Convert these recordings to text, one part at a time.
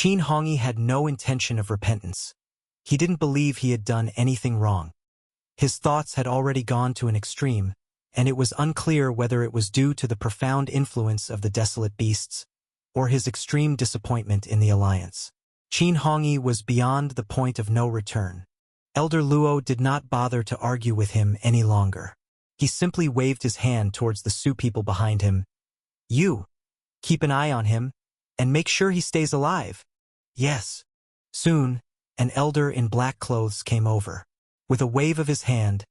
Qin Hongyi had no intention of repentance. He didn't believe he had done anything wrong. His thoughts had already gone to an extreme, and it was unclear whether it was due to the profound influence of the desolate beasts or his extreme disappointment in the alliance. Qin Hongyi was beyond the point of no return. Elder Luo did not bother to argue with him any longer. He simply waved his hand towards the Su people behind him. "You, keep an eye on him, and make sure he stays alive." "Yes." Soon, an elder in black clothes came over. With a wave of his hand,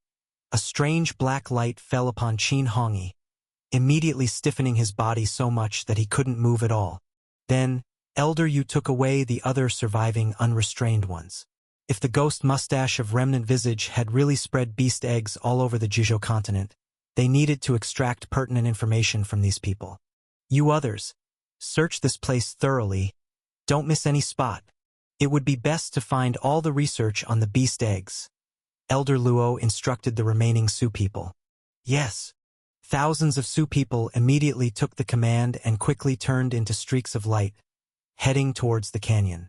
a strange black light fell upon Qin Hongyi, immediately stiffening his body so much that he couldn't move at all. Then, Elder Yu took away the other surviving unrestrained ones. If the ghost mustache of remnant visage had really spread beast eggs all over the Jizhou continent, they needed to extract pertinent information from these people. "You others, search this place thoroughly. Don't miss any spot. It would be best to find all the research on the beast eggs." Elder Luo instructed the remaining Su people. "Yes." Thousands of Su people immediately took the command and quickly turned into streaks of light, heading towards the canyon.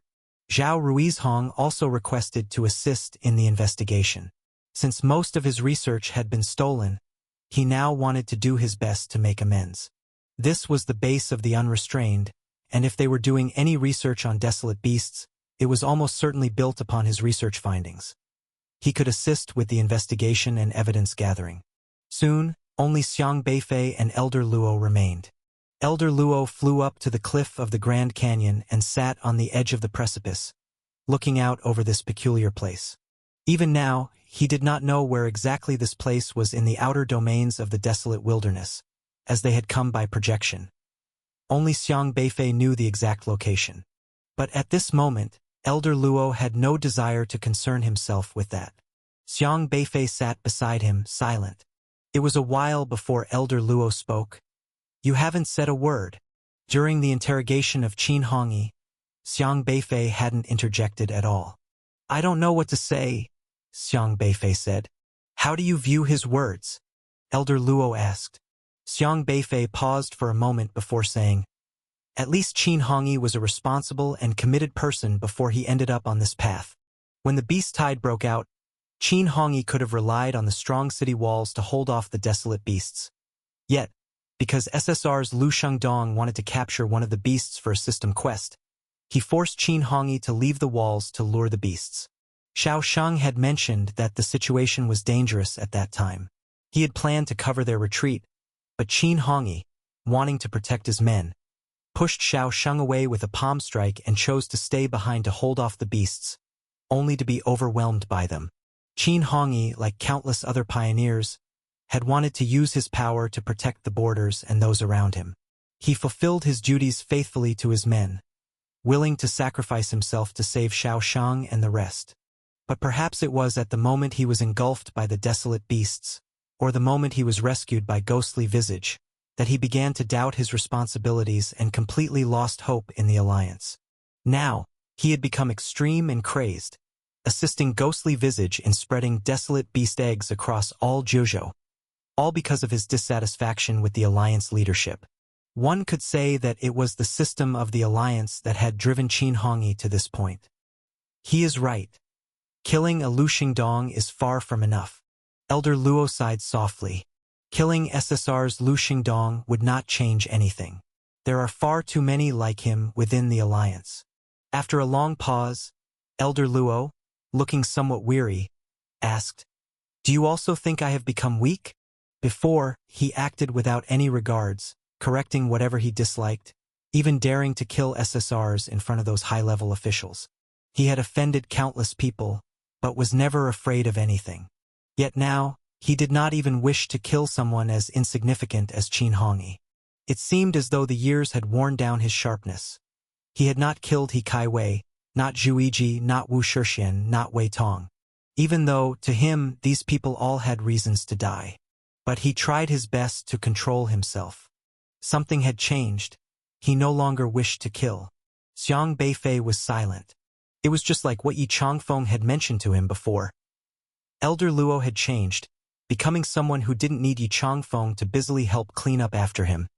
Zhao Ruizhong also requested to assist in the investigation. Since most of his research had been stolen, he now wanted to do his best to make amends. This was the base of the unrestrained, and if they were doing any research on desolate beasts, it was almost certainly built upon his research findings. He could assist with the investigation and evidence gathering. Soon, only Xiang Beifei and Elder Luo remained. Elder Luo flew up to the cliff of the Grand Canyon and sat on the edge of the precipice, looking out over this peculiar place. Even now, he did not know where exactly this place was in the outer domains of the desolate wilderness, as they had come by projection. Only Xiang Beifei knew the exact location. But at this moment, Elder Luo had no desire to concern himself with that. Xiang Beifei sat beside him, silent. It was a while before Elder Luo spoke. "You haven't said a word." During the interrogation of Qin Hongyi, Xiang Beifei hadn't interjected at all. "I don't know what to say," Xiang Beifei said. "How do you view his words?" Elder Luo asked. Xiang Beifei paused for a moment before saying, "At least Qin Hongyi was a responsible and committed person before he ended up on this path. When the beast tide broke out, Qin Hongyi could have relied on the strong city walls to hold off the desolate beasts. Yet, because SSR's Lu Shengdong wanted to capture one of the beasts for a system quest, he forced Qin Hongyi to leave the walls to lure the beasts. Xiao Sheng had mentioned that the situation was dangerous at that time. He had planned to cover their retreat, but Qin Hongyi, wanting to protect his men, pushed Xiao Sheng away with a palm strike and chose to stay behind to hold off the beasts, only to be overwhelmed by them. Qin Hongyi, like countless other pioneers, had wanted to use his power to protect the borders and those around him. He fulfilled his duties faithfully to his men, willing to sacrifice himself to save Xiao Sheng and the rest. But perhaps it was at the moment he was engulfed by the desolate beasts, or the moment he was rescued by ghostly visage, that he began to doubt his responsibilities and completely lost hope in the alliance. Now, he had become extreme and crazed, assisting ghostly visage in spreading desolate beast eggs across all Jizhou, all because of his dissatisfaction with the alliance leadership. One could say that it was the system of the alliance that had driven Qin Hongyi to this point. He is right. Killing a Lu Shengdong is far from enough. Elder Luo sighed softly. Killing SSR's Lu Shengdong would not change anything. There are far too many like him within the alliance. After a long pause, Elder Luo, looking somewhat weary, asked, "Do you also think I have become weak?" Before, he acted without any regards, correcting whatever he disliked, even daring to kill SSRs in front of those high-level officials. He had offended countless people, but was never afraid of anything. Yet now, he did not even wish to kill someone as insignificant as Qin Hongyi. It seemed as though the years had worn down his sharpness. He had not killed He Kai Wei, not Zhu Yiji, not Wu Shixian, not Wei Tong, even though, to him, these people all had reasons to die. But he tried his best to control himself. Something had changed. He no longer wished to kill. Xiang Beifei was silent. It was just like what Yi Changfeng had mentioned to him before. Elder Luo had changed, becoming someone who didn't need Yi Changfeng to busily help clean up after him,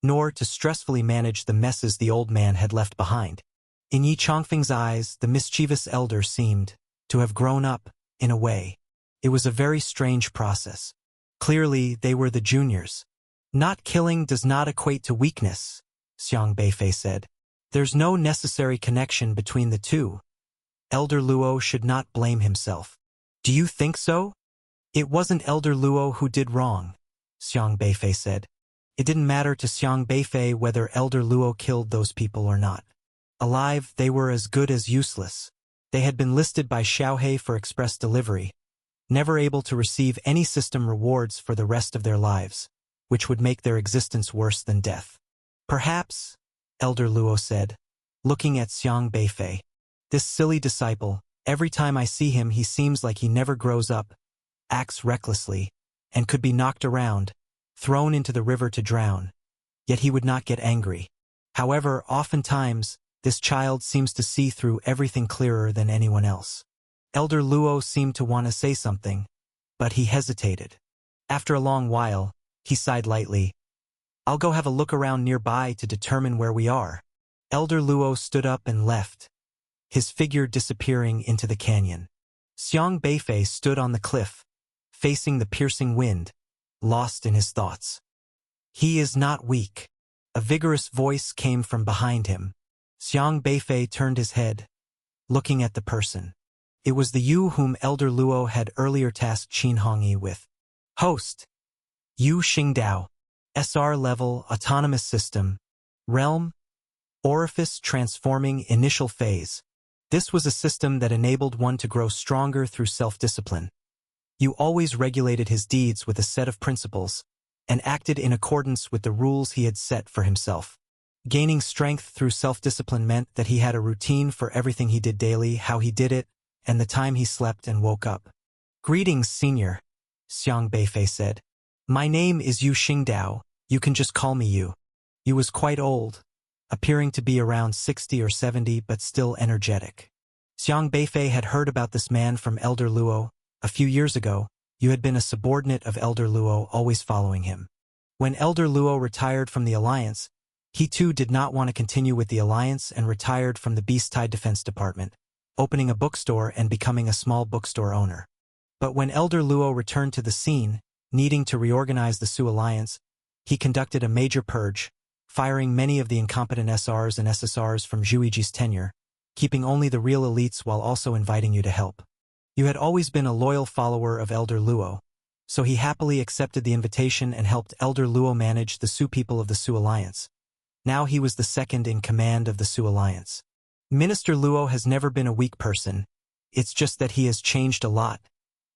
nor to stressfully manage the messes the old man had left behind. In Yi Chongfeng's eyes, the mischievous elder seemed to have grown up, in a way. It was a very strange process. Clearly, they were the juniors. Not killing does not equate to weakness, Xiang Beifei said. There's no necessary connection between the two. Elder Luo should not blame himself. Do you think so? It wasn't Elder Luo who did wrong, Xiang Beifei said. It didn't matter to Xiang Beifei whether Elder Luo killed those people or not. Alive, they were as good as useless. They had been listed by Xiaohe for express delivery, never able to receive any system rewards for the rest of their lives, which would make their existence worse than death. Perhaps, Elder Luo said, looking at Xiang Beifei. This silly disciple, every time I see him he seems like he never grows up, acts recklessly, and could be knocked around, thrown into the river to drown. Yet he would not get angry. However, oftentimes, this child seems to see through everything clearer than anyone else. Elder Luo seemed to want to say something, but he hesitated. After a long while, he sighed lightly. I'll go have a look around nearby to determine where we are. Elder Luo stood up and left, his figure disappearing into the canyon. Xiang Beifei stood on the cliff, facing the piercing wind, lost in his thoughts. He is not weak. A vigorous voice came from behind him. Xiang Beifei turned his head, looking at the person. It was the Yu whom Elder Luo had earlier tasked Qin Hongyi with. Host. Yu Xingdao. SR level, autonomous system. Realm. Orifice transforming initial phase. This was a system that enabled one to grow stronger through self-discipline. Yu always regulated his deeds with a set of principles, and acted in accordance with the rules he had set for himself. Gaining strength through self-discipline meant that he had a routine for everything he did daily, how he did it, and the time he slept and woke up. Greetings, Senior, Xiang Beifei said. My name is Yu Xingdao, you can just call me Yu. Yu was quite old, appearing to be around 60 or 70 but still energetic. Xiang Beifei had heard about this man from Elder Luo. A few years ago, Yu had been a subordinate of Elder Luo, always following him. When Elder Luo retired from the Alliance, he too did not want to continue with the Alliance and retired from the Beast Tide Defense Department, opening a bookstore and becoming a small bookstore owner. But when Elder Luo returned to the scene, needing to reorganize the Su Alliance, he conducted a major purge, firing many of the incompetent SRs and SSRs from Zhuiji's tenure, keeping only the real elites while also inviting you to help. You had always been a loyal follower of Elder Luo, so he happily accepted the invitation and helped Elder Luo manage the Su people of the Su Alliance. Now he was the second in command of the Su Alliance. Minister Luo has never been a weak person, it's just that he has changed a lot,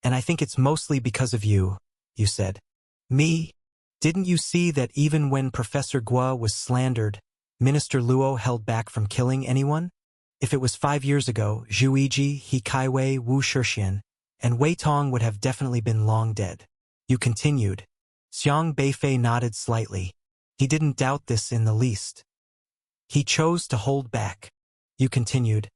and I think it's mostly because of you, you said. Me? Didn't you see that even when Professor Guo was slandered, Minister Luo held back from killing anyone? If it was 5 years ago, Zhuiji, He Kaiwei, Wu Shixian, and Wei Tong would have definitely been long dead. You continued. Xiang Beifei nodded slightly. He didn't doubt this in the least. He chose to hold back. You continued.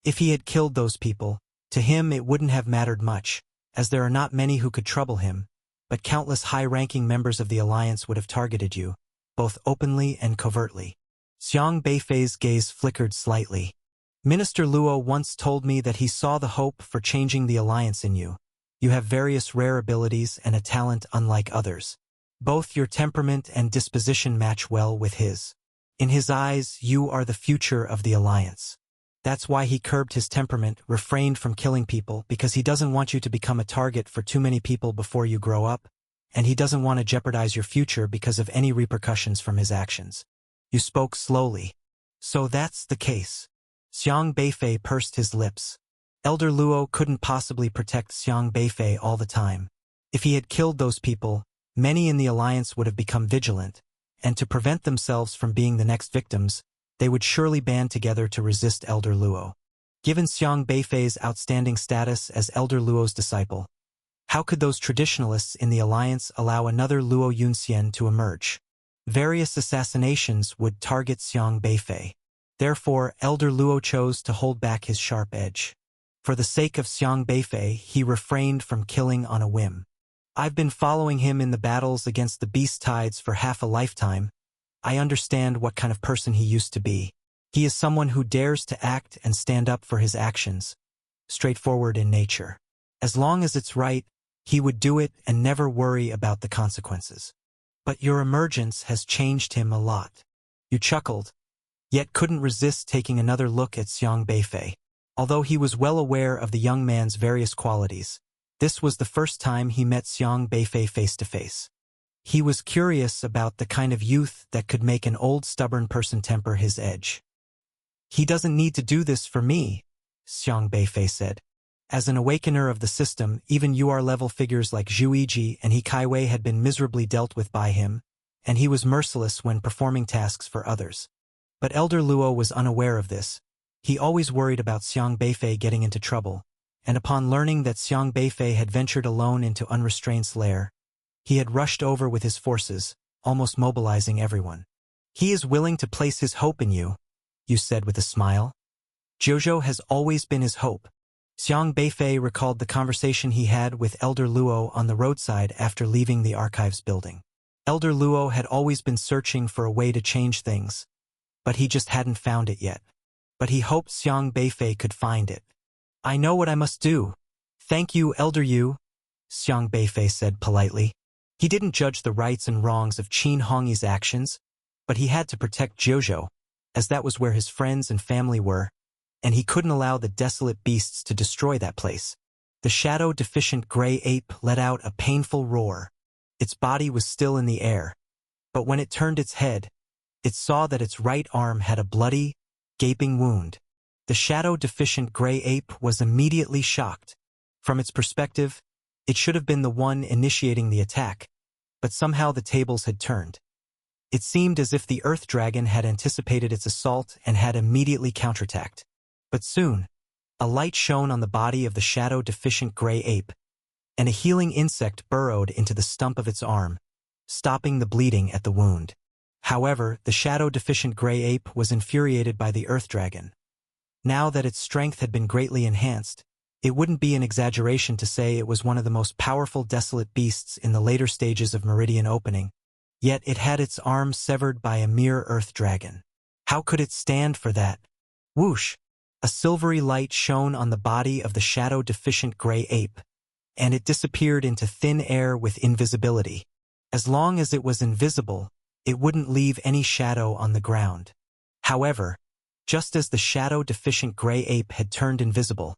If he had killed those people, to him it wouldn't have mattered much, as there are not many who could trouble him, but countless high-ranking members of the Alliance would have targeted you, both openly and covertly. Xiang Beifei's gaze flickered slightly. Minister Luo once told me that he saw the hope for changing the Alliance in you. You have various rare abilities and a talent unlike others. Both your temperament and disposition match well with his. In his eyes, you are the future of the Alliance. That's why he curbed his temperament, refrained from killing people, because he doesn't want you to become a target for too many people before you grow up, and he doesn't want to jeopardize your future because of any repercussions from his actions. You spoke slowly. So that's the case. Xiang Beifei pursed his lips. Elder Luo couldn't possibly protect Xiang Beifei all the time. If he had killed those people, many in the Alliance would have become vigilant, and to prevent themselves from being the next victims, they would surely band together to resist Elder Luo. Given Xiang Beifei's outstanding status as Elder Luo's disciple, how could those traditionalists in the Alliance allow another Luo Yunxian to emerge? Various assassinations would target Xiang Beifei. Therefore, Elder Luo chose to hold back his sharp edge. For the sake of Xiang Beifei, he refrained from killing on a whim. I've been following him in the battles against the Beast Tides for half a lifetime. I understand what kind of person he used to be. He is someone who dares to act and stand up for his actions, straightforward in nature. As long as it's right, he would do it and never worry about the consequences. But your emergence has changed him a lot. You chuckled, yet couldn't resist taking another look at Xiang Beifei. Although he was well aware of the young man's various qualities, this was the first time he met Xiang Beifei face to face. He was curious about the kind of youth that could make an old stubborn person temper his edge. "He doesn't need to do this for me," Xiang Beifei said. As an awakener of the system, even UR-level figures like Zhu Yiji and He Kaiwei had been miserably dealt with by him, and he was merciless when performing tasks for others. But Elder Luo was unaware of this. He always worried about Xiang Beifei getting into trouble, and upon learning that Xiang Beifei had ventured alone into Unrestrained's lair, he had rushed over with his forces, almost mobilizing everyone. "He is willing to place his hope in you," you said with a smile. "Jojo has always been his hope." Xiang Beifei recalled the conversation he had with Elder Luo on the roadside after leaving the archives building. Elder Luo had always been searching for a way to change things, but he just hadn't found it yet. But he hoped Xiang Beifei could find it. "I know what I must do. Thank you, Elder Yu," Xiang Beifei said politely. He didn't judge the rights and wrongs of Qin Hongyi's actions, but he had to protect Jojo, as that was where his friends and family were, and he couldn't allow the desolate beasts to destroy that place. The shadow-deficient gray ape let out a painful roar. Its body was still in the air, but when it turned its head, it saw that its right arm had a bloody, gaping wound. The shadow-deficient gray ape was immediately shocked. From its perspective, it should have been the one initiating the attack, but somehow the tables had turned. It seemed as if the Earth Dragon had anticipated its assault and had immediately counterattacked. But soon, a light shone on the body of the shadow-deficient gray ape, and a healing insect burrowed into the stump of its arm, stopping the bleeding at the wound. However, the shadow-deficient gray ape was infuriated by the Earth Dragon. Now that its strength had been greatly enhanced, it wouldn't be an exaggeration to say it was one of the most powerful desolate beasts in the later stages of Meridian Opening, yet it had its arm severed by a mere Earth Dragon. How could it stand for that? Whoosh! A silvery light shone on the body of the shadow-deficient gray ape, and it disappeared into thin air with invisibility. As long as it was invisible, it wouldn't leave any shadow on the ground. However, just as the shadow-deficient gray ape had turned invisible,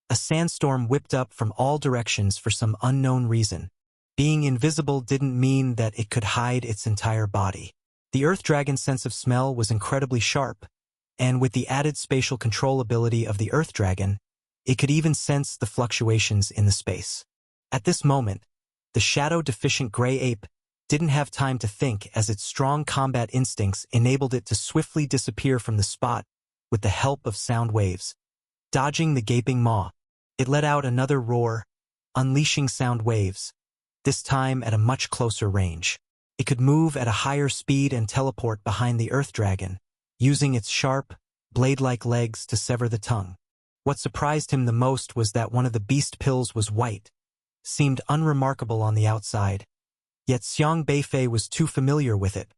a sandstorm whipped up from all directions for some unknown reason. Being invisible didn't mean that it could hide its entire body. The Earth Dragon's sense of smell was incredibly sharp, and with the added spatial control ability of the Earth Dragon, it could even sense the fluctuations in the space. At this moment, the shadow-deficient gray ape didn't have time to think, as its strong combat instincts enabled it to swiftly disappear from the spot with the help of sound waves. Dodging the gaping maw, it let out another roar, unleashing sound waves, this time at a much closer range. It could move at a higher speed and teleport behind the Earth Dragon, using its sharp, blade-like legs to sever the tongue. What surprised him the most was that one of the beast pills was white, seemed unremarkable on the outside. Yet Xiang Beifei was too familiar with it.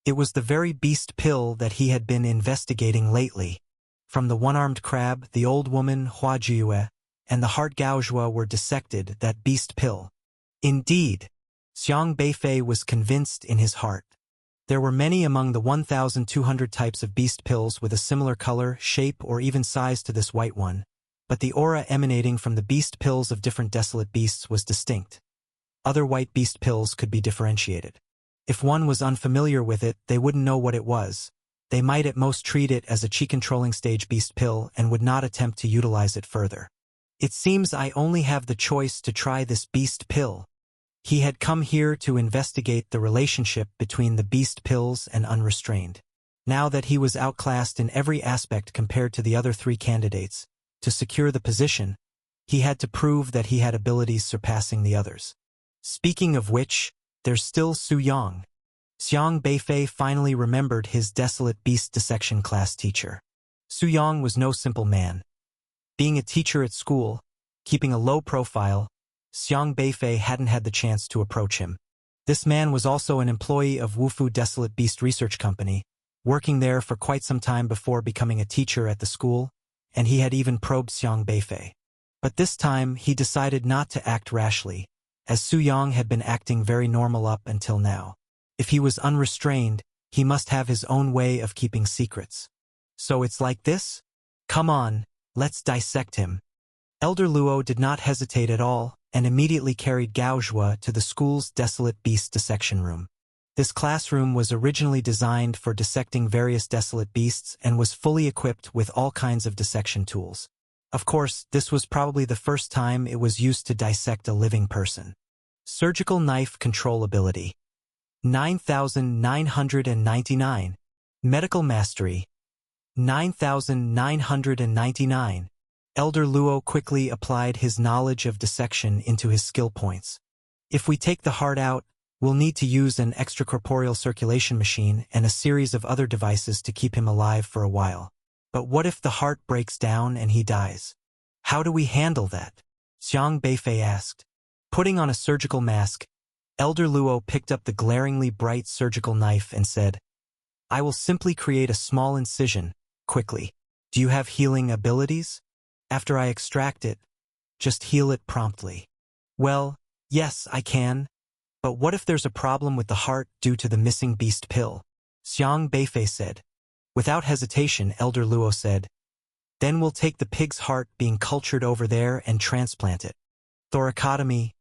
It was the very beast pill that he had been investigating lately. From the one-armed crab, the old woman Hua Jiyue, and the heart Gaozhua were dissected, that beast pill. Indeed, Xiang Beifei was convinced in his heart. There were many among the 1,200 types of beast pills with a similar color, shape, or even size to this white one, but the aura emanating from the beast pills of different desolate beasts was distinct. Other white beast pills could be differentiated. If one was unfamiliar with it, they wouldn't know what it was. They might at most treat it as a chi-controlling stage beast pill and would not attempt to utilize it further. It seems I only have the choice to try this beast pill. He had come here to investigate the relationship between the beast pills and Unrestrained. Now that he was outclassed in every aspect compared to the other three candidates, to secure the position, he had to prove that he had abilities surpassing the others. Speaking of which, there's still Su Yang. Xiang Beifei finally remembered his desolate beast dissection class teacher. Su Yang was no simple man. Being a teacher at school, keeping a low profile, Xiang Beifei hadn't had the chance to approach him. This man was also an employee of Wufu Desolate Beast Research Company, working there for quite some time before becoming a teacher at the school, and he had even probed Xiang Beifei. But this time, he decided not to act rashly, as Su Yang had been acting very normal up until now. If he was unrestrained, he must have his own way of keeping secrets. So it's like this? Come on, let's dissect him. Elder Luo did not hesitate at all, and immediately carried Gao Zhua to the school's desolate beast dissection room. This classroom was originally designed for dissecting various desolate beasts and was fully equipped with all kinds of dissection tools. Of course, this was probably the first time it was used to dissect a living person. Surgical knife control ability. 9,999. Medical mastery. 9,999. Elder Luo quickly applied his knowledge of dissection into his skill points. If we take the heart out, we'll need to use an extracorporeal circulation machine and a series of other devices to keep him alive for a while. But what if the heart breaks down and he dies? How do we handle that? Xiang Beifei asked. Putting on a surgical mask, Elder Luo picked up the glaringly bright surgical knife and said, I will simply create a small incision, quickly. Do you have healing abilities? After I extract it, just heal it promptly. Well, yes, I can. But what if there's a problem with the heart due to the missing beast pill? Xiang Beifei said. Without hesitation, Elder Luo said, Then we'll take the pig's heart being cultured over there and transplant it. Thoracotomy,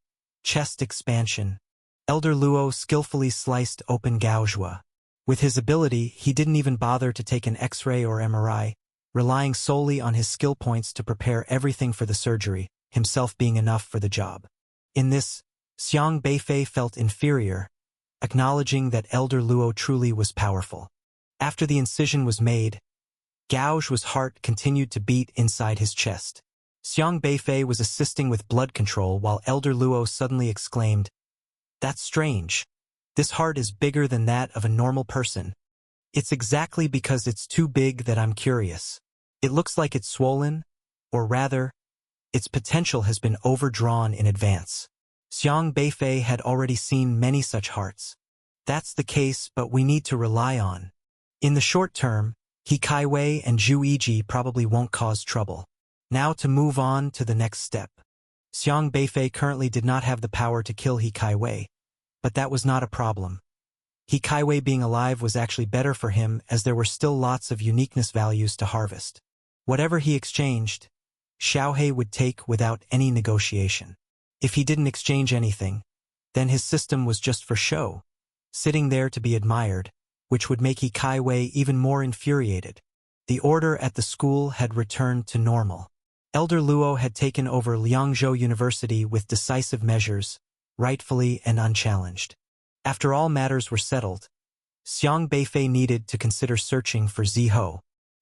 chest expansion. Elder Luo skillfully sliced open Gao Zhua. With his ability, he didn't even bother to take an X-ray or MRI, relying solely on his skill points to prepare everything for the surgery, himself being enough for the job. In this, Xiang Beifei felt inferior, acknowledging that Elder Luo truly was powerful. After the incision was made, Gao Zhua's heart continued to beat inside his chest. Xiang Beifei was assisting with blood control while Elder Luo suddenly exclaimed, That's strange. This heart is bigger than that of a normal person. It's exactly because it's too big that I'm curious. It looks like it's swollen, or rather, its potential has been overdrawn in advance. Xiang Beifei had already seen many such hearts. That's the case, but we need to rely on. In the short term, He Kaiwei and Zhu Yiji probably won't cause trouble. Now to move on to the next step. Xiang Beifei currently did not have the power to kill He Kaiwei, but that was not a problem. He Kaiwei being alive was actually better for him as there were still lots of uniqueness values to harvest. Whatever he exchanged, Xiaohei would take without any negotiation. If he didn't exchange anything, then his system was just for show, sitting there to be admired, which would make He Kaiwei even more infuriated. The order at the school had returned to normal. Elder Luo had taken over Liangzhou University with decisive measures, rightfully and unchallenged. After all matters were settled, Xiang Beifei needed to consider searching for Ziho.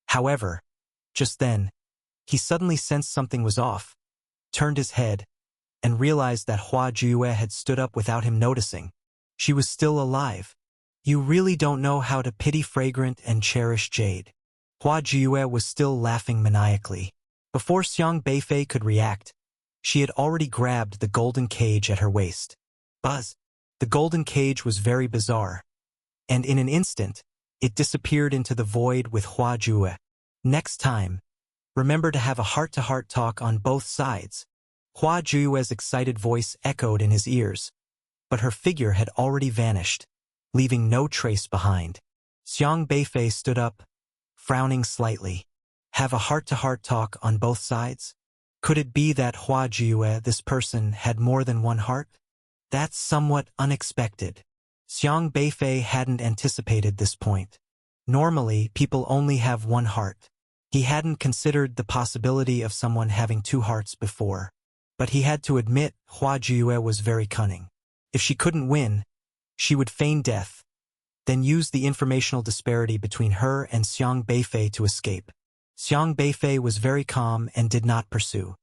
However, just then, he suddenly sensed something was off, turned his head, and realized that Hua Jue had stood up without him noticing. She was still alive. You really don't know how to pity fragrant and cherish jade. Hua Jue was still laughing maniacally. Before Xiang Beifei could react, she had already grabbed the golden cage at her waist. Buzz! The golden cage was very bizarre, and in an instant, it disappeared into the void with Hua Jue. Next time, remember to have a heart-to-heart talk on both sides. Hua Jue's excited voice echoed in his ears, but her figure had already vanished, leaving no trace behind. Xiang Beifei stood up, frowning slightly. Have a heart-to-heart talk on both sides? Could it be that Hua Jue, this person, had more than one heart? That's somewhat unexpected. Xiang Beifei hadn't anticipated this point. Normally, people only have one heart. He hadn't considered the possibility of someone having two hearts before. But he had to admit Hua Jue was very cunning. If she couldn't win, she would feign death, then use the informational disparity between her and Xiang Beifei to escape. Xiang Beifei was very calm and did not pursue.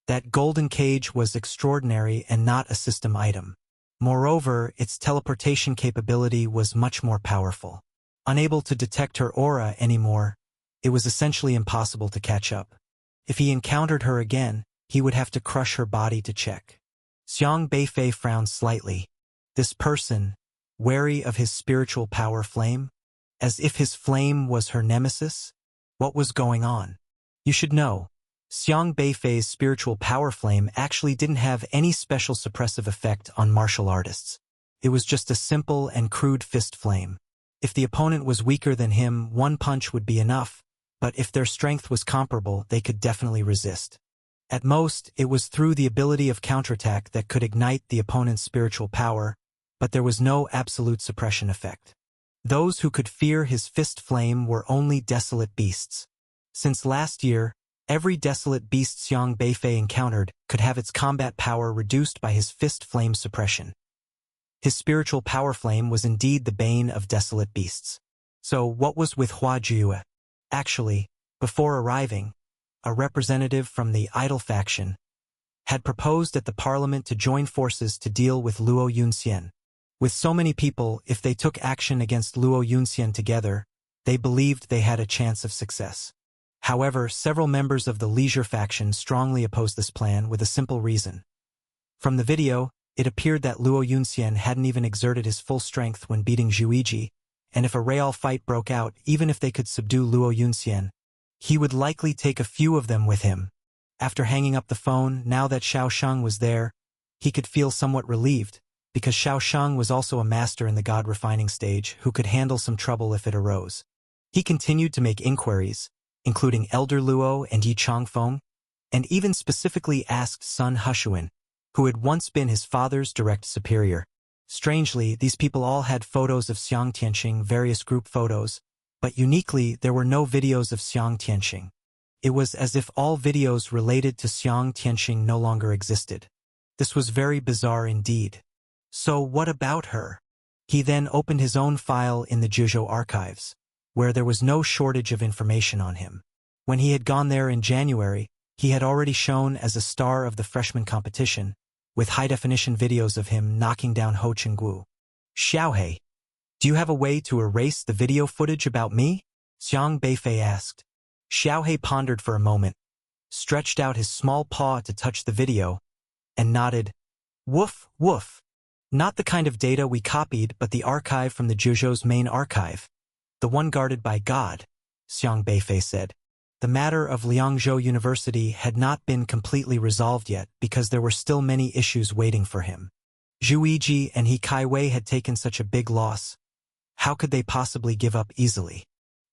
That golden cage was extraordinary and not a system item. Moreover, its teleportation capability was much more powerful. Unable to detect her aura anymore, it was essentially impossible to catch up. If he encountered her again, he would have to crush her body to check. Xiang Beifei frowned slightly. This person, wary of his spiritual power flame? as if his flame was her nemesis? What was going on? You should know, Xiang Beifei's spiritual power flame actually didn't have any special suppressive effect on martial artists. It was just a simple and crude fist flame. If the opponent was weaker than him, one punch would be enough, but if their strength was comparable, they could definitely resist. At most, it was through the ability of counterattack that could ignite the opponent's spiritual power, but there was no absolute suppression effect. Those who could fear his fist flame were only desolate beasts. Since last year, every desolate beast Xiang Beifei encountered could have its combat power reduced by his fist flame suppression. His spiritual power flame was indeed the bane of desolate beasts. So what was with Hua Jue? Actually, before arriving, a representative from the Idol faction had proposed at the parliament to join forces to deal with Luo Yunxian. With so many people, if they took action against Luo Yunxian together, they believed they had a chance of success. However, several members of the Leisure faction strongly opposed this plan with a simple reason. From the video, it appeared that Luo Yunxian hadn't even exerted his full strength when beating Zhuiji, and if a real fight broke out, even if they could subdue Luo Yunxian, he would likely take a few of them with him. After hanging up the phone, now that Xiao Sheng was there, he could feel somewhat relieved, because Xiao Sheng was also a master in the god-refining stage who could handle some trouble if it arose. He continued to make inquiries, including Elder Luo and Yi Changfeng, and even specifically asked Sun Hushuan, who had once been his father's direct superior. Strangely, these people all had photos of Xiang Tianqing, various group photos, but uniquely, there were no videos of Xiang Tianqing. It was as if all videos related to Xiang Tianqing no longer existed. This was very bizarre indeed. So what about her? He then opened his own file in the Zhuzhou archives, where there was no shortage of information on him. When he had gone there in January, he had already shown as a star of the freshman competition, with high-definition videos of him knocking down Ho Chengguo. Xiaohe, do you have a way to erase the video footage about me? Xiang Beifei asked. Xiaohe pondered for a moment, stretched out his small paw to touch the video, and nodded. Woof, woof. Not the kind of data we copied, but the archive from the Zhuzhou's main archive. The one guarded by God, Xiang Beifei said. The matter of Liangzhou University had not been completely resolved yet because there were still many issues waiting for him. Zhuiji and He Kaiwei had taken such a big loss. How could they possibly give up easily?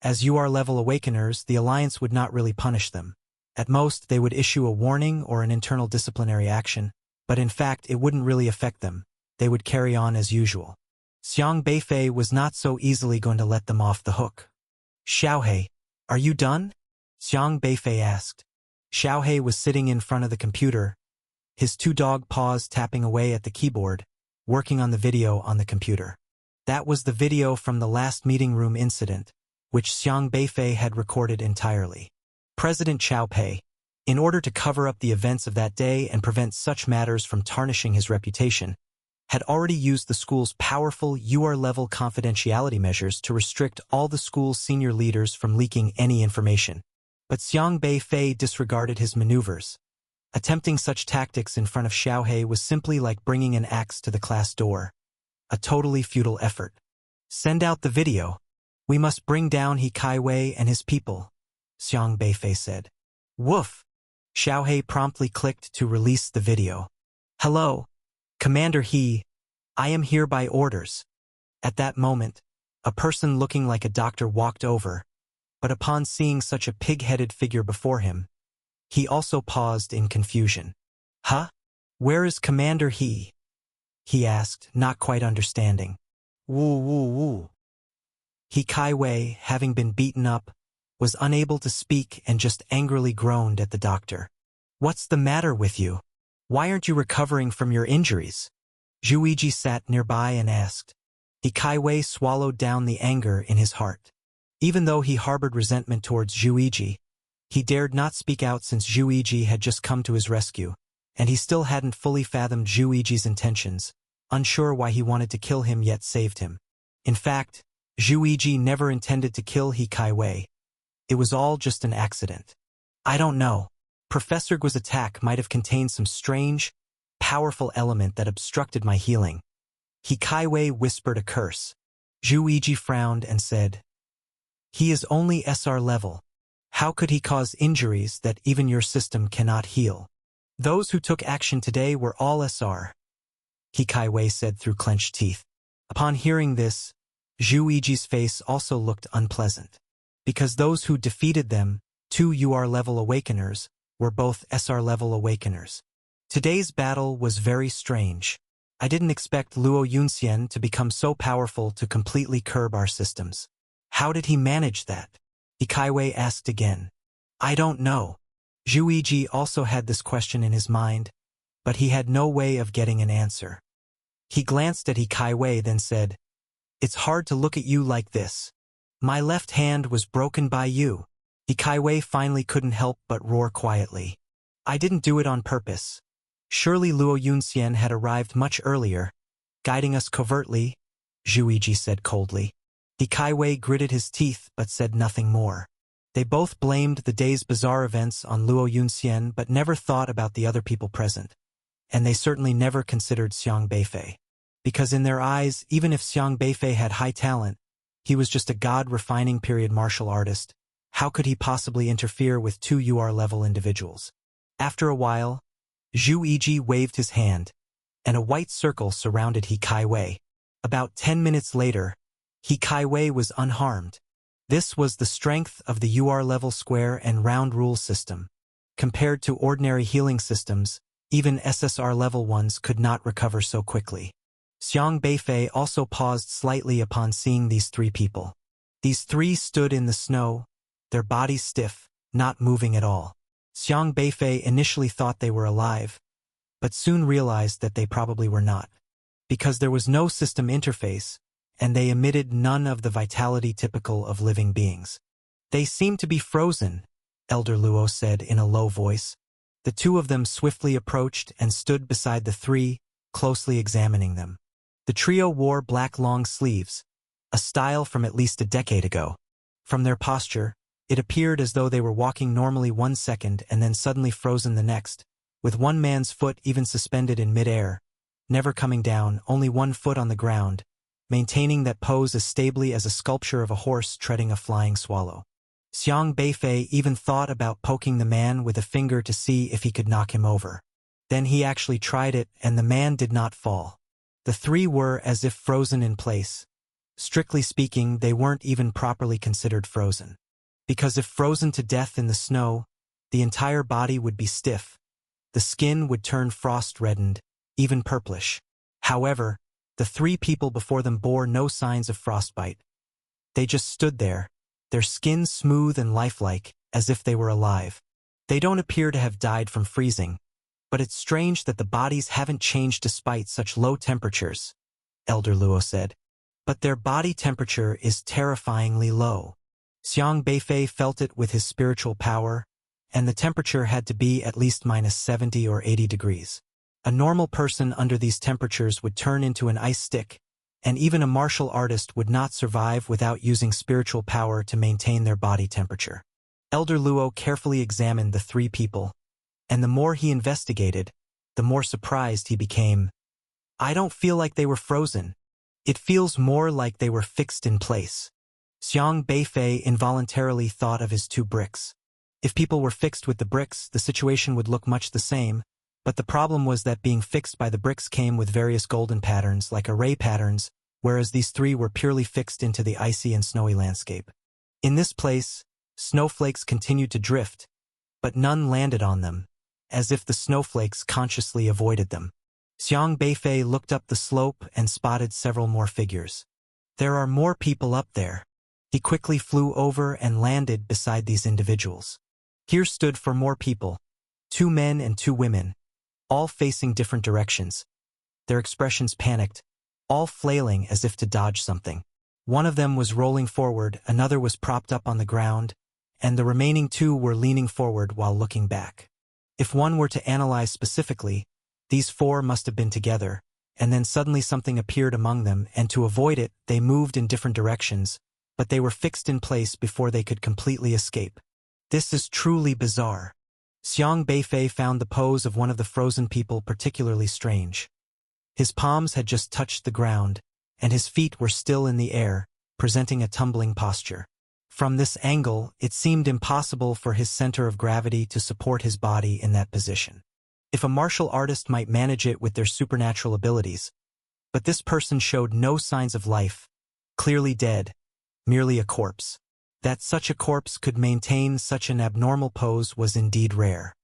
As UR-level awakeners, the Alliance would not really punish them. At most, they would issue a warning or an internal disciplinary action, but in fact, it wouldn't really affect them. They would carry on as usual. Xiang Beifei was not so easily going to let them off the hook. Xiaohe, are you done? Xiang Beifei asked. Xiaohe was sitting in front of the computer, his two dog paws tapping away at the keyboard, working on the video on the computer. That was the video from the last meeting room incident, which Xiang Beifei had recorded entirely. President Chao Pei, in order to cover up the events of that day and prevent such matters from tarnishing his reputation, had already used the school's powerful UR-level confidentiality measures to restrict all the school's senior leaders from leaking any information. But Xiang Beifei disregarded his maneuvers. Attempting such tactics in front of Xiaohe was simply like bringing an axe to the class door. A totally futile effort. Send out the video. We must bring down He Kaiwei and his people, Xiang Beifei said. Woof! Xiaohe promptly clicked to release the video. Hello, Commander He. I am here by orders. At that moment, a person looking like a doctor walked over, but upon seeing such a pig-headed figure before him, he also paused in confusion. Huh? Where is Commander He? He asked, not quite understanding. Woo woo woo. He Kaiwei, having been beaten up, was unable to speak and just angrily groaned at the doctor. What's the matter with you? Why aren't you recovering from your injuries? Zhuiji sat nearby and asked. He Kaiwei swallowed down the anger in his heart. Even though he harbored resentment towards Zhuiji, he dared not speak out since Zhuiji had just come to his rescue, and he still hadn't fully fathomed Zhuiji's intentions, unsure why he wanted to kill him yet saved him. In fact, Zhuiji never intended to kill He Kaiwei. It was all just an accident. I don't know. Professor Guo's attack might have contained some strange, powerful element that obstructed my healing. He Kaiwei whispered a curse. Zhuiji frowned and said, He is only SR level. How could he cause injuries that even your system cannot heal? Those who took action today were all SR, He Kaiwei said through clenched teeth. Upon hearing this, Zhu Yiji's face also looked unpleasant. Because those who defeated them, 2 UR-level awakeners, were both SR-level awakeners. Today's battle was very strange. I didn't expect Luo Yunxian to become so powerful to completely curb our systems. How did he manage that? He Kaiwei asked again. I don't know. Zhu Yiji also had this question in his mind, but he had no way of getting an answer. He glanced at He Kaiwei, then said, It's hard to look at you like this. My left hand was broken by you. He Kaiwei finally couldn't help but roar quietly. I didn't do it on purpose. Surely Luo Yunxian had arrived much earlier, guiding us covertly, Zhu Yiji said coldly. He Kaiwei gritted his teeth but said nothing more. They both blamed the day's bizarre events on Luo Yunxian but never thought about the other people present. And they certainly never considered Xiang Beifei. Because in their eyes, even if Xiang Beifei had high talent, he was just a god-refining period martial artist. How could he possibly interfere with 2 UR-level individuals? After a while, Zhu Yiji waved his hand, and a white circle surrounded He Kaiwei. About 10 minutes later, He Kaiwei was unharmed. This was the strength of the UR-level square and round rule system. Compared to ordinary healing systems, even SSR-level ones could not recover so quickly. Xiang Beifei also paused slightly upon seeing these 3 people. These 3 stood in the snow, their bodies stiff, not moving at all. Xiang Beifei initially thought they were alive, but soon realized that they probably were not. Because there was no system interface, and they emitted none of the vitality typical of living beings. They seemed to be frozen, Elder Luo said in a low voice. The 2 of them swiftly approached and stood beside the 3, closely examining them. The trio wore black long sleeves, a style from at least a decade ago. From their posture, it appeared as though they were walking normally 1 second and then suddenly frozen the next, with one man's foot even suspended in mid-air, never coming down, only 1 foot on the ground, maintaining that pose as stably as a sculpture of a horse treading a flying swallow. Xiang Beifei even thought about poking the man with a finger to see if he could knock him over. Then he actually tried it, and the man did not fall. The 3 were as if frozen in place. Strictly speaking, they weren't even properly considered frozen. Because if frozen to death in the snow, the entire body would be stiff. The skin would turn frost-reddened, even purplish. However, the 3 people before them bore no signs of frostbite. They just stood there, their skin smooth and lifelike, as if they were alive. They don't appear to have died from freezing, but it's strange that the bodies haven't changed despite such low temperatures, Elder Luo said. But their body temperature is terrifyingly low. Xiang Beifei felt it with his spiritual power, and the temperature had to be at least -70 or 80 degrees. A normal person under these temperatures would turn into an ice stick, and even a martial artist would not survive without using spiritual power to maintain their body temperature. Elder Luo carefully examined the 3 people, and the more he investigated, the more surprised he became. I don't feel like they were frozen. It feels more like they were fixed in place. Xiang Beifei involuntarily thought of his 2 bricks. If people were fixed with the bricks, the situation would look much the same, but the problem was that being fixed by the bricks came with various golden patterns like array patterns, whereas these 3 were purely fixed into the icy and snowy landscape. In this place, snowflakes continued to drift, but none landed on them, as if the snowflakes consciously avoided them. Xiang Beifei looked up the slope and spotted several more figures. There are more people up there. He quickly flew over and landed beside these individuals. Here stood 4 more people, 2 men and 2 women, all facing different directions. Their expressions panicked, all flailing as if to dodge something. One of them was rolling forward, another was propped up on the ground, and the remaining 2 were leaning forward while looking back. If one were to analyze specifically, these 4 must have been together, and then suddenly something appeared among them, and to avoid it, they moved in different directions, but they were fixed in place before they could completely escape. This is truly bizarre. Xiang Beifei found the pose of one of the frozen people particularly strange. His palms had just touched the ground, and his feet were still in the air, presenting a tumbling posture. From this angle, it seemed impossible for his center of gravity to support his body in that position. If a martial artist might manage it with their supernatural abilities, but this person showed no signs of life, clearly dead, merely a corpse. That such a corpse could maintain such an abnormal pose was indeed rare.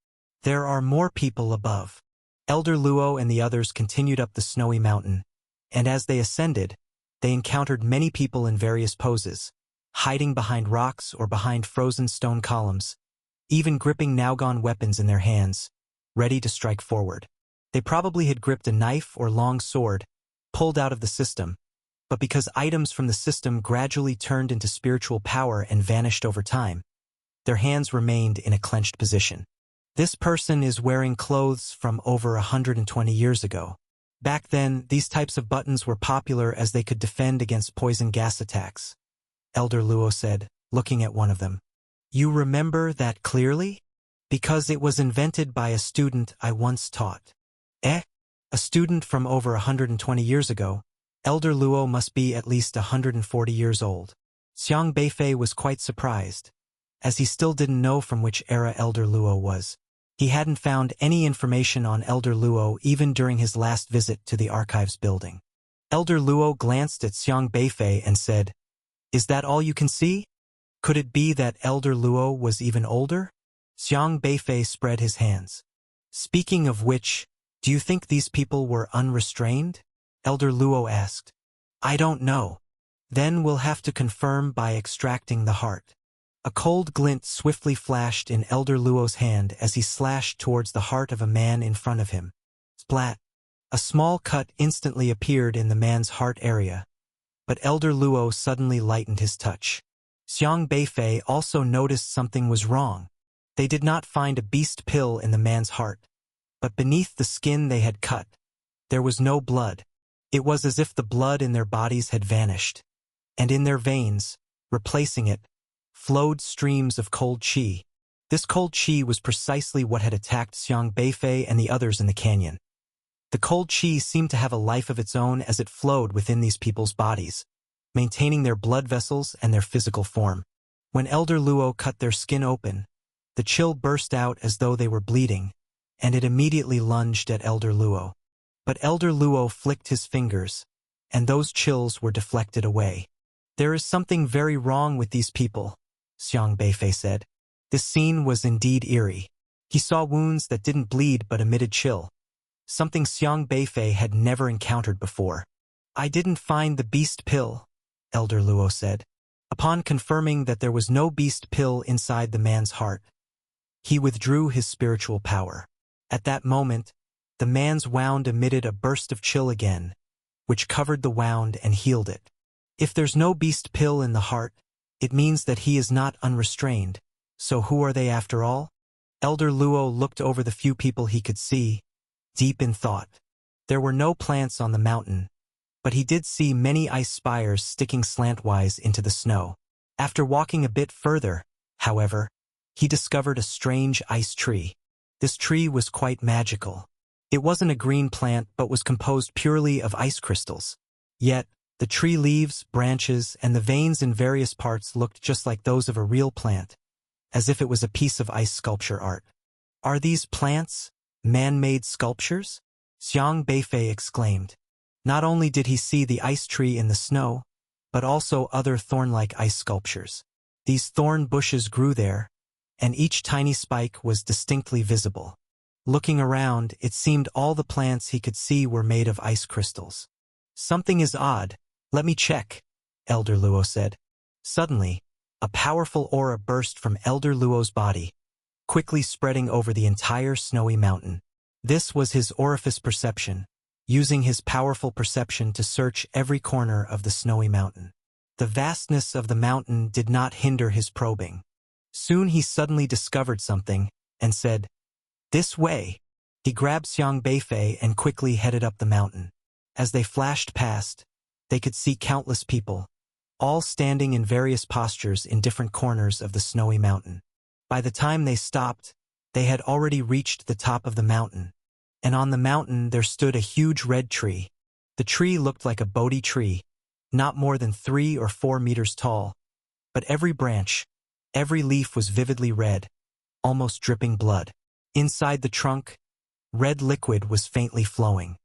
There are more people above. Elder Luo and the others continued up the snowy mountain, and as they ascended, they encountered many people in various poses, hiding behind rocks or behind frozen stone columns, even gripping now-gone weapons in their hands, ready to strike forward. They probably had gripped a knife or long sword, pulled out of the system, but because items from the system gradually turned into spiritual power and vanished over time, their hands remained in a clenched position. This person is wearing clothes from over 120 years ago. Back then, these types of buttons were popular as they could defend against poison gas attacks. Elder Luo said, looking at one of them. You remember that clearly? Because it was invented by a student I once taught. A student from over 120 years ago. Elder Luo must be at least 140 years old. Xiang Beifei was quite surprised, as he still didn't know from which era Elder Luo was. He hadn't found any information on Elder Luo even during his last visit to the archives building. Elder Luo glanced at Xiang Beifei and said, Is that all you can see? Could it be that Elder Luo was even older? Xiang Beifei spread his hands. Speaking of which, do you think these people were unrestrained? Elder Luo asked. I don't know. Then we'll have to confirm by extracting the heart. A cold glint swiftly flashed in Elder Luo's hand as he slashed towards the heart of a man in front of him. Splat! A small cut instantly appeared in the man's heart area, but Elder Luo suddenly lightened his touch. Xiang Beifei also noticed something was wrong. They did not find a beast pill in the man's heart, but beneath the skin they had cut, there was no blood. It was as if the blood in their bodies had vanished, and in their veins, replacing it, flowed streams of cold qi. This cold qi was precisely what had attacked Xiang Beifei and the others in the canyon. The cold qi seemed to have a life of its own as it flowed within these people's bodies, maintaining their blood vessels and their physical form. When Elder Luo cut their skin open, the chill burst out as though they were bleeding, and it immediately lunged at Elder Luo. But Elder Luo flicked his fingers, and those chills were deflected away. There is something very wrong with these people, Xiang Beifei said. This scene was indeed eerie. He saw wounds that didn't bleed but emitted chill, something Xiang Beifei had never encountered before. I didn't find the beast pill, Elder Luo said. Upon confirming that there was no beast pill inside the man's heart, he withdrew his spiritual power. At that moment, the man's wound emitted a burst of chill again, which covered the wound and healed it. If there's no beast pill in the heart, it means that he is not unrestrained. So who are they after all? Elder Luo looked over the few people he could see, deep in thought. There were no plants on the mountain, but he did see many ice spires sticking slantwise into the snow. After walking a bit further, however, he discovered a strange ice tree. This tree was quite magical. It wasn't a green plant but was composed purely of ice crystals. Yet, the tree leaves, branches, and the veins in various parts looked just like those of a real plant, as if it was a piece of ice sculpture art. Are these plants man-made sculptures? Xiang Beifei exclaimed. Not only did he see the ice tree in the snow, but also other thorn-like ice sculptures. These thorn bushes grew there, and each tiny spike was distinctly visible. Looking around, it seemed all the plants he could see were made of ice crystals. Something is odd. Let me check, Elder Luo said. Suddenly, a powerful aura burst from Elder Luo's body, quickly spreading over the entire snowy mountain. This was his orifice perception, using his powerful perception to search every corner of the snowy mountain. The vastness of the mountain did not hinder his probing. Soon he suddenly discovered something, and said, This way! He grabbed Xiang Beifei and quickly headed up the mountain. As they flashed past, they could see countless people, all standing in various postures in different corners of the snowy mountain. By the time they stopped, they had already reached the top of the mountain, and on the mountain there stood a huge red tree. The tree looked like a Bodhi tree, not more than 3 or 4 meters tall, But every branch, every leaf was vividly red, almost dripping blood. Inside the trunk, red liquid was faintly flowing.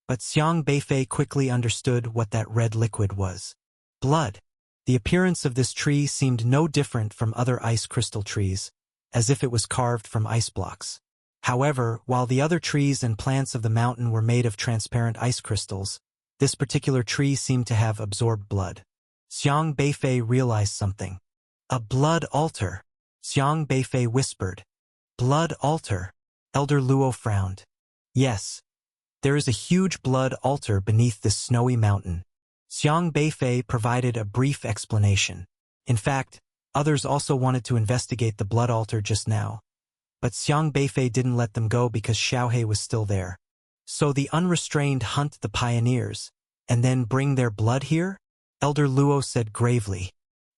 But Xiang Beifei quickly understood what that red liquid was. Blood. The appearance of this tree seemed no different from other ice crystal trees, as if it was carved from ice blocks. However, while the other trees and plants of the mountain were made of transparent ice crystals, this particular tree seemed to have absorbed blood. Xiang Beifei realized something. A blood altar. Xiang Beifei whispered. Blood altar. Elder Luo frowned. Yes. There is a huge blood altar beneath this snowy mountain. Xiang Beifei provided a brief explanation. In fact, others also wanted to investigate the blood altar just now. But Xiang Beifei didn't let them go because Xiaohe was still there. So the unrestrained hunt the pioneers, and then bring their blood here? Elder Luo said gravely.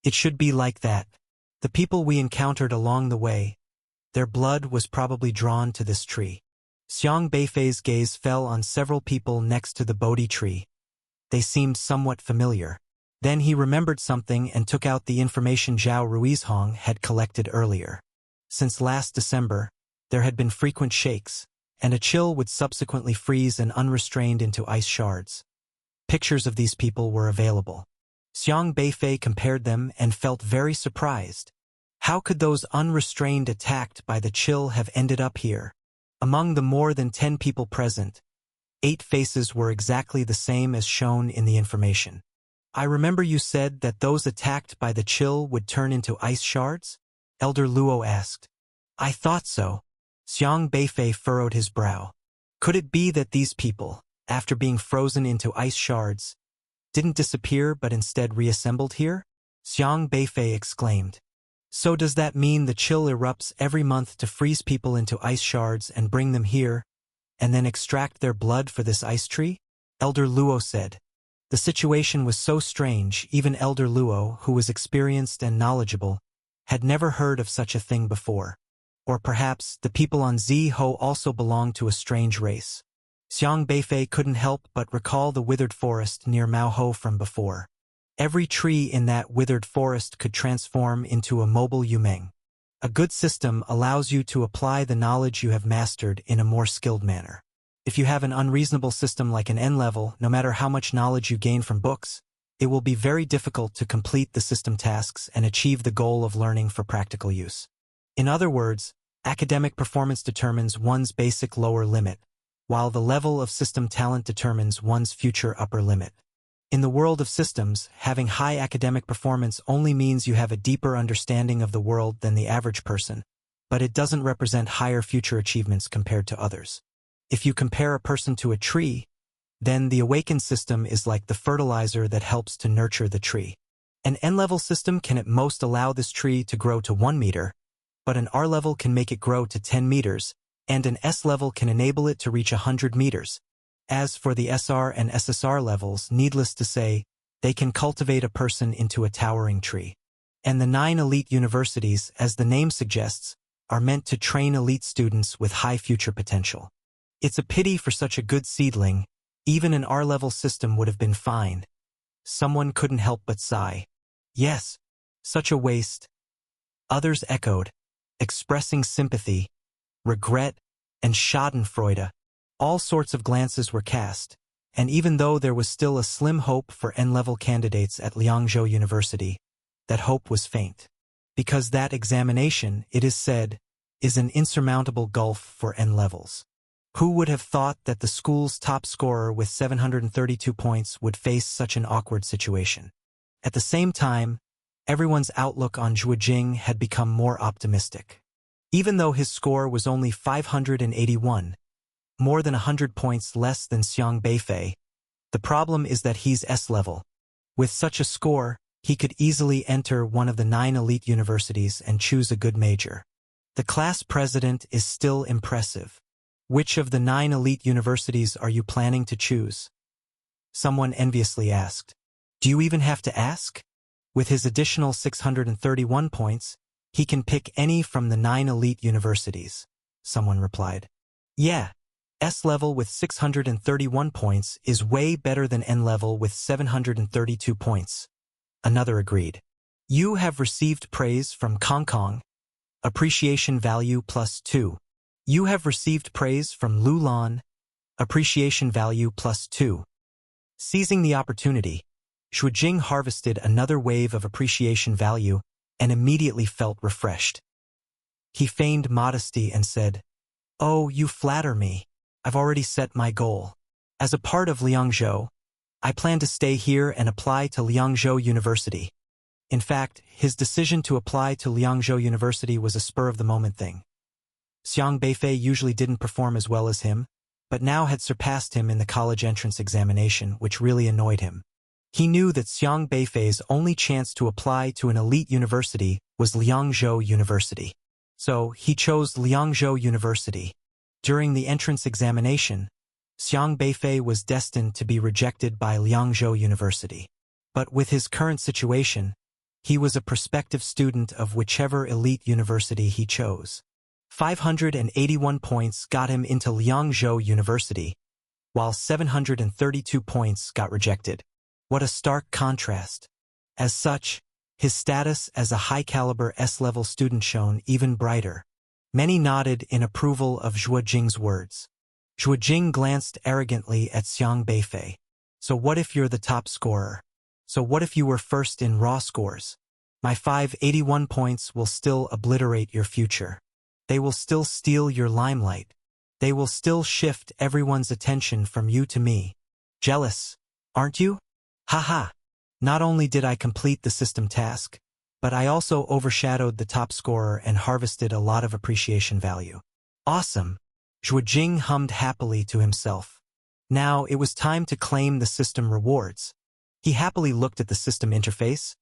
It should be like that. The people we encountered along the way, their blood was probably drawn to this tree. Xiang Beifei's gaze fell on several people next to the Bodhi tree. They seemed somewhat familiar. Then he remembered something and took out the information Zhao Ruizhong had collected earlier. Since last December, there had been frequent shakes, and a chill would subsequently freeze an unrestrained into ice shards. Pictures of these people were available. Xiang Beifei compared them and felt very surprised. How could those unrestrained attacked by the chill have ended up here? Among the more than 10 people present, 8 faces were exactly the same as shown in the information. I remember you said that those attacked by the chill would turn into ice shards? Elder Luo asked. I thought so. Xiang Beifei furrowed his brow. Could it be that these people, after being frozen into ice shards, didn't disappear but instead reassembled here? Xiang Beifei exclaimed. So does that mean the chill erupts every month to freeze people into ice shards and bring them here, and then extract their blood for this ice tree? Elder Luo said. The situation was so strange, even Elder Luo, who was experienced and knowledgeable, had never heard of such a thing before. Or perhaps the people on Ziho also belonged to a strange race. Xiang Beifei couldn't help but recall the withered forest near Maoho from before. Every tree in that withered forest could transform into a mobile Yumeng. A good system allows you to apply the knowledge you have mastered in a more skilled manner. If you have an unreasonable system like an N level, no matter how much knowledge you gain from books, it will be very difficult to complete the system tasks and achieve the goal of learning for practical use. In other words, academic performance determines one's basic lower limit, while the level of system talent determines one's future upper limit. In the world of systems, having high academic performance only means you have a deeper understanding of the world than the average person, but it doesn't represent higher future achievements compared to others. If you compare a person to a tree, then the awakened system is like the fertilizer that helps to nurture the tree. An N-level system can at most allow this tree to grow to 1 meter, but an R-level can make it grow to 10 meters, and an S-level can enable it to reach 100 meters. As for the SR and SSR levels, needless to say, they can cultivate a person into a towering tree. And the 9 elite universities, as the name suggests, are meant to train elite students with high future potential. It's a pity for such a good seedling. Even an R-level system would have been fine. Someone couldn't help but sigh. Yes, such a waste. Others echoed, expressing sympathy, regret, and schadenfreude. All sorts of glances were cast, and even though there was still a slim hope for N-level candidates at Liangzhou University, that hope was faint. Because that examination, it is said, is an insurmountable gulf for N-levels. Who would have thought that the school's top scorer with 732 points would face such an awkward situation? At the same time, everyone's outlook on Zhuo Jing had become more optimistic. Even though his score was only 581, more than 100 points less than Xiang Beifei, the problem is that he's S-level. With such a score, he could easily enter one of the 9 elite universities and choose a good major. The class president is still impressive. Which of the 9 elite universities are you planning to choose? Someone enviously asked. Do you even have to ask? With his additional 631 points, he can pick any from the 9 elite universities, someone replied. Yeah, S-level with 631 points is way better than N-level with 732 points. Another agreed. You have received praise from Kong Kong. Appreciation value +2. You have received praise from Lulan. Appreciation value +2. Seizing the opportunity, Zhuojing harvested another wave of appreciation value and immediately felt refreshed. He feigned modesty and said, "Oh, you flatter me. I've already set my goal. As a part of Liangzhou, I plan to stay here and apply to Liangzhou University." In fact, his decision to apply to Liangzhou University was a spur-of-the-moment thing. Xiang Beifei usually didn't perform as well as him, but now had surpassed him in the college entrance examination, which really annoyed him. He knew that Xiang Beifei's only chance to apply to an elite university was Liangzhou University. So, he chose Liangzhou University. During the entrance examination, Xiang Beifei was destined to be rejected by Liangzhou University. But with his current situation, he was a prospective student of whichever elite university he chose. 581 points got him into Liangzhou University, while 732 points got rejected. What a stark contrast. As such, his status as a high-caliber S-level student shone even brighter. Many nodded in approval of Zhuojing's words. Zhuojing glanced arrogantly at Xiang Beifei. "So what if you're the top scorer? So what if you were first in raw scores? My 581 points will still obliterate your future. They will still steal your limelight. They will still shift everyone's attention from you to me. Jealous, aren't you? Haha. Not only did I complete the system task, but I also overshadowed the top scorer and harvested a lot of appreciation value. Awesome." Zhuojing hummed happily to himself. Now it was time to claim the system rewards. He happily looked at the system interface,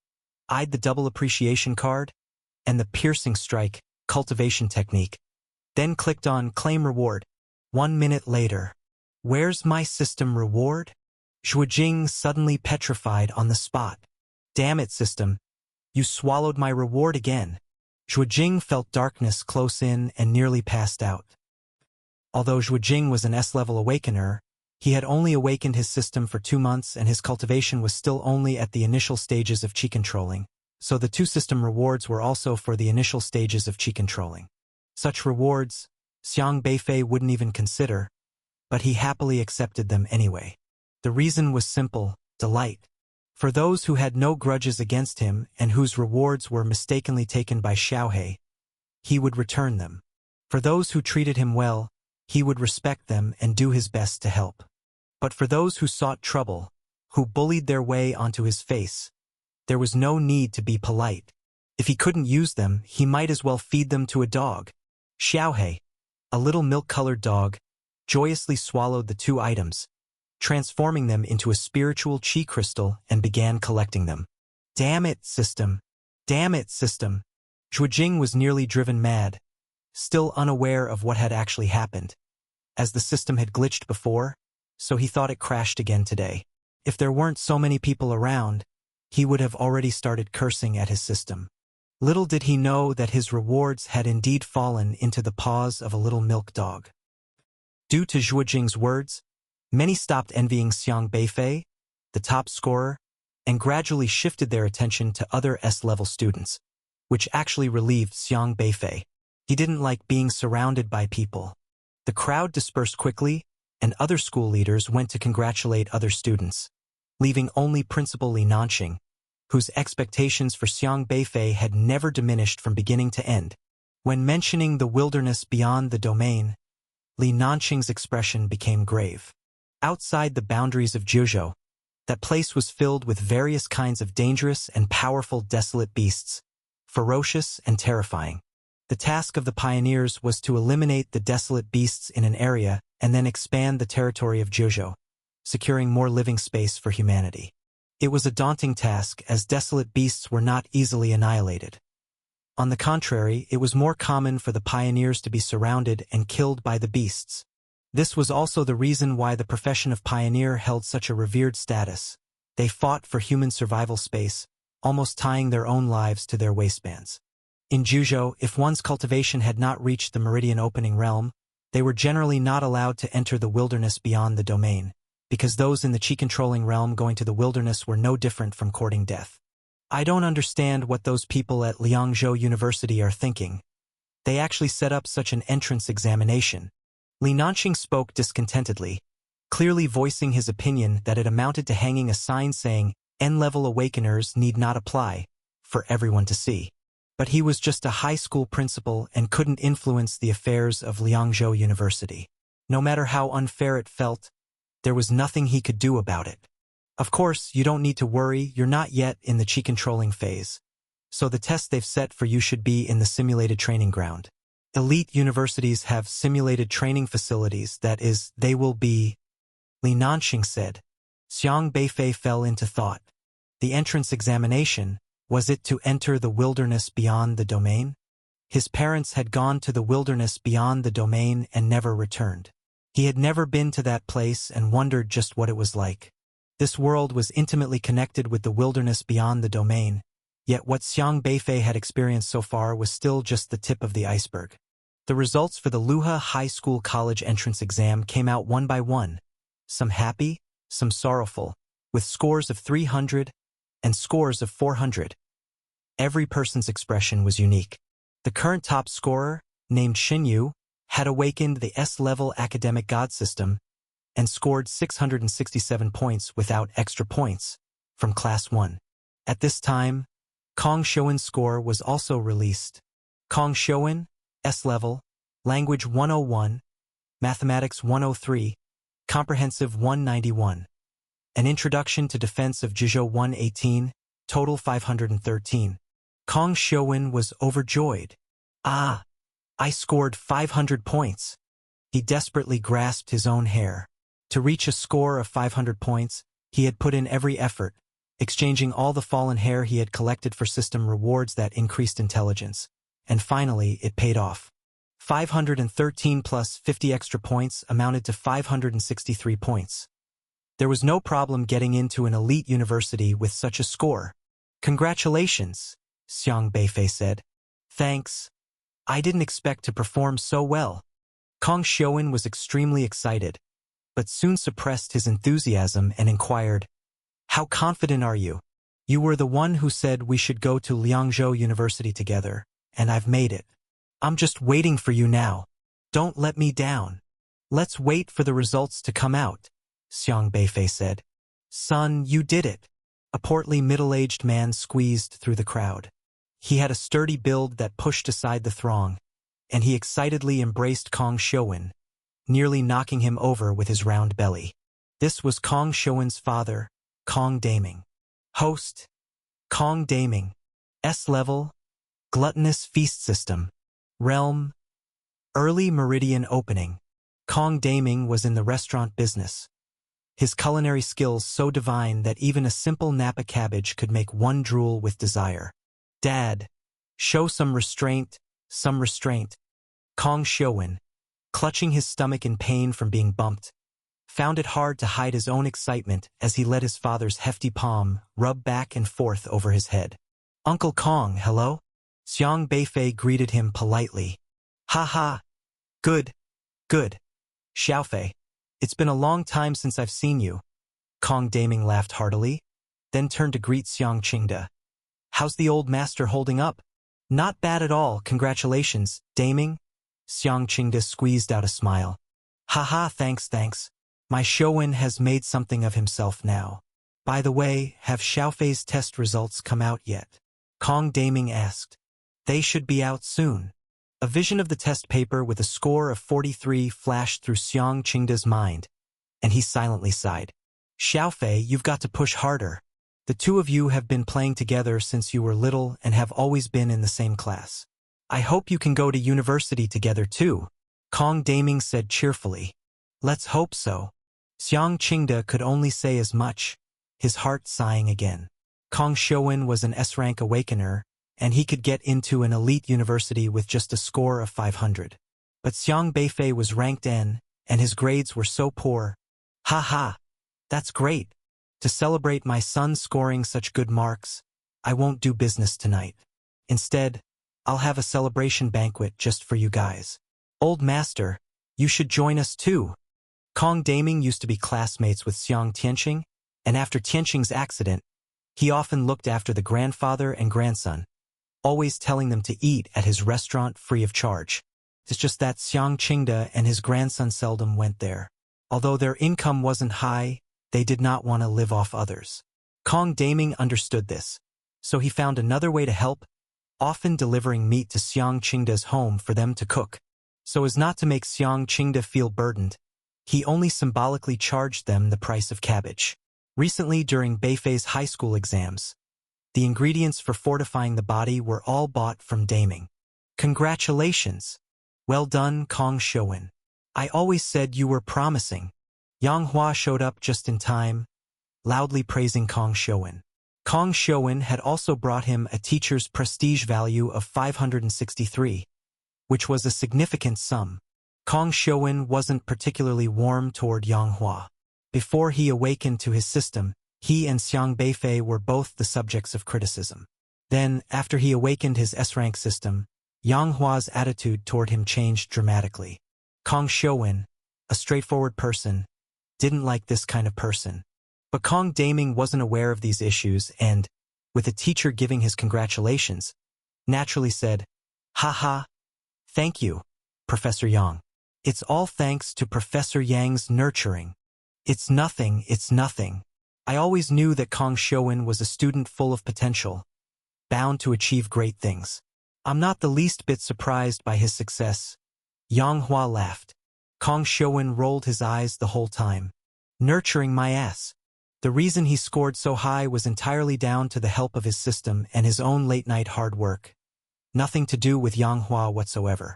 eyed the double appreciation card, and the piercing strike cultivation technique, then clicked on Claim Reward. 1 minute later. "Where's my system reward?" Zhuojing suddenly petrified on the spot. "Damn it, system. You swallowed my reward again." Zhuojing felt darkness close in and nearly passed out. Although Zhuojing was an S-level awakener, he had only awakened his system for 2 months and his cultivation was still only at the initial stages of Qi controlling, so the 2 system rewards were also for the initial stages of Qi controlling. Such rewards, Xiang Beifei wouldn't even consider, but he happily accepted them anyway. The reason was simple: delight. For those who had no grudges against him and whose rewards were mistakenly taken by Xiaohe, he would return them. For those who treated him well, he would respect them and do his best to help. But for those who sought trouble, who bullied their way onto his face, there was no need to be polite. If he couldn't use them, he might as well feed them to a dog. Xiaohe, a little milk-colored dog, joyously swallowed the 2 items, transforming them into a spiritual Qi crystal and began collecting them. "Damn it, system! Damn it, system!" Zhuojing was nearly driven mad, still unaware of what had actually happened. As the system had glitched before, so he thought it crashed again today. If there weren't so many people around, he would have already started cursing at his system. Little did he know that his rewards had indeed fallen into the paws of a little milk dog. Due to Zhuojing's words, many stopped envying Xiang Beifei, the top scorer, and gradually shifted their attention to other S-level students, which actually relieved Xiang Beifei. He didn't like being surrounded by people. The crowd dispersed quickly, and other school leaders went to congratulate other students, leaving only Principal Li Nanqing, whose expectations for Xiang Beifei had never diminished from beginning to end. When mentioning the wilderness beyond the domain, Li Nanqing's expression became grave. Outside the boundaries of Jiuzhou, that place was filled with various kinds of dangerous and powerful desolate beasts, ferocious and terrifying. The task of the pioneers was to eliminate the desolate beasts in an area and then expand the territory of Jiuzhou, securing more living space for humanity. It was a daunting task as desolate beasts were not easily annihilated. On the contrary, it was more common for the pioneers to be surrounded and killed by the beasts. This was also the reason why the profession of pioneer held such a revered status. They fought for human survival space, almost tying their own lives to their waistbands. In Jiuzhou, if one's cultivation had not reached the meridian opening realm, they were generally not allowed to enter the wilderness beyond the domain, because those in the Qi-controlling realm going to the wilderness were no different from courting death. I don't understand what those people at Liangzhou University are thinking. They actually set up such an entrance examination. Li Nanxing spoke discontentedly, clearly voicing his opinion that it amounted to hanging a sign saying, N-level awakeners need not apply, for everyone to see. But he was just a high school principal and couldn't influence the affairs of Liangzhou University. No matter how unfair it felt, there was nothing he could do about it. Of course, you don't need to worry, you're not yet in the chi-controlling phase. So the test they've set for you should be in the simulated training ground. Elite universities have simulated training facilities, that is, they will be, Li Nanxing said. Xiang Beifei fell into thought. The entrance examination, was it to enter the wilderness beyond the domain? His parents had gone to the wilderness beyond the domain and never returned. He had never been to that place and wondered just what it was like. This world was intimately connected with the wilderness beyond the domain, yet what Xiang Beifei had experienced so far was still just the tip of the iceberg. The results for the Luhe High School College entrance exam came out one by one, some happy, some sorrowful, with scores of 300 and scores of 400. Every person's expression was unique. The current top scorer, named Xinyu, had awakened the S-level academic god system and scored 667 points without extra points from Class 1. At this time, Kong Shouen's score was also released. Kong Shouen, S-level, Language 101, Mathematics 103, Comprehensive 191. An Introduction to Defense of Jizhou 118, total 513. Kong Shouen was overjoyed. Ah! I scored 500 points. He desperately grasped his own hair. To reach a score of 500 points, he had put in every effort, exchanging all the fallen hair he had collected for system rewards that increased intelligence. And finally, it paid off. 513 plus 50 extra points amounted to 563 points. There was no problem getting into an elite university with such a score. Congratulations, Xiang Beifei said. Thanks. I didn't expect to perform so well. Kong Shouen was extremely excited, but soon suppressed his enthusiasm and inquired, How confident are you? You were the one who said we should go to Liangzhou University together, and I've made it. I'm just waiting for you now. Don't let me down. Let's wait for the results to come out, Xiang Beifei said. Son, you did it. A portly middle-aged man squeezed through the crowd. He had a sturdy build that pushed aside the throng, and he excitedly embraced Kong Shouen, nearly knocking him over with his round belly. This was Kong Shouen's father, Kong Daming. Host, Kong Daming. S-level, gluttonous feast system. Realm, early meridian opening. Kong Daming was in the restaurant business. His culinary skills so divine that even a simple Napa cabbage could make one drool with desire. Dad, show some restraint, some restraint. Kong Shouen, clutching his stomach in pain from being bumped, found it hard to hide his own excitement as he let his father's hefty palm rub back and forth over his head. Uncle Kong, hello? Xiang Beifei greeted him politely. Ha ha. Good. Good. Xiaofei. It's been a long time since I've seen you. Kong Daming laughed heartily, then turned to greet Xiang Qingde. How's the old master holding up? Not bad at all, congratulations, Daming. Xiang Qingde squeezed out a smile. Haha, thanks. My Shouen has made something of himself now. By the way, have Xiaofei's test results come out yet? Kong Daming asked. They should be out soon. A vision of the test paper with a score of 43 flashed through Xiang Qingde's mind, and he silently sighed. Xiaofei, you've got to push harder. The two of you have been playing together since you were little and have always been in the same class. I hope you can go to university together too, Kong Daming said cheerfully. Let's hope so. Xiang Qingde could only say as much, his heart sighing again. Kong Shouen was an S-rank awakener, and he could get into an elite university with just a score of 500. But Xiang Beifei was ranked N, and his grades were so poor. Ha ha! That's great. To celebrate my son scoring such good marks, I won't do business tonight. Instead, I'll have a celebration banquet just for you guys. Old master, you should join us too. Kong Daming used to be classmates with Xiang Tianqing, and after Tianqing's accident, He often looked after the grandfather and grandson, always telling them to eat at his restaurant free of charge. It's just that Xiang Qingde and his grandson seldom went there. Although their income wasn't high, they did not want to live off others. Kong Daming understood this, so he found another way to help, often delivering meat to Xiang Qingde's home for them to cook. So as not to make Xiang Qingde feel burdened, he only symbolically charged them the price of cabbage. Recently, during Beifei's high school exams, the ingredients for fortifying the body were all bought from Daming. Congratulations! Well done, Kong Shouwen. I always said you were promising. Yang Hua showed up just in time, loudly praising Kong Shouwen. Kong Shouwen had also brought him a teacher's prestige value of 563, which was a significant sum. Kong Shouwen wasn't particularly warm toward Yang Hua. Before he awakened to his system, he and Xiang Beifei were both the subjects of criticism. Then, after he awakened his S-rank system, Yang Hua's attitude toward him changed dramatically. Kong Shouwen, a straightforward person, didn't like this kind of person. But Kong Daming wasn't aware of these issues and, with the teacher giving his congratulations, naturally said, "Haha, thank you, Professor Yang. It's all thanks to Professor Yang's nurturing. It's nothing, it's nothing. I always knew that Kong Shouwen was a student full of potential, bound to achieve great things. I'm not the least bit surprised by his success." Yang Hua laughed. Kong Shouwen rolled his eyes the whole time. Nurturing my ass. The reason he scored so high was entirely down to the help of his system and his own late-night hard work. Nothing to do with Yang Hua whatsoever.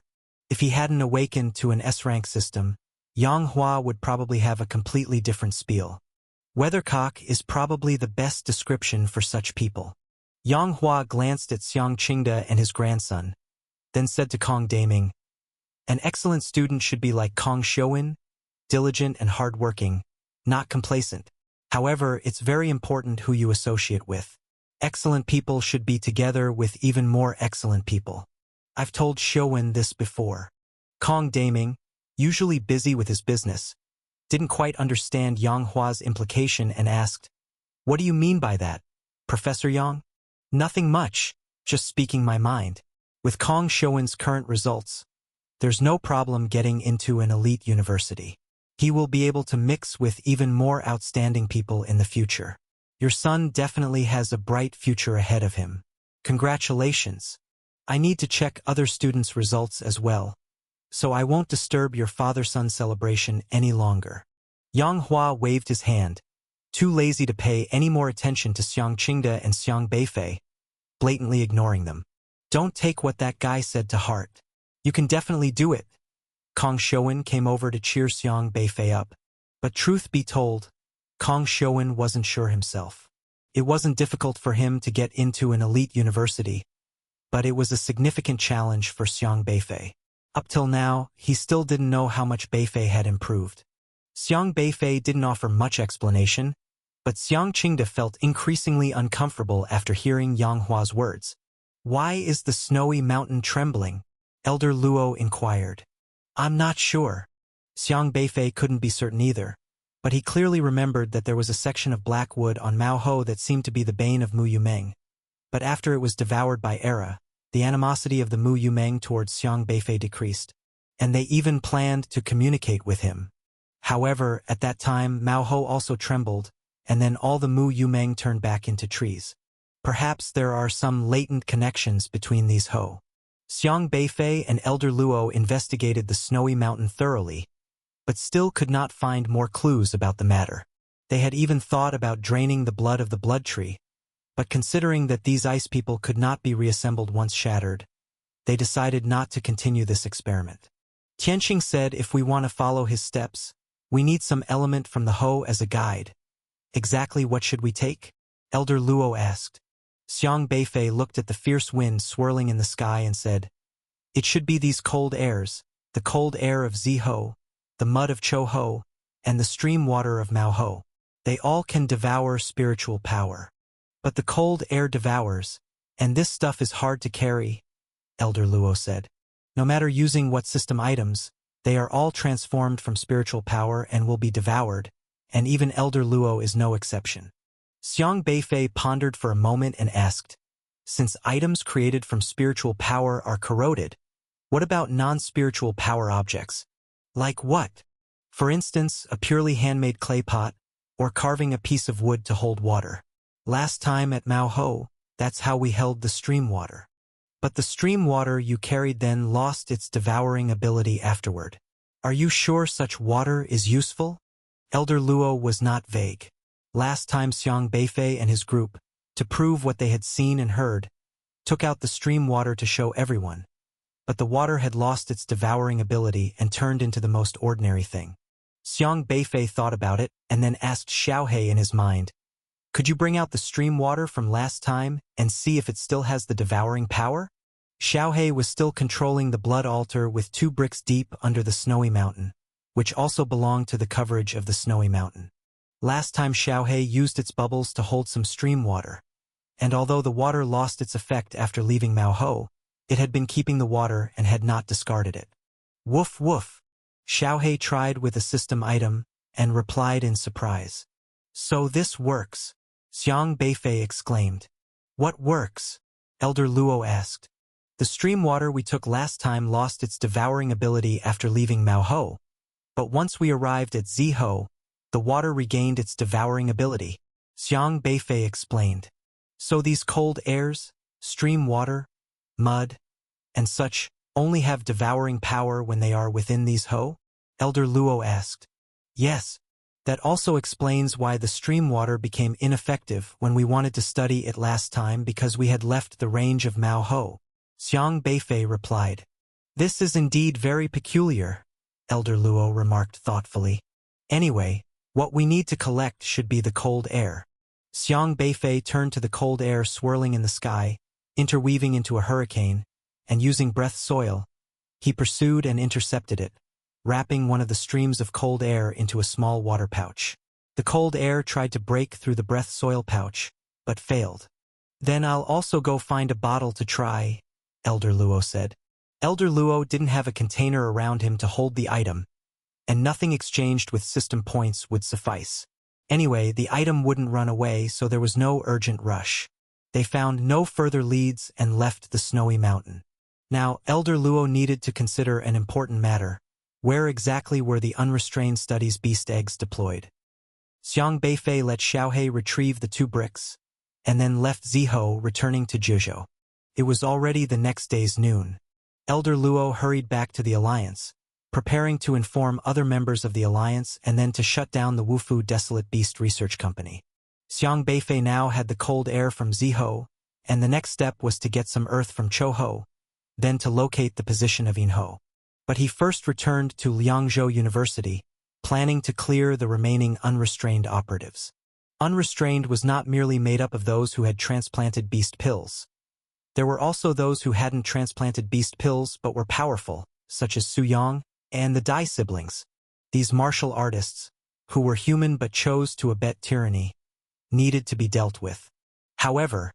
If he hadn't awakened to an S-rank system, Yang Hua would probably have a completely different spiel. Weathercock is probably the best description for such people. Yang Hua glanced at Xiang Qingde and his grandson, then said to Kong Daming, "An excellent student should be like Kong Shouwen, diligent and hardworking, not complacent. However, it's very important who you associate with. Excellent people should be together with even more excellent people. I've told Shouwen this before." Kong Daming, usually busy with his business, didn't quite understand Yang Hua's implication and asked, "What do you mean by that, Professor Yang?" "Nothing much, just speaking my mind. With Kong Shouwen's current results, there's no problem getting into an elite university. He will be able to mix with even more outstanding people in the future. Your son definitely has a bright future ahead of him. Congratulations. I need to check other students' results as well, so I won't disturb your father-son celebration any longer." Yang Hua waved his hand, too lazy to pay any more attention to Xiang Qingde and Xiang Beifei, blatantly ignoring them. "Don't take what that guy said to heart. You can definitely do it." Kong Shouwen came over to cheer Xiang Beifei up. But truth be told, Kong Shouwen wasn't sure himself. It wasn't difficult for him to get into an elite university, but it was a significant challenge for Xiang Beifei. Up till now, he still didn't know how much Beifei had improved. Xiang Beifei didn't offer much explanation, but Xiang Qingde felt increasingly uncomfortable after hearing Yang Hua's words. "Why is the snowy mountain trembling?" Elder Luo inquired. "I'm not sure." Xiang Beifei couldn't be certain either, but he clearly remembered that there was a section of black wood on Mao Ho that seemed to be the bane of Mu Yumeng. But after it was devoured by Era, the animosity of the Mu Yumeng towards Xiang Beifei decreased, and they even planned to communicate with him. However, at that time Mao Ho also trembled, and then all the Mu Yumeng turned back into trees. Perhaps there are some latent connections between these Ho. Xiang Beifei and Elder Luo investigated the snowy mountain thoroughly, but still could not find more clues about the matter. They had even thought about draining the blood of the blood tree, but considering that these ice people could not be reassembled once shattered, they decided not to continue this experiment. Tianqing said if we want to follow his steps, we need some element from the Ho as a guide. Exactly what should we take? Elder Luo asked. Xiang Beifei looked at the fierce wind swirling in the sky and said, "It should be these cold airs, the cold air of Ziho, the mud of Cho Ho, and the stream water of Mao Ho. They all can devour spiritual power. But the cold air devours, and this stuff is hard to carry," Elder Luo said. "No matter using what system items, they are all transformed from spiritual power and will be devoured, and even Elder Luo is no exception." Xiang Beifei pondered for a moment and asked, since items created from spiritual power are corroded, what about non-spiritual power objects? Like what? For instance, a purely handmade clay pot, or carving a piece of wood to hold water. Last time at Mao Ho, that's how we held the stream water. But the stream water you carried then lost its devouring ability afterward. Are you sure such water is useful? Elder Luo was not vague. Last time Xiang Beifei and his group, to prove what they had seen and heard, took out the stream water to show everyone. But the water had lost its devouring ability and turned into the most ordinary thing. Xiang Beifei thought about it and then asked Xiaohe in his mind, could you bring out the stream water from last time and see if it still has the devouring power? Xiaohe was still controlling the blood altar with 2 bricks deep under the snowy mountain, which also belonged to the coverage of the snowy mountain. Last time Xiaohe used its bubbles to hold some stream water, and although the water lost its effect after leaving Mao Ho, it had been keeping the water and had not discarded it. Woof woof. Xiaohe tried with a system item and replied in surprise. So this works. Xiang Beifei exclaimed. What works? Elder Luo asked. The stream water we took last time lost its devouring ability after leaving Mao Ho, but once we arrived at Ziho, the water regained its devouring ability. Xiang Beifei explained. So these cold airs, stream water, mud, and such only have devouring power when they are within these Ho? Elder Luo asked. Yes. That also explains why the stream water became ineffective when we wanted to study it last time because we had left the range of Mao Ho. Xiang Beifei replied. This is indeed very peculiar, Elder Luo remarked thoughtfully. Anyway, what we need to collect should be the cold air. Xiang Beifei turned to the cold air swirling in the sky, interweaving into a hurricane, and using breath soil, he pursued and intercepted it, wrapping one of the streams of cold air into a small water pouch. The cold air tried to break through the breath soil pouch, but failed. Then I'll also go find a bottle to try, Elder Luo said. Elder Luo didn't have a container around him to hold the item, and nothing exchanged with system points would suffice. Anyway, the item wouldn't run away, so there was no urgent rush. They found no further leads and left the snowy mountain. Now, Elder Luo needed to consider an important matter. Where exactly were the unrestrained studies beast eggs deployed? Xiang Beifei let Xiaohe retrieve the 2 bricks, and then left Ziho, returning to Juzhou. It was already the next day's noon. Elder Luo hurried back to the Alliance, preparing to inform other members of the Alliance and then to shut down the Wufu Desolate Beast Research Company. Xiang Beifei now had the cold air from Ziho, and the next step was to get some earth from Choho, then to locate the position of Yinho. But he first returned to Liangzhou University, planning to clear the remaining unrestrained operatives. Unrestrained was not merely made up of those who had transplanted beast pills. There were also those who hadn't transplanted beast pills but were powerful, such as Su Yang and the Dai siblings. These martial artists, who were human but chose to abet tyranny, needed to be dealt with. However,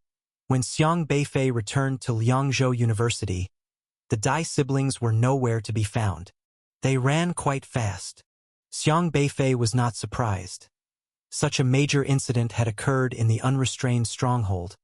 when Xiang Beifei returned to Liangzhou University, the Dai siblings were nowhere to be found. They ran quite fast. Xiang Beifei was not surprised. Such a major incident had occurred in the unrestrained stronghold,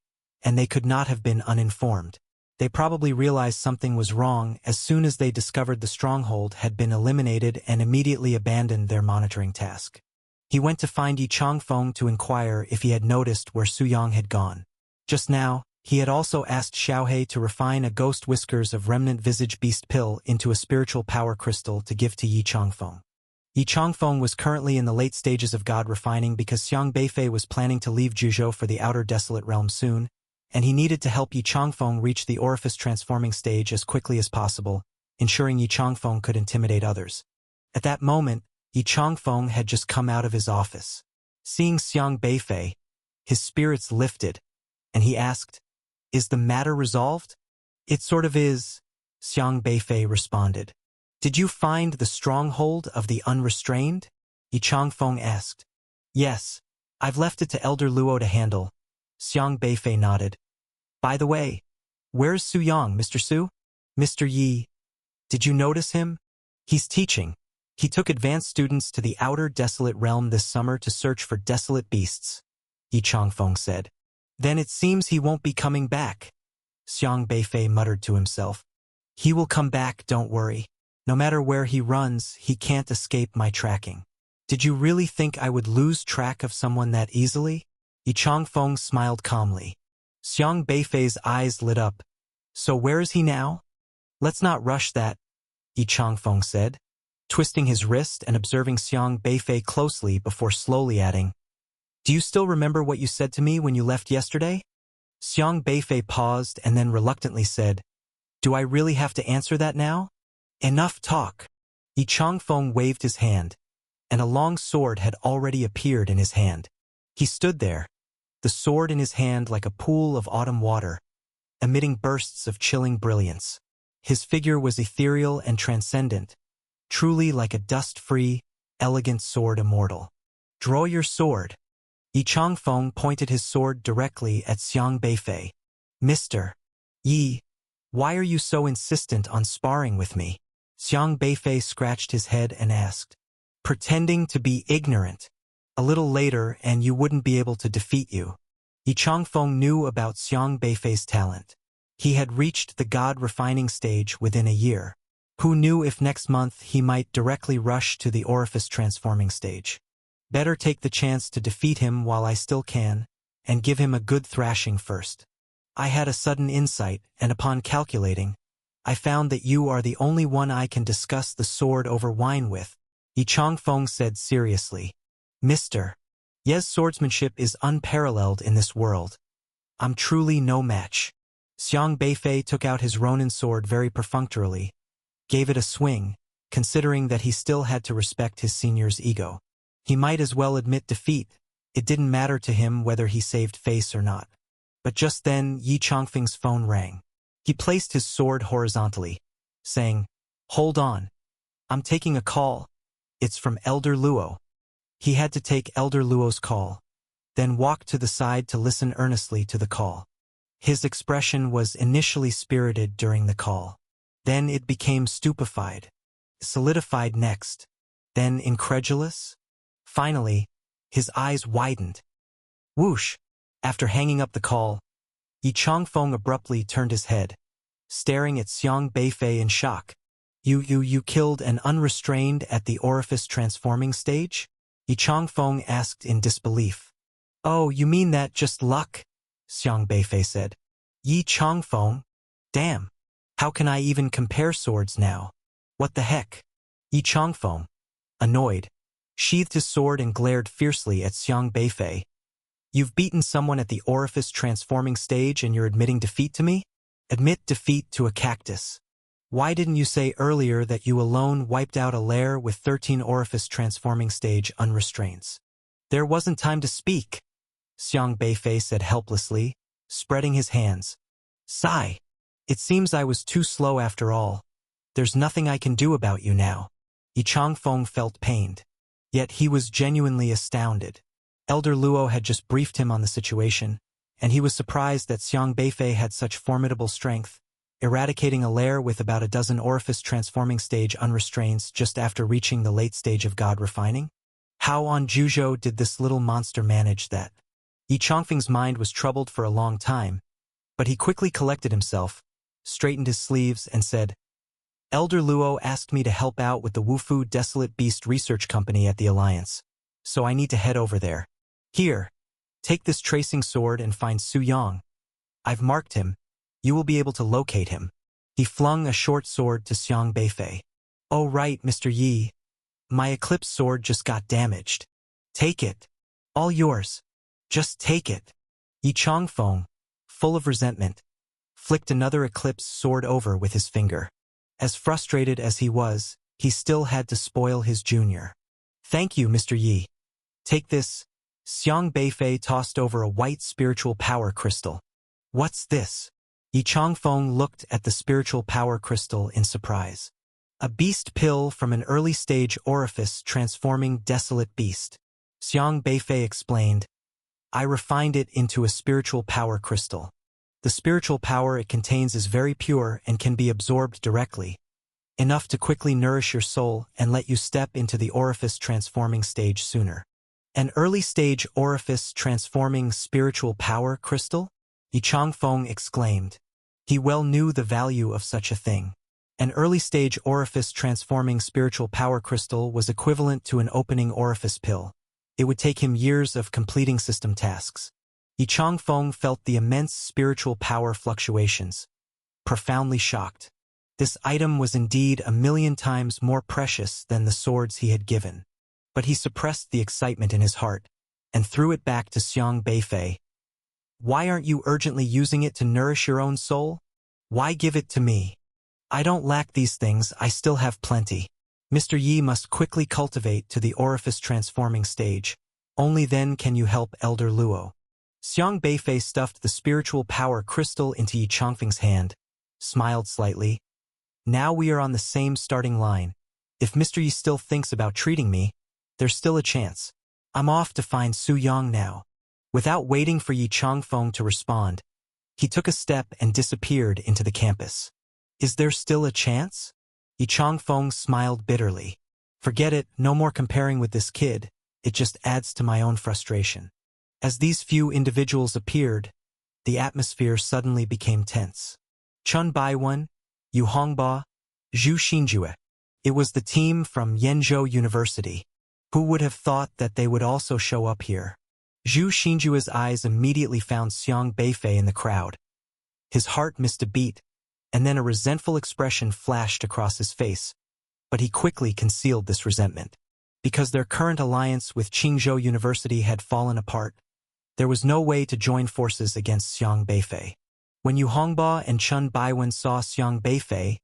and they could not have been uninformed. They probably realized something was wrong as soon as they discovered the stronghold had been eliminated and immediately abandoned their monitoring task. He went to find Yi Changfeng to inquire if he had noticed where Su Yang had gone. Just now, he had also asked Xiaohe to refine a ghost whiskers of remnant visage beast pill into a spiritual power crystal to give to Yi Changfeng. Yi Changfeng was currently in the late stages of god refining because Xiang Beifei was planning to leave Juzhou for the outer desolate realm soon, and he needed to help Yi Changfeng reach the orifice transforming stage as quickly as possible, ensuring Yi Changfeng could intimidate others. At that moment, Yi Changfeng had just come out of his office. Seeing Xiang Beifei, his spirits lifted, and he asked, "Is the matter resolved?" "It sort of is," Xiang Beifei responded. "Did you find the stronghold of the unrestrained?" Yi Changfeng asked. "Yes, I've left it to Elder Luo to handle." Xiang Beifei nodded. "By the way, where's Su Yang, Mr. Su?" "Mr. Yi. Did you notice him? He's teaching. He took advanced students to the outer desolate realm this summer to search for desolate beasts. Yi Changfeng said. Then it seems he won't be coming back, Xiang Beifei muttered to himself. He will come back, don't worry. No matter where he runs, he can't escape my tracking. Did you really think I would lose track of someone that easily? Yi Changfeng smiled calmly. Xiang Beifei's eyes lit up. So where is he now? Let's not rush that, Yi Changfeng said, twisting his wrist and observing Xiang Beifei closely before slowly adding, Do you still remember what you said to me when you left yesterday? Xiang Beifei paused and then reluctantly said, Do I really have to answer that now? Enough talk. Yi Changfeng waved his hand, and a long sword had already appeared in his hand. He stood there, the sword in his hand like a pool of autumn water, emitting bursts of chilling brilliance. His figure was ethereal and transcendent, truly like a dust-free, elegant sword immortal. Draw your sword. Yi Changfeng pointed his sword directly at Xiang Beifei. Mr. Yi, why are you so insistent on sparring with me? Xiang Beifei scratched his head and asked. Pretending to be ignorant. A little later and you wouldn't be able to defeat you. Yi Changfeng knew about Xiang Beifei's talent. He had reached the god refining stage within a year. Who knew if next month he might directly rush to the orifice transforming stage? Better take the chance to defeat him while I still can, and give him a good thrashing first. I had a sudden insight, and upon calculating, I found that you are the only one I can discuss the sword over wine with, Yi Changfeng said seriously. Mr. Ye's swordsmanship is unparalleled in this world. I'm truly no match. Xiang Beifei took out his Ronin sword very perfunctorily, gave it a swing, considering that he still had to respect his senior's ego. He might as well admit defeat. It didn't matter to him whether he saved face or not. But just then, Yi Changfeng's phone rang. He placed his sword horizontally, saying, Hold on. I'm taking a call. It's from Elder Luo. He had to take Elder Luo's call, then walked to the side to listen earnestly to the call. His expression was initially spirited during the call. Then it became stupefied, solidified next, then incredulous. Finally, his eyes widened. Whoosh! After hanging up the call, Yi Changfeng abruptly turned his head, staring at Xiang Beifei in shock. You killed an unrestrained at the orifice transforming stage? Yi Changfeng asked in disbelief. Oh, you mean that just luck? Xiang Beifei said. Yi Changfeng? Damn! How can I even compare swords now? What the heck? Yi Changfeng, annoyed, sheathed his sword and glared fiercely at Xiang Beifei. You've beaten someone at the orifice transforming stage and you're admitting defeat to me? Admit defeat to a cactus. Why didn't you say earlier that you alone wiped out a lair with 13 orifice transforming stage unrestraints? There wasn't time to speak, Xiang Beifei said helplessly, spreading his hands. Sigh. It seems I was too slow after all. There's nothing I can do about you now. Yi Changfeng felt pained. Yet he was genuinely astounded. Elder Luo had just briefed him on the situation, and he was surprised that Xiang Beifei had such formidable strength, eradicating a lair with about a dozen orifice transforming stage unrestraints just after reaching the late stage of god refining. How on Juzhou did this little monster manage that? Yi Changfeng's mind was troubled for a long time, but he quickly collected himself, straightened his sleeves, and said, Elder Luo asked me to help out with the Wufu Desolate Beast Research Company at the Alliance, so I need to head over there. Here, take this tracing sword and find Su Yang. I've marked him. You will be able to locate him. He flung a short sword to Xiang Beifei. Oh right, Mr. Yi. My Eclipse sword just got damaged. Take it. All yours. Just take it. Yi Changfeng, full of resentment, flicked another Eclipse sword over with his finger. As frustrated as he was, he still had to spoil his junior. Thank you, Mr. Yi. Take this. Xiang Beifei tossed over a white spiritual power crystal. What's this? Yi Changfeng looked at the spiritual power crystal in surprise. A beast pill from an early-stage orifice transforming desolate beast. Xiang Beifei explained, I refined it into a spiritual power crystal. The spiritual power it contains is very pure and can be absorbed directly, enough to quickly nourish your soul and let you step into the orifice transforming stage sooner. An early-stage orifice-transforming spiritual power crystal? Yi Changfeng exclaimed. He well knew the value of such a thing. An early-stage orifice-transforming spiritual power crystal was equivalent to an opening orifice pill. It would take him years of completing system tasks. Yi Changfeng felt the immense spiritual power fluctuations. Profoundly shocked. This item was indeed 1,000,000 times more precious than the swords he had given. But he suppressed the excitement in his heart and threw it back to Xiang Beifei. Why aren't you urgently using it to nourish your own soul? Why give it to me? I don't lack these things, I still have plenty. Mr. Yi must quickly cultivate to the orifice-transforming stage. Only then can you help Elder Luo. Xiang Beifei stuffed the spiritual power crystal into Yi Changfeng's hand, smiled slightly. Now we are on the same starting line. If Mr. Yi still thinks about treating me, there's still a chance. I'm off to find Su Yang now. Without waiting for Yi Changfeng to respond, he took a step and disappeared into the campus. Is there still a chance? Yi Changfeng smiled bitterly. Forget it, no more comparing with this kid. It just adds to my own frustration. As these few individuals appeared, the atmosphere suddenly became tense. Chun Baiwen, Yu Hongba, Zhu Xinjue. It was the team from Yenzhou University. Who would have thought that they would also show up here? Zhu Xinjue's eyes immediately found Xiang Beifei in the crowd. His heart missed a beat, and then a resentful expression flashed across his face. But he quickly concealed this resentment. Because their current alliance with Qingzhou University had fallen apart, there was no way to join forces against Xiang Beifei. When Yu Hongba and Chun Baiwen saw Xiang Beifei,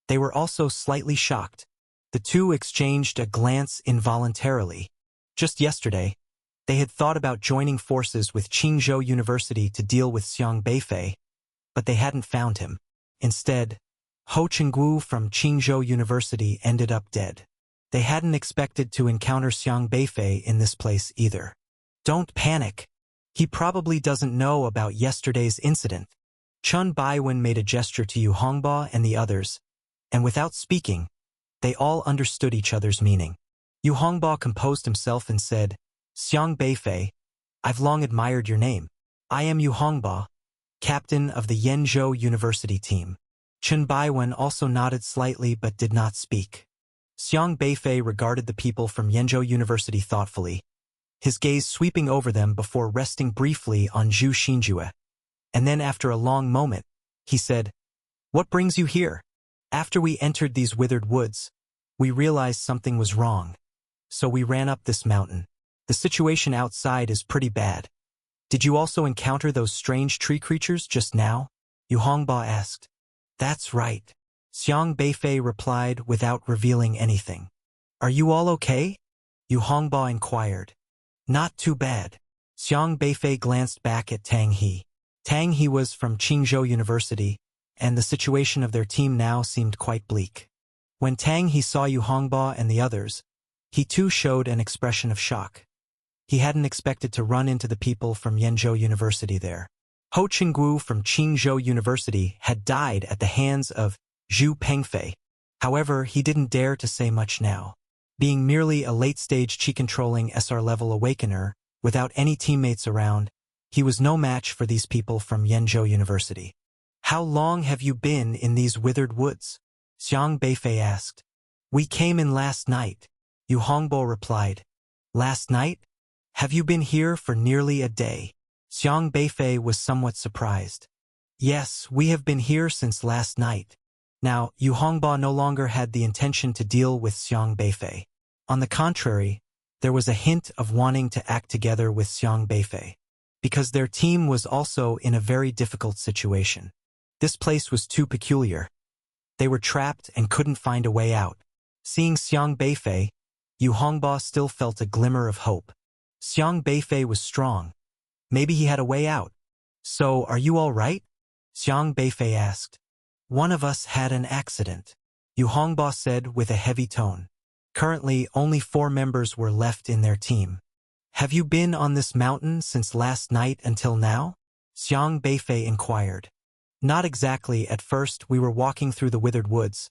they were also slightly shocked. The two exchanged a glance involuntarily. Just yesterday, they had thought about joining forces with Qingzhou University to deal with Xiang Beifei, but they hadn't found him. Instead, Ho Chengguo from Qingzhou University ended up dead. They hadn't expected to encounter Xiang Beifei in this place either. Don't panic. He probably doesn't know about yesterday's incident. Chun Baiwen made a gesture to Yu Hongba and the others, and without speaking, they all understood each other's meaning. Yu Hongba composed himself and said, Xiang Beifei, I've long admired your name. I am Yu Hongba, captain of the Yenzhou University team. Chun Baiwen also nodded slightly but did not speak. Xiang Beifei regarded the people from Yenzhou University thoughtfully, his gaze sweeping over them before resting briefly on Zhu Xinjue. And then after a long moment, he said, What brings you here? After we entered these withered woods, we realized something was wrong. So we ran up this mountain. The situation outside is pretty bad. Did you also encounter those strange tree creatures just now? Yu Hongba asked. That's right. Xiang Beifei replied without revealing anything. Are you all okay? Yu Hongba inquired. Not too bad. Xiang Beifei glanced back at Tang He. Tang He was from Qingzhou University, and the situation of their team now seemed quite bleak. When Tang He saw Yu Hongba and the others, he too showed an expression of shock. He hadn't expected to run into the people from Yenzhou University there. Ho Chengguo from Qingzhou University had died at the hands of Zhu Pengfei. However, he didn't dare to say much now. Being merely a late-stage Qi-controlling SR-level awakener, without any teammates around, he was no match for these people from Yenzhou University. How long have you been in these withered woods? Xiang Beifei asked. We came in last night, Yu Hongbo replied. Last night? Have you been here for nearly a day? Xiang Beifei was somewhat surprised. Yes, we have been here since last night. Now, Yu Hongba no longer had the intention to deal with Xiang Beifei. On the contrary, there was a hint of wanting to act together with Xiang Beifei, because their team was also in a very difficult situation. This place was too peculiar. They were trapped and couldn't find a way out. Seeing Xiang Beifei, Yu Hongba still felt a glimmer of hope. Xiang Beifei was strong. Maybe he had a way out. So, are you all right? Xiang Beifei asked. One of us had an accident, Yu Hongba said with a heavy tone. Currently, only 4 members were left in their team. Have you been on this mountain since last night until now? Xiang Beifei inquired. Not exactly. At first, we were walking through the withered woods,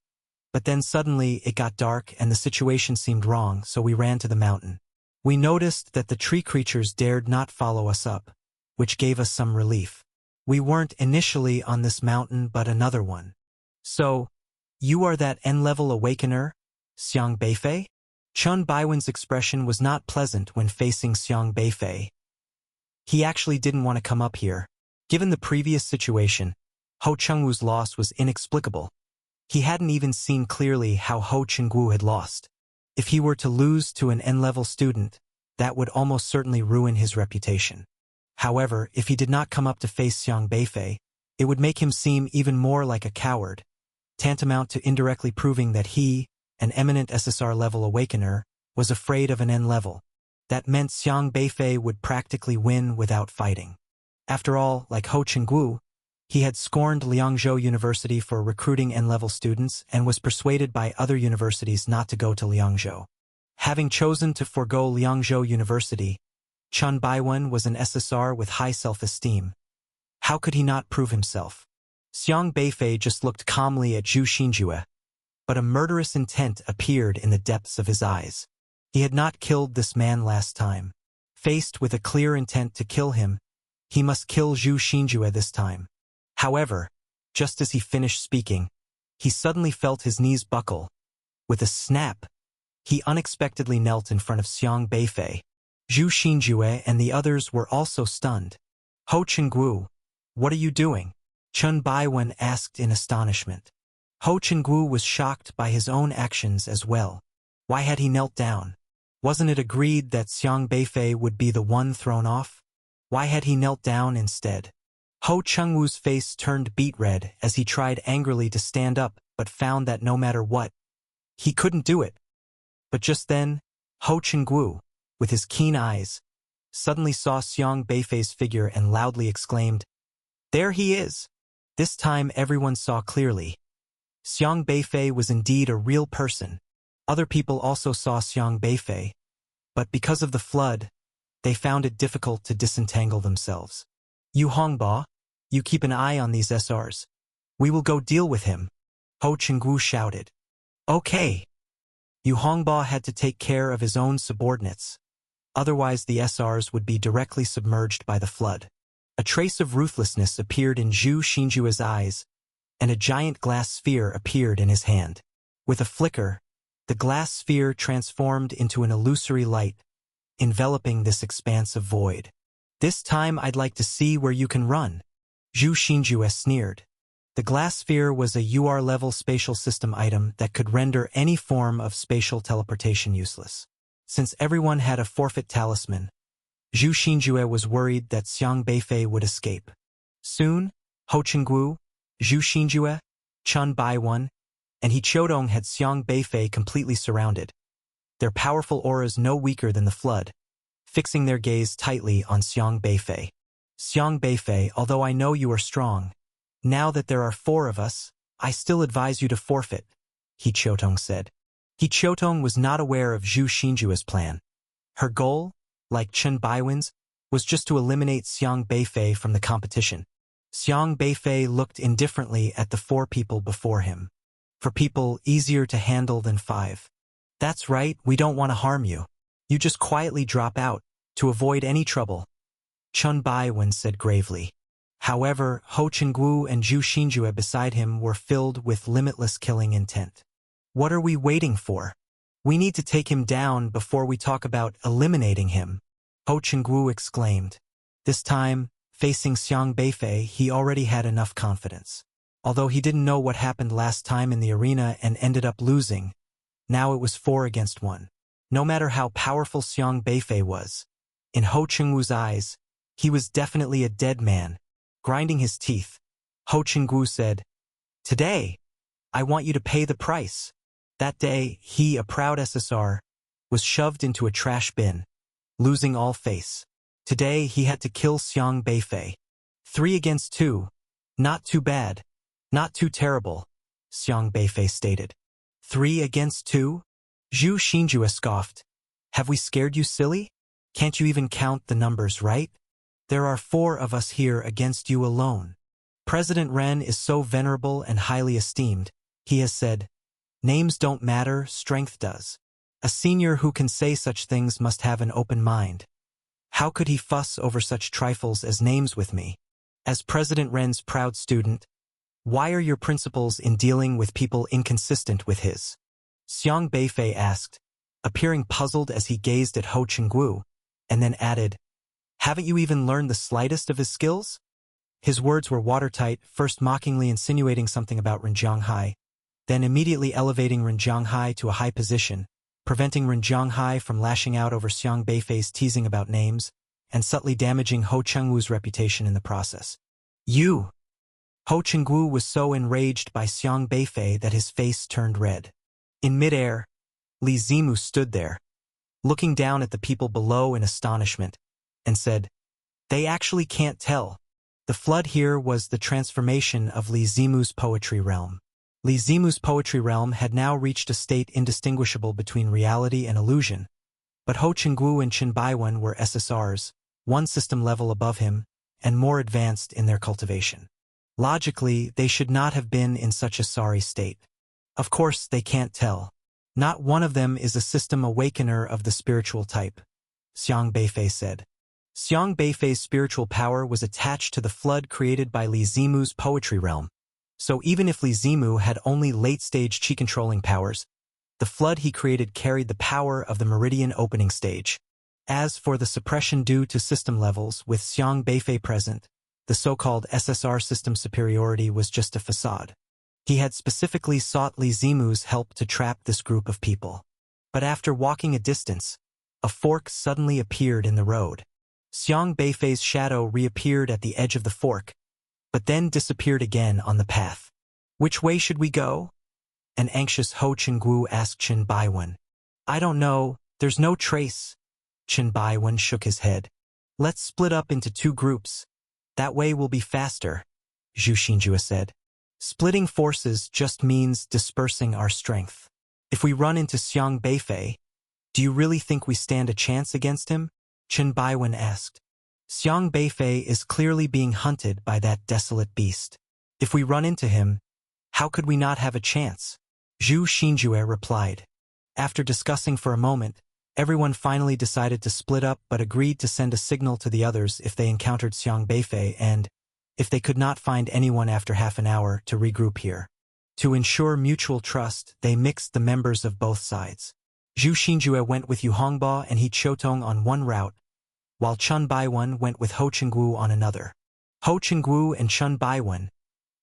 but then suddenly it got dark and the situation seemed wrong, so we ran to the mountain. We noticed that the tree creatures dared not follow us up, which gave us some relief. We weren't initially on this mountain but another one. So, you are that N-level awakener, Xiang Beifei? Chun Baiwen's expression was not pleasant when facing Xiang Beifei. He actually didn't want to come up here. Given the previous situation, Ho Chengwu's loss was inexplicable. He hadn't even seen clearly how Ho Chengwu had lost. If he were to lose to an N-level student, that would almost certainly ruin his reputation. However, if he did not come up to face Xiang Beifei, it would make him seem even more like a coward, tantamount to indirectly proving that he, an eminent SSR-level awakener, was afraid of an N-level. That meant Xiang Beifei would practically win without fighting. After all, like Ho Chengwu, he had scorned Liangzhou University for recruiting N-level students and was persuaded by other universities not to go to Liangzhou. Having chosen to forego Liangzhou University, Chun Baiwen was an SSR with high self-esteem. How could he not prove himself? Xiang Beifei just looked calmly at Zhu Xinjue, but a murderous intent appeared in the depths of his eyes. He had not killed this man last time. Faced with a clear intent to kill him, he must kill Zhu Xinjue this time. However, just as he finished speaking, he suddenly felt his knees buckle. With a snap, he unexpectedly knelt in front of Xiang Beifei. Zhu Xinjue and the others were also stunned. Ho Chengwu, what are you doing? Chun Baiwen asked in astonishment. Ho Chengwu was shocked by his own actions as well. Why had he knelt down? Wasn't it agreed that Xiang Beifei would be the one thrown off? Why had he knelt down instead? Ho Chengwu's face turned beet red as he tried angrily to stand up but found that no matter what, he couldn't do it. But just then, Ho Chengwu, with his keen eyes, suddenly saw Xiang Beifei's figure and loudly exclaimed, "There he is!" This time everyone saw clearly. Xiang Beifei was indeed a real person. Other people also saw Xiang Beifei, but because of the flood, they found it difficult to disentangle themselves. "You Hongba, you keep an eye on these SRs. We will go deal with him," Ho Chengwu shouted. "Okay." Yu Hongba had to take care of his own subordinates. Otherwise the SRs would be directly submerged by the flood. A trace of ruthlessness appeared in Zhu Xinjue's eyes, and a giant glass sphere appeared in his hand. With a flicker, the glass sphere transformed into an illusory light, enveloping this expanse of void. "This time I'd like to see where you can run," Zhu Xinjue sneered. The glass sphere was a UR-level spatial system item that could render any form of spatial teleportation useless. Since everyone had a forfeit talisman, Zhu Xinjue was worried that Xiang Beifei would escape. Soon, Ho Chengwu, Zhu Xinjue, Chun Baiwen, and He Qiutong had Xiang Beifei completely surrounded, their powerful auras no weaker than the flood, fixing their gaze tightly on Xiang Beifei. "Xiang Beifei, although I know you are strong, now that there are 4 of us, I still advise you to forfeit," He Qiutong said. He Qiutong was not aware of Zhu Xinjue's plan. Her goal, like Chun Baiwen's, was just to eliminate Xiang Beifei from the competition. Xiang Beifei looked indifferently at the 4 people before him. "For people easier to handle than 5. That's right, we don't want to harm you. You just quietly drop out, to avoid any trouble," Chun Baiwen said gravely. However, Ho Chengwu and Zhu Xinjue beside him were filled with limitless killing intent. "What are we waiting for? We need to take him down before we talk about eliminating him," Ho Chengwu exclaimed. This time, facing Xiang Beifei, he already had enough confidence. Although he didn't know what happened last time in the arena and ended up losing, now it was 4 against 1. No matter how powerful Xiang Beifei was, in Ho Chengwu's eyes, he was definitely a dead man. Grinding his teeth, Ho Chengwu said, "Today, I want you to pay the price." That day, he, a proud SSR, was shoved into a trash bin, losing all face. Today, he had to kill Xiang Beifei. 3 against 2. Not too bad. Not too terrible, Xiang Beifei stated. 3 against 2? Zhu Xinjue scoffed. "Have we scared you, silly? Can't you even count the numbers, right? There are 4 of us here against you alone. President Ren is so venerable and highly esteemed, he has said, 'Names don't matter, strength does.' A senior who can say such things must have an open mind. How could he fuss over such trifles as names with me? As President Ren's proud student, why are your principles in dealing with people inconsistent with his? Xiang Beifei asked, appearing puzzled as he gazed at Ho Chenggu, and then added, haven't you even learned the slightest of his skills? His words were watertight, first mockingly insinuating something about Ren Jianghai, then immediately elevating Ren Jianghai to a high position, preventing Ren Jianghai from lashing out over Xiang Beifei's teasing about names, and subtly damaging Ho Chenggu's reputation in the process. You! Ho Chenggu was so enraged by Xiang Beifei that his face turned red. In midair, Li Zimu stood there, looking down at the people below in astonishment, and said, they actually can't tell. The flood here was the transformation of Li Zimu's poetry realm. Li Zimu's poetry realm had now reached a state indistinguishable between reality and illusion, but Ho Chenggu and Chen Baiwen were SSRs, one system level above him, and more advanced in their cultivation. Logically, they should not have been in such a sorry state. Of course, they can't tell. Not one of them is a system awakener of the spiritual type, Xiang Beifei said. Xiang Beifei's spiritual power was attached to the flood created by Li Zimu's poetry realm. So even if Li Zimu had only late-stage chi-controlling powers, the flood he created carried the power of the meridian opening stage. As for the suppression due to system levels with Xiang Beifei present, the so-called SSR system superiority was just a facade. He had specifically sought Li Zimu's help to trap this group of people. But after walking a distance, a fork suddenly appeared in the road. Xiang Beifei's shadow reappeared at the edge of the fork, but then disappeared again on the path. Which way should we go? An anxious Ho Chenggu asked Chen Baiwen. I don't know, there's no trace. Chen Baiwen shook his head. Let's split up into two groups. That way we'll be faster, Zhu Xinjue said. Splitting forces just means dispersing our strength. If we run into Xiang Beifei, do you really think we stand a chance against him? Chen Baiwen asked. Xiang Beifei is clearly being hunted by that desolate beast. If we run into him, how could we not have a chance? Zhu Xinjue replied. After discussing for a moment, everyone finally decided to split up but agreed to send a signal to the others if they encountered Xiang Beifei and, if they could not find anyone after half an hour, to regroup here. To ensure mutual trust, they mixed the members of both sides. Zhu Xinjue went with Yu Hongba and He Qiutong on one route, while Chen Baiwen went with Ho Chenggu on another. Ho Chenggu and Chen Baiwen,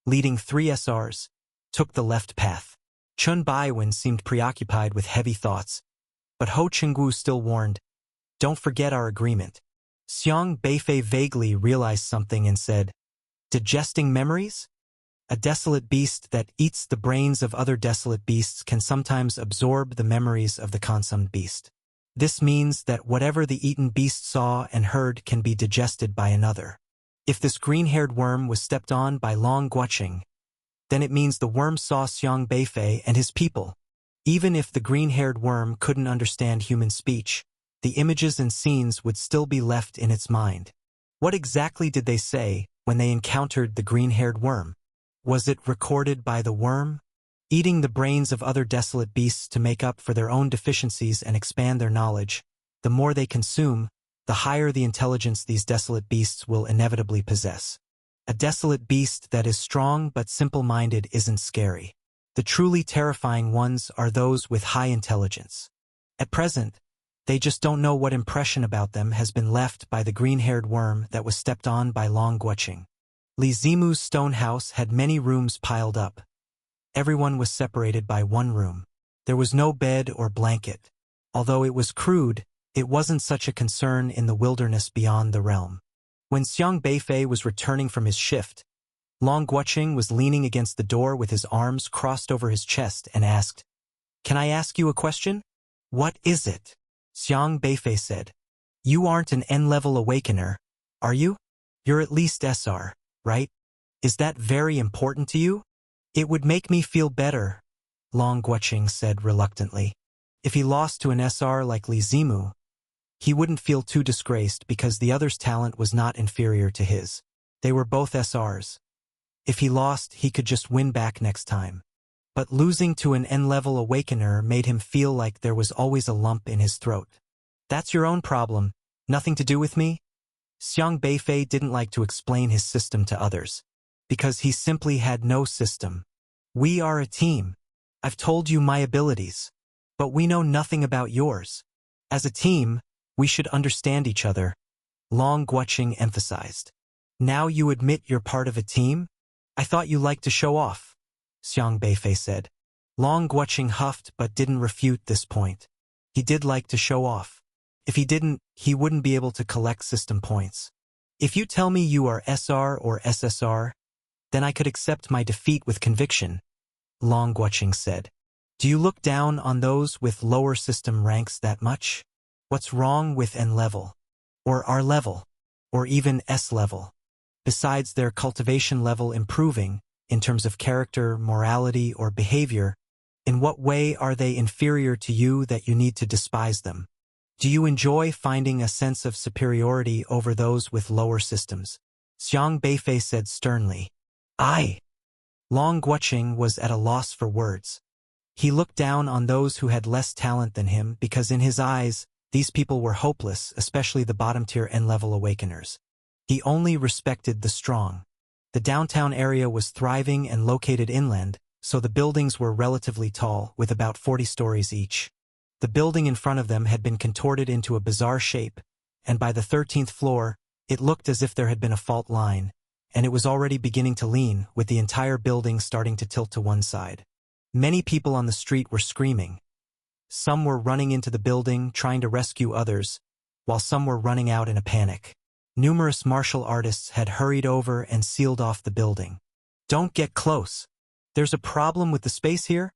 leading 3 SRs, took the left path. Chen Baiwen seemed preoccupied with heavy thoughts, but Ho Chenggu still warned, don't forget our agreement. Xiang Beifei vaguely realized something and said, digesting memories? A desolate beast that eats the brains of other desolate beasts can sometimes absorb the memories of the consumed beast. This means that whatever the eaten beast saw and heard can be digested by another. If this green-haired worm was stepped on by Long Guoqing, then it means the worm saw Xiang Beifei and his people. Even if the green-haired worm couldn't understand human speech, the images and scenes would still be left in its mind. What exactly did they say when they encountered the green-haired worm? Was it recorded by the worm? Eating the brains of other desolate beasts to make up for their own deficiencies and expand their knowledge, the more they consume, the higher the intelligence these desolate beasts will inevitably possess. A desolate beast that is strong but simple-minded isn't scary. The truly terrifying ones are those with high intelligence. At present, they just don't know what impression about them has been left by the green-haired worm that was stepped on by Long Guoqing. Li Zimu's stone house had many rooms piled up. Everyone was separated by one room. There was no bed or blanket. Although it was crude, it wasn't such a concern in the wilderness beyond the realm. When Xiang Beifei was returning from his shift, Long Guoqing was leaning against the door with his arms crossed over his chest and asked, "Can I ask you a question?" "What is it?" Xiang Beifei said. "You aren't an N-level awakener, are you? You're at least SR, right? Is that very important to you?" "It would make me feel better," Long Guoqing said reluctantly. If he lost to an SR like Li Zimu, he wouldn't feel too disgraced because the other's talent was not inferior to his. They were both SRs. If he lost, he could just win back next time. but losing to an N-level awakener made him feel like there was always a lump in his throat. That's your own problem, nothing to do with me? Xiang Beifei didn't like to explain his system to others, because he simply had no system. We are a team. I've told you my abilities, but we know nothing about yours. As a team, we should understand each other, Long Guoqing emphasized. Now you admit you're part of a team? I thought you liked to show off, Xiang Beifei said. Long Guoqing huffed but didn't refute this point. He did like to show off. If he didn't, he wouldn't be able to collect system points. If you tell me you are SR or SSR, then I could accept my defeat with conviction, Long Guoqing said. Do you look down on those with lower system ranks that much? What's wrong with N level? Or R level? Or even S level? Besides their cultivation level improving, in terms of character, morality, or behavior, in what way are they inferior to you that you need to despise them? Do you enjoy finding a sense of superiority over those with lower systems? Xiang Beifei said sternly. Long Guoqing was at a loss for words. He looked down on those who had less talent than him because in his eyes, these people were hopeless, especially the bottom-tier N-level awakeners. He only respected the strong. The downtown area was thriving and located inland, so the buildings were relatively tall, with about 40 stories each. The building in front of them had been contorted into a bizarre shape, and by the 13th floor, it looked as if there had been a fault line, and it was already beginning to lean, with the entire building starting to tilt to one side. Many people on the street were screaming. Some were running into the building, trying to rescue others, while some were running out in a panic. Numerous martial artists had hurried over and sealed off the building. Don't get close. There's a problem with the space here?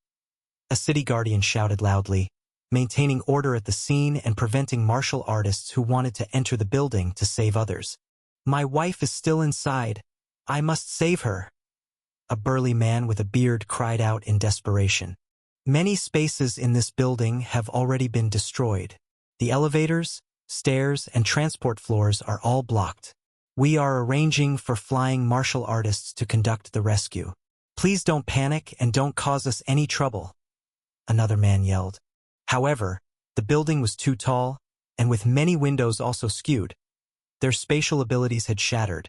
A city guardian shouted loudly, maintaining order at the scene and preventing martial artists who wanted to enter the building to save others. My wife is still inside. I must save her. A burly man with a beard cried out in desperation. Many spaces in this building have already been destroyed. The elevators, stairs, and transport floors are all blocked. We are arranging for flying martial artists to conduct the rescue. Please don't panic and don't cause us any trouble, another man yelled. However, the building was too tall, and with many windows also skewed, their spatial abilities had shattered.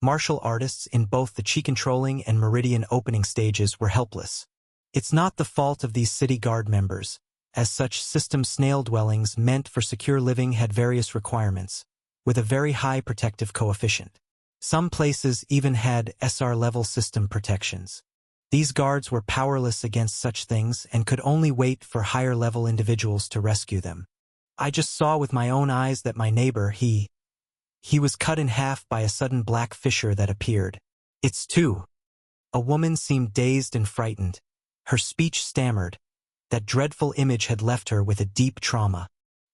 Martial artists in both the chi controlling and meridian opening stages were helpless. It's not the fault of these city guard members, as such system snail dwellings meant for secure living had various requirements, with a very high protective coefficient. Some places even had SR-level system protections. These guards were powerless against such things and could only wait for higher-level individuals to rescue them. I just saw with my own eyes that my neighbor, he was cut in half by a sudden black fissure that appeared. It's two. A woman seemed dazed and frightened. Her speech stammered. That dreadful image had left her with a deep trauma.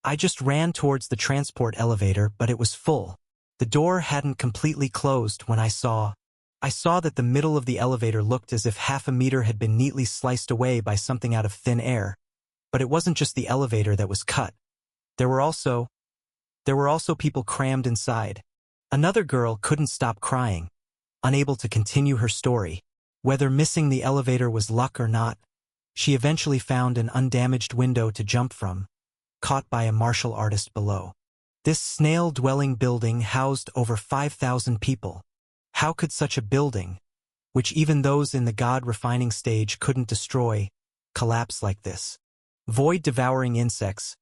I just ran towards the transport elevator, but it was full. The door hadn't completely closed when I saw that the middle of the elevator looked as if half a meter had been neatly sliced away by something out of thin air. But it wasn't just the elevator that was cut. There were also people crammed inside. Another girl couldn't stop crying, unable to continue her story. Whether missing the elevator was luck or not, she eventually found an undamaged window to jump from, caught by a martial artist below. This snail-dwelling building housed over 5,000 people. How could such a building, which even those in the god-refining stage couldn't destroy, collapse like this? Void-devouring insects.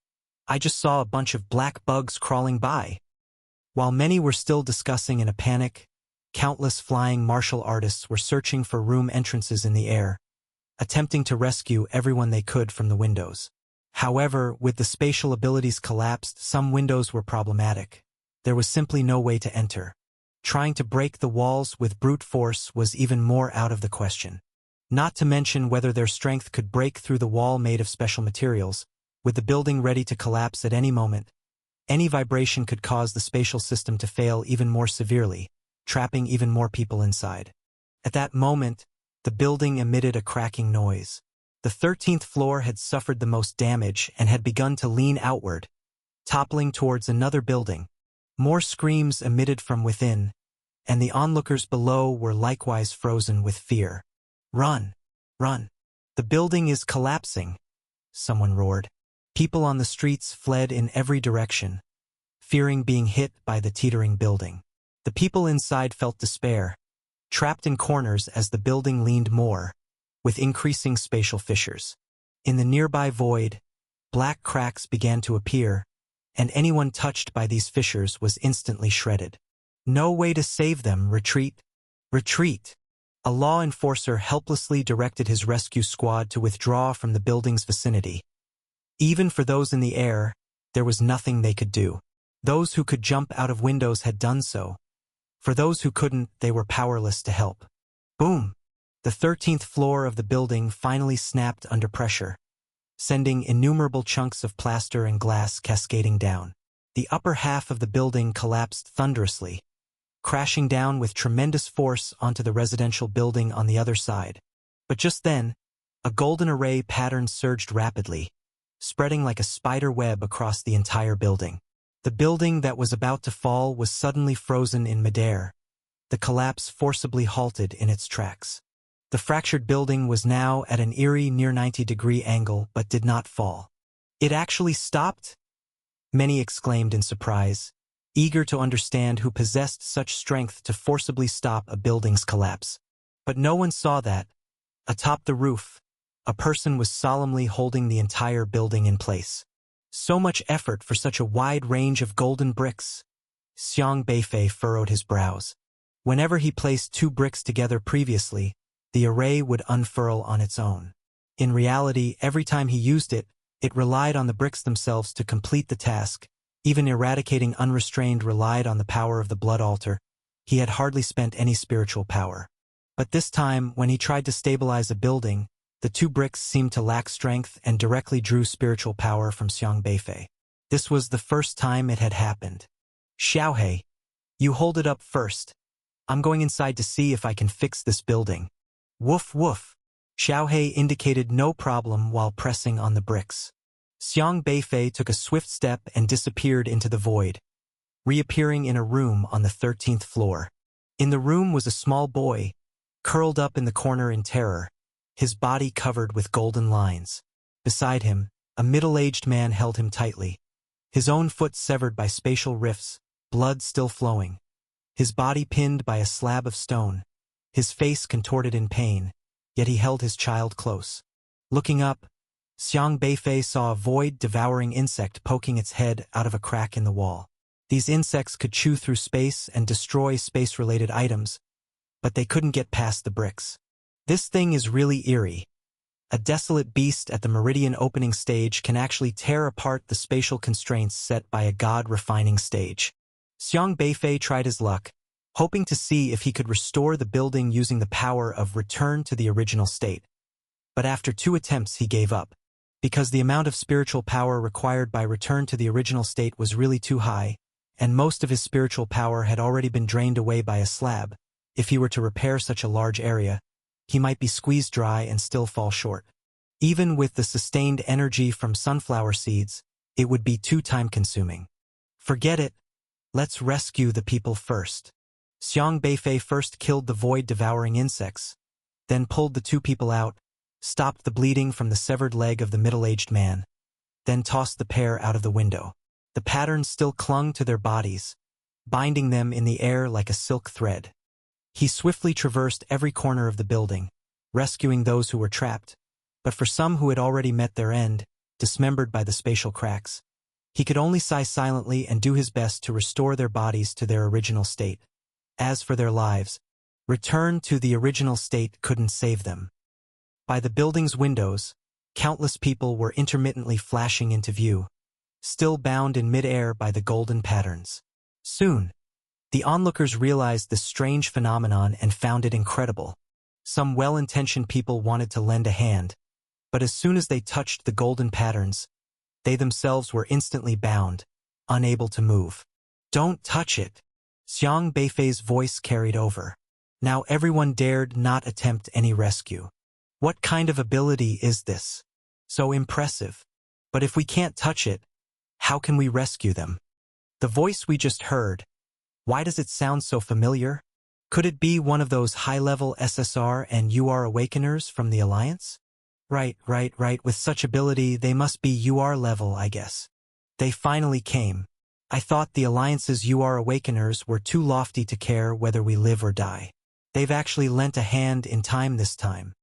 I just saw a bunch of black bugs crawling by. While many were still discussing in a panic, countless flying martial artists were searching for room entrances in the air, attempting to rescue everyone they could from the windows. However, with the spatial abilities collapsed, some windows were problematic. There was simply no way to enter. Trying to break the walls with brute force was even more out of the question. Not to mention whether their strength could break through the wall made of special materials. With the building ready to collapse at any moment, any vibration could cause the spatial system to fail even more severely, trapping even more people inside. At that moment, the building emitted a cracking noise. The 13th floor had suffered the most damage and had begun to lean outward, toppling towards another building. More screams emitted from within, and the onlookers below were likewise frozen with fear. Run! Run! "The building is collapsing," someone roared. People on the streets fled in every direction, fearing being hit by the teetering building. The people inside felt despair, trapped in corners as the building leaned more, with increasing spatial fissures. In the nearby void, black cracks began to appear, and anyone touched by these fissures was instantly shredded. No way to save them. Retreat. Retreat. A law enforcer helplessly directed his rescue squad to withdraw from the building's vicinity. Even for those in the air, there was nothing they could do. Those who could jump out of windows had done so. For those who couldn't, they were powerless to help. Boom! The 13th floor of the building finally snapped under pressure, sending innumerable chunks of plaster and glass cascading down. The upper half of the building collapsed thunderously, crashing down with tremendous force onto the residential building on the other side. But just then, a golden array pattern surged rapidly, spreading like a spider web across the entire building. The building that was about to fall was suddenly frozen in midair. The collapse forcibly halted in its tracks. The fractured building was now at an eerie near 90-degree angle but did not fall. It actually stopped? Many exclaimed in surprise, eager to understand who possessed such strength to forcibly stop a building's collapse. But no one saw that. Atop the roof, a person was solemnly holding the entire building in place. So much effort for such a wide range of golden bricks. Xiang Beifei furrowed his brows. Whenever he placed two bricks together previously, the array would unfurl on its own. In reality, every time he used it, it relied on the bricks themselves to complete the task. Even eradicating unrestrained relied on the power of the blood altar. He had hardly spent any spiritual power. But this time, when he tried to stabilize a building, the two bricks seemed to lack strength and directly drew spiritual power from Xiang Beifei. This was the first time it had happened. "Xiaohei, you hold it up first. I'm going inside to see if I can fix this building." "Woof woof." Xiaohei indicated no problem while pressing on the bricks. Xiang Beifei took a swift step and disappeared into the void, reappearing in a room on the 13th floor. In the room was a small boy, curled up in the corner in terror, his body covered with golden lines. Beside him, a middle-aged man held him tightly, his own foot severed by spatial rifts, blood still flowing, his body pinned by a slab of stone, his face contorted in pain, yet he held his child close. Looking up, Xiang Beifei saw a void-devouring insect poking its head out of a crack in the wall. These insects could chew through space and destroy space-related items, but they couldn't get past the bricks. This thing is really eerie. A desolate beast at the Meridian opening stage can actually tear apart the spatial constraints set by a god-refining stage. Xiang Beifei tried his luck, hoping to see if he could restore the building using the power of return to the original state. But after 2 attempts he gave up, because the amount of spiritual power required by return to the original state was really too high, and most of his spiritual power had already been drained away by a slab. If he were to repair such a large area, he might be squeezed dry and still fall short. Even with the sustained energy from sunflower seeds, it would be too time-consuming. Forget it. Let's rescue the people first. Xiang Beifei first killed the void-devouring insects, then pulled the 2 people out, stopped the bleeding from the severed leg of the middle-aged man, then tossed the pair out of the window. The patterns still clung to their bodies, binding them in the air like a silk thread. He swiftly traversed every corner of the building, rescuing those who were trapped, but for some who had already met their end, dismembered by the spatial cracks, he could only sigh silently and do his best to restore their bodies to their original state. As for their lives, return to the original state couldn't save them. By the building's windows, countless people were intermittently flashing into view, still bound in mid-air by the golden patterns. Soon, the onlookers realized this strange phenomenon and found it incredible. Some well-intentioned people wanted to lend a hand, but as soon as they touched the golden patterns, they themselves were instantly bound, unable to move. "Don't touch it." Xiang Beifei's voice carried over. Now everyone dared not attempt any rescue. What kind of ability is this? So impressive. But if we can't touch it, how can we rescue them? The voice we just heard, why does it sound so familiar? Could it be one of those high-level SSR and UR Awakeners from the Alliance? Right. With such ability, they must be UR level, I guess. They finally came. I thought the Alliance's UR Awakeners were too lofty to care whether we live or die. They've actually lent a hand in time this time.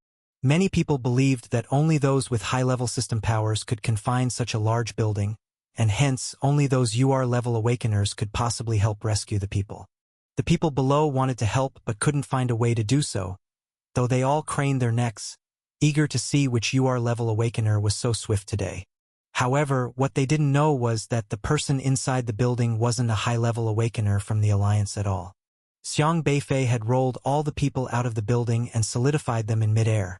Many people believed that only those with high-level system powers could confine such a large building, and hence only those UR-level Awakeners could possibly help rescue the people. The people below wanted to help but couldn't find a way to do so, though they all craned their necks, eager to see which UR-level Awakener was so swift today. However, what they didn't know was that the person inside the building wasn't a high-level Awakener from the Alliance at all. Xiang Beifei had rolled all the people out of the building and solidified them in midair.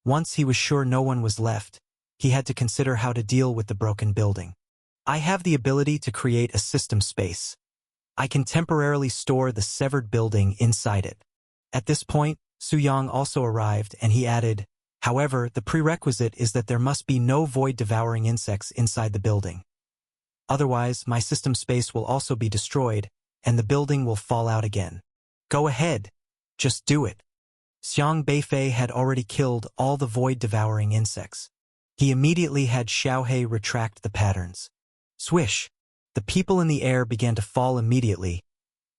Once he was sure no one was left, he had to consider how to deal with the broken building. I have the ability to create a system space. I can temporarily store the severed building inside it. At this point, Su Yang also arrived, and he added, however, the prerequisite is that there must be no void-devouring insects inside the building. Otherwise, my system space will also be destroyed, and the building will fall out again. Go ahead. Just do it. Xiang Beifei had already killed all the void-devouring insects. He immediately had Xiaohe retract the patterns. Swish! The people in the air began to fall immediately,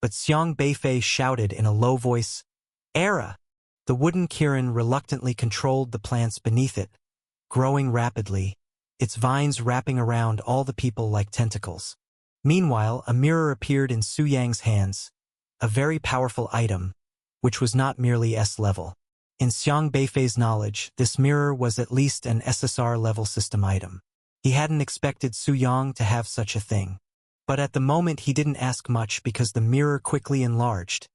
but Xiang Beifei shouted in a low voice, "Era!" The wooden Kirin reluctantly controlled the plants beneath it, growing rapidly, its vines wrapping around all the people like tentacles. Meanwhile, a mirror appeared in Su Yang's hands, a very powerful item, which was not merely S-level. In Xiang Beifei's knowledge, this mirror was at least an SSR-level system item. He hadn't expected Su Yang to have such a thing. But at the moment he didn't ask much because the mirror quickly enlarged,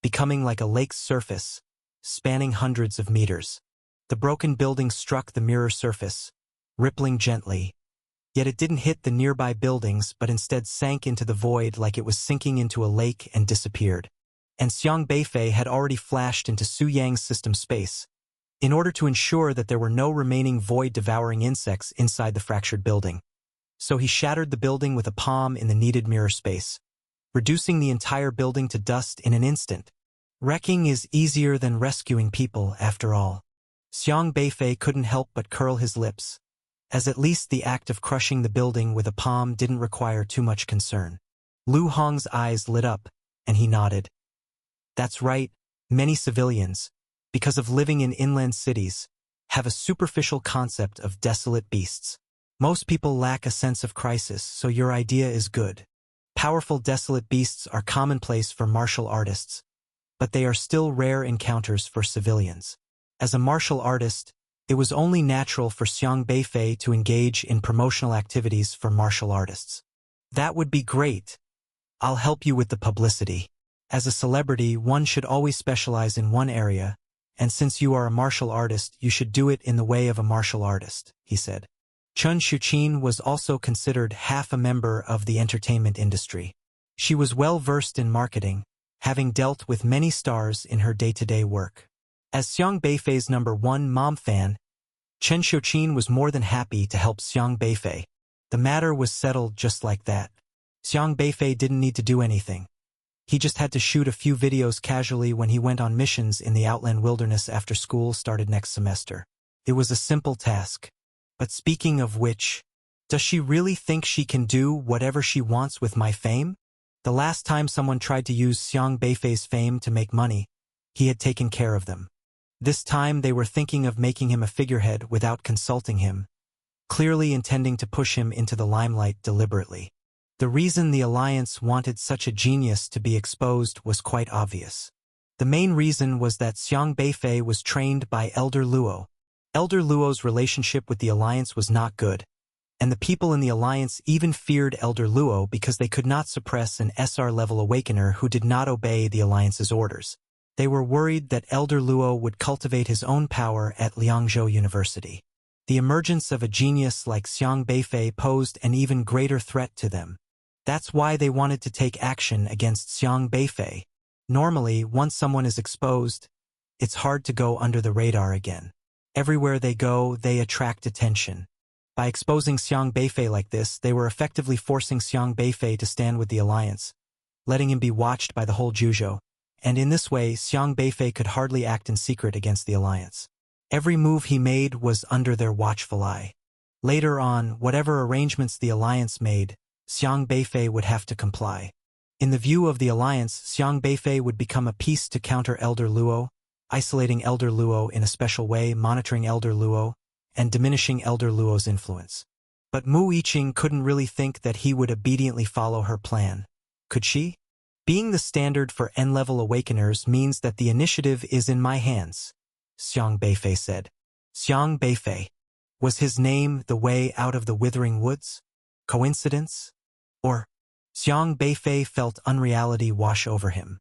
becoming like a lake's surface, spanning hundreds of meters. The broken building struck the mirror surface, rippling gently. Yet it didn't hit the nearby buildings but instead sank into the void like it was sinking into a lake and disappeared. And Xiang Beifei had already flashed into Su Yang's system space, in order to ensure that there were no remaining void-devouring insects inside the fractured building. So he shattered the building with a palm in the needed mirror space, reducing the entire building to dust in an instant. Wrecking is easier than rescuing people, after all. Xiang Beifei couldn't help but curl his lips, as at least the act of crushing the building with a palm didn't require too much concern. Lu Hong's eyes lit up, and he nodded. That's right, many civilians, because of living in inland cities, have a superficial concept of desolate beasts. Most people lack a sense of crisis, so your idea is good. Powerful desolate beasts are commonplace for martial artists, but they are still rare encounters for civilians. As a martial artist, it was only natural for Xiang Beifei to engage in promotional activities for martial artists. That would be great. I'll help you with the publicity. As a celebrity, one should always specialize in one area, and since you are a martial artist, you should do it in the way of a martial artist, he said. Chun Shuqin was also considered half a member of the entertainment industry. She was well-versed in marketing, having dealt with many stars in her day-to-day work. As Xiang Beifei's #1 mom fan, Chen Xiuqin was more than happy to help Xiang Beifei. The matter was settled just like that. Xiang Beifei didn't need to do anything. He just had to shoot a few videos casually when he went on missions in the Outland Wilderness after school started next semester. It was a simple task. But speaking of which, does she really think she can do whatever she wants with my fame? The last time someone tried to use Xiang Beifei's fame to make money, he had taken care of them. This time they were thinking of making him a figurehead without consulting him, clearly intending to push him into the limelight deliberately. The reason the Alliance wanted such a genius to be exposed was quite obvious. The main reason was that Xiang Beifei was trained by Elder Luo. Elder Luo's relationship with the Alliance was not good, and the people in the Alliance even feared Elder Luo because they could not suppress an SR-level Awakener who did not obey the Alliance's orders. They were worried that Elder Luo would cultivate his own power at Liangzhou University. The emergence of a genius like Xiang Beifei posed an even greater threat to them. That's why they wanted to take action against Xiang Beifei. Normally, once someone is exposed, it's hard to go under the radar again. Everywhere they go, they attract attention. By exposing Xiang Beifei like this, they were effectively forcing Xiang Beifei to stand with the Alliance, letting him be watched by the whole Juzhou, and in this way, Xiang Beifei could hardly act in secret against the Alliance. Every move he made was under their watchful eye. Later on, whatever arrangements the alliance made, Xiang Beifei would have to comply. In the view of the alliance, Xiang Beifei would become a piece to counter Elder Luo, isolating Elder Luo in a special way, monitoring Elder Luo, and diminishing Elder Luo's influence. But Mu Yiqing couldn't really think that he would obediently follow her plan. Could she? Being the standard for N-level awakeners means that the initiative is in my hands, Xiang Beifei said. Xiang Beifei. Was his name the way out of the Withering Woods? Coincidence? Or? Xiang Beifei felt unreality wash over him.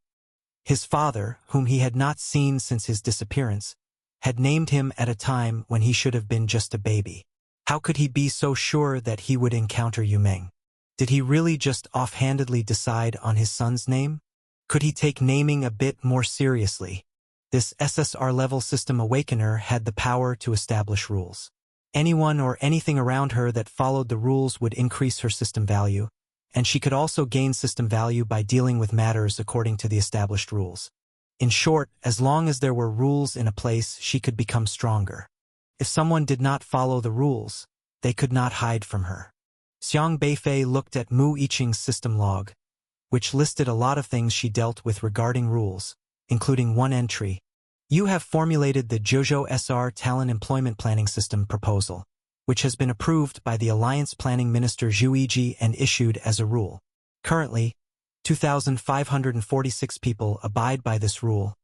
His father, whom he had not seen since his disappearance, had named him at a time when he should have been just a baby. How could he be so sure that he would encounter Yu Meng? Did he really just offhandedly decide on his son's name? Could he take naming a bit more seriously? This SSR-level system awakener had the power to establish rules. Anyone or anything around her that followed the rules would increase her system value, and she could also gain system value by dealing with matters according to the established rules. In short, as long as there were rules in a place, she could become stronger. If someone did not follow the rules, they could not hide from her. Xiang Beifei looked at Mu Yiqing's system log, which listed a lot of things she dealt with regarding rules, including one entry. You have formulated the Zhuzhou SR Talent Employment Planning System proposal, which has been approved by the Alliance Planning Minister Zhu Yiji and issued as a rule. Currently, 2,546 people abide by this rule,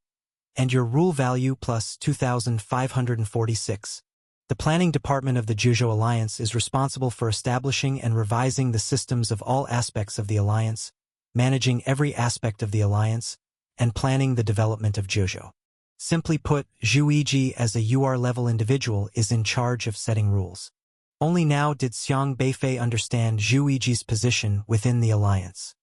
and your rule value plus 2,546. The planning department of the Zhuzhou Alliance is responsible for establishing and revising the systems of all aspects of the Alliance, managing every aspect of the Alliance, and planning the development of Zhuzhou. Simply put, Zhu Yiji as a UR-level individual is in charge of setting rules. Only now did Xiang Beifei understand Zhu Yiji's position within the Alliance.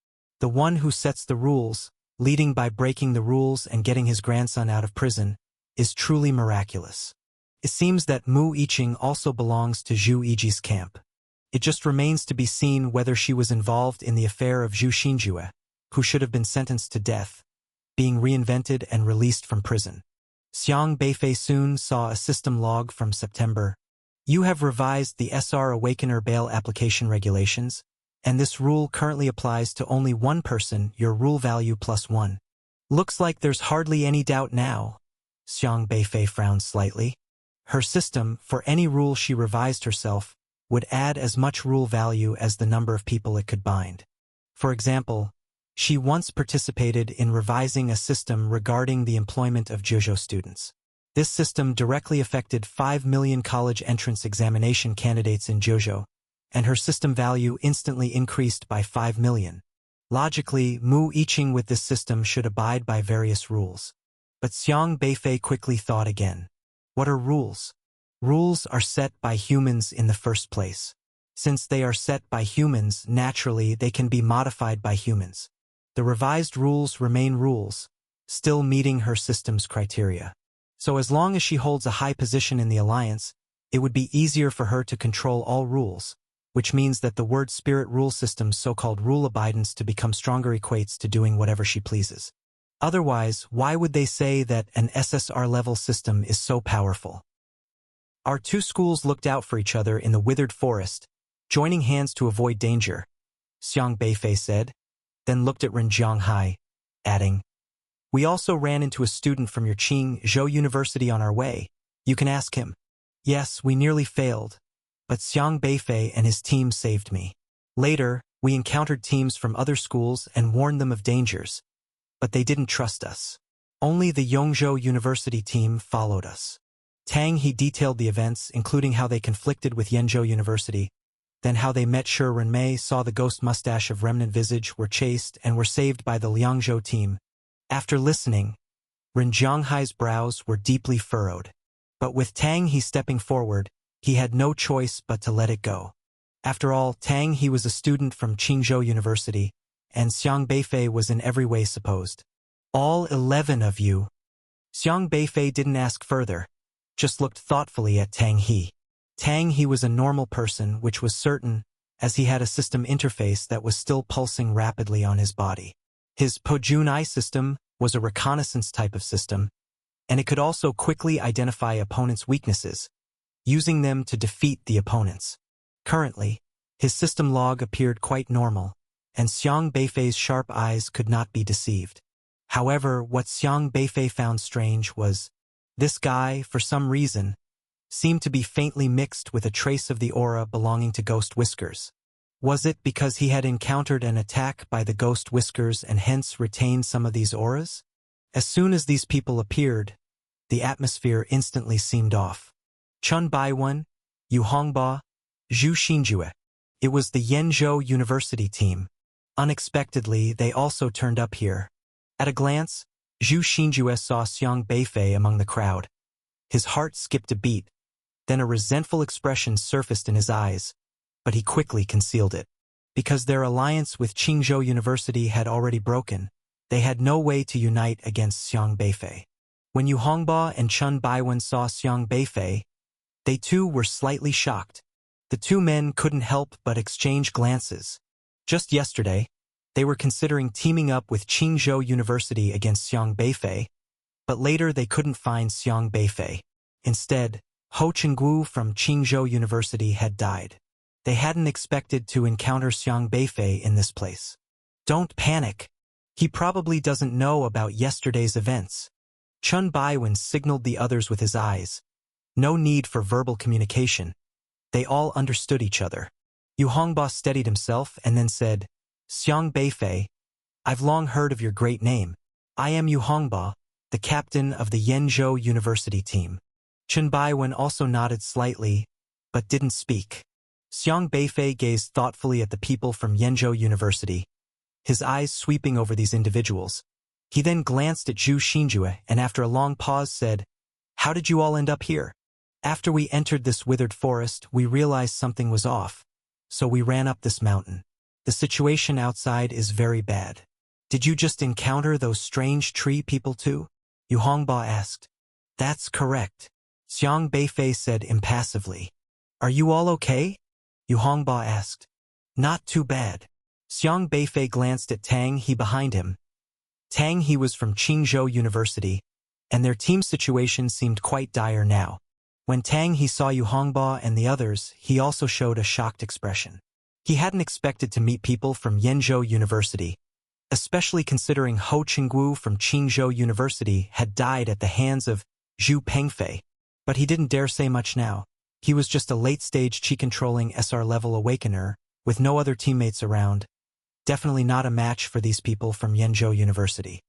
The one who sets the rules, leading by breaking the rules and getting his grandson out of prison, is truly miraculous. It seems that Mu Yiqing also belongs to Zhu Yiji's camp. It just remains to be seen whether she was involved in the affair of Zhu Xinjue, who should have been sentenced to death, being reinvented and released from prison. Xiang Beifei soon saw a system log from September. You have revised the SR Awakener bail application regulations, and this rule currently applies to only one person, your rule value plus 1. Looks like there's hardly any doubt now. Xiang Beifei frowned slightly. Her system, for any rule she revised herself, would add as much rule value as the number of people it could bind. For example, she once participated in revising a system regarding the employment of Zhuzhou students. This system directly affected 5 million college entrance examination candidates in Zhuzhou, and her system value instantly increased by 5 million. Logically, Mu Yiqing with this system should abide by various rules. But Xiang Beifei quickly thought again. What are rules? Rules are set by humans in the first place. Since they are set by humans, naturally they can be modified by humans. The revised rules remain rules, still meeting her system's criteria. So as long as she holds a high position in the Alliance, it would be easier for her to control all rules, which means that the word spirit rule system's so-called rule abidance to become stronger equates to doing whatever she pleases. Otherwise, why would they say that an SSR-level system is so powerful? Our two schools looked out for each other in the withered forest, joining hands to avoid danger, Xiang Beifei said, then looked at Ren Zhonghai, adding, We also ran into a student from your Qingzhou University on our way. You can ask him. Yes, we nearly failed, but Xiang Beifei and his team saved me. Later, we encountered teams from other schools and warned them of dangers, but they didn't trust us. Only the Yongzhou University team followed us. Tang He detailed the events, including how they conflicted with Yenzhou University, then how they met Shi Renmei, saw the ghost mustache of remnant visage, were chased, and were saved by the Liangzhou team. After listening, Ren Zhonghai's brows were deeply furrowed. But with Tang He stepping forward, he had no choice but to let it go. After all, Tang He was a student from Qingzhou University, and Xiang Beifei was in every way supposed. All 11 of you. Xiang Beifei didn't ask further, just looked thoughtfully at Tang He. Tang He was a normal person, which was certain, as he had a system interface that was still pulsing rapidly on his body. His Pojun Eye system was a reconnaissance type of system, and it could also quickly identify opponents' weaknesses, using them to defeat the opponents. Currently, his system log appeared quite normal, and Xiang Beifei's sharp eyes could not be deceived. However, what Xiang Beifei found strange was, this guy, for some reason, seemed to be faintly mixed with a trace of the aura belonging to Ghost Whiskers. Was it because he had encountered an attack by the Ghost Whiskers and hence retained some of these auras? As soon as these people appeared, the atmosphere instantly seemed off. Chun Baiwen, Yu Hongba, Zhu Xinjue. It was the Yenzhou University team. Unexpectedly, they also turned up here. At a glance, Zhu Xinjue saw Xiang Beifei among the crowd. His heart skipped a beat. Then a resentful expression surfaced in his eyes, but he quickly concealed it. Because their alliance with Qingzhou University had already broken, they had no way to unite against Xiang Beifei. When Yu Hongba and Chun Baiwen saw Xiang Beifei, they too were slightly shocked. The two men couldn't help but exchange glances. Just yesterday, they were considering teaming up with Qingzhou University against Xiang Beifei, but later they couldn't find Xiang Beifei. Instead, Ho Chengguo from Qingzhou University had died. They hadn't expected to encounter Xiang Beifei in this place. Don't panic. He probably doesn't know about yesterday's events. Chun Baiwen signaled the others with his eyes. No need for verbal communication. They all understood each other. Yu Hongba steadied himself and then said, Xiang Beifei, I've long heard of your great name. I am Yu Hongba, the captain of the Yenzhou University team. Chun Baiwen also nodded slightly, but didn't speak. Xiang Beifei gazed thoughtfully at the people from Yenzhou University, his eyes sweeping over these individuals. He then glanced at Zhu Xinjue and after a long pause said, How did you all end up here? After we entered this withered forest, we realized something was off, so we ran up this mountain. The situation outside is very bad. Did you just encounter those strange tree people too? Yu Hongba asked. That's correct. Xiang Beifei said impassively. Are you all okay? Yu Hongba asked. Not too bad. Xiang Beifei glanced at Tang He behind him. Tang He was from Qingzhou University, and their team situation seemed quite dire now. When Tang He saw Yu Hongba and the others, he also showed a shocked expression. He hadn't expected to meet people from Yenzhou University, especially considering Ho Chengguo from Qingzhou University had died at the hands of Zhu Pengfei. But he didn't dare say much now. He was just a late-stage Qi-controlling SR-level awakener, with no other teammates around. Definitely not a match for these people from Yenzhou University.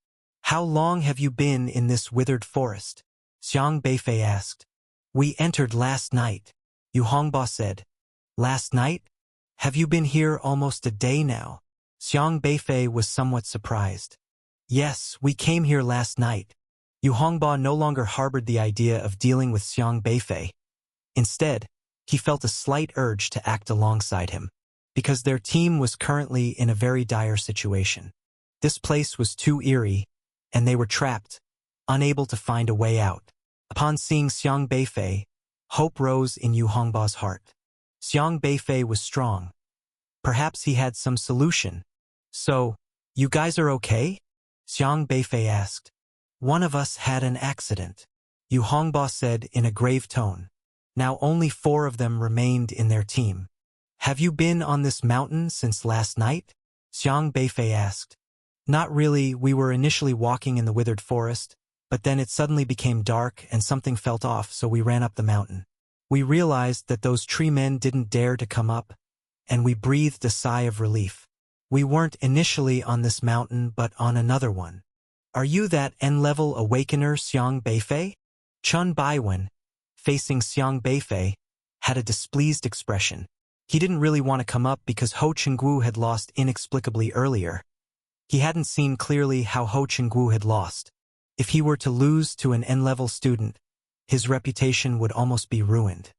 How long have you been in this withered forest? Xiang Beifei asked. We entered last night, Yu Hongba said. Last night? Have you been here almost a day now? Xiang Beifei was somewhat surprised. Yes, we came here last night. Yu Hongba no longer harbored the idea of dealing with Xiang Beifei. Instead, he felt a slight urge to act alongside him, because their team was currently in a very dire situation. This place was too eerie, and they were trapped, unable to find a way out. Upon seeing Xiang Beifei, hope rose in Yu Hongba's heart. Xiang Beifei was strong. Perhaps he had some solution. So, you guys are okay? Xiang Beifei asked. One of us had an accident, Yu Hongba said in a grave tone. Now only 4 of them remained in their team. Have you been on this mountain since last night? Xiang Beifei asked. Not really. We were initially walking in the withered forest, but then it suddenly became dark and something felt off, so we ran up the mountain. We realized that those tree men didn't dare to come up, and we breathed a sigh of relief. We weren't initially on this mountain, but on another one. Are you that N-level awakener Xiang Beifei? Chun Baiwen, facing Xiang Beifei, had a displeased expression. He didn't really want to come up because Ho Chengguo had lost inexplicably earlier. He hadn't seen clearly how Ho Chengguo had lost. If he were to lose to an N-level student, his reputation would almost be ruined.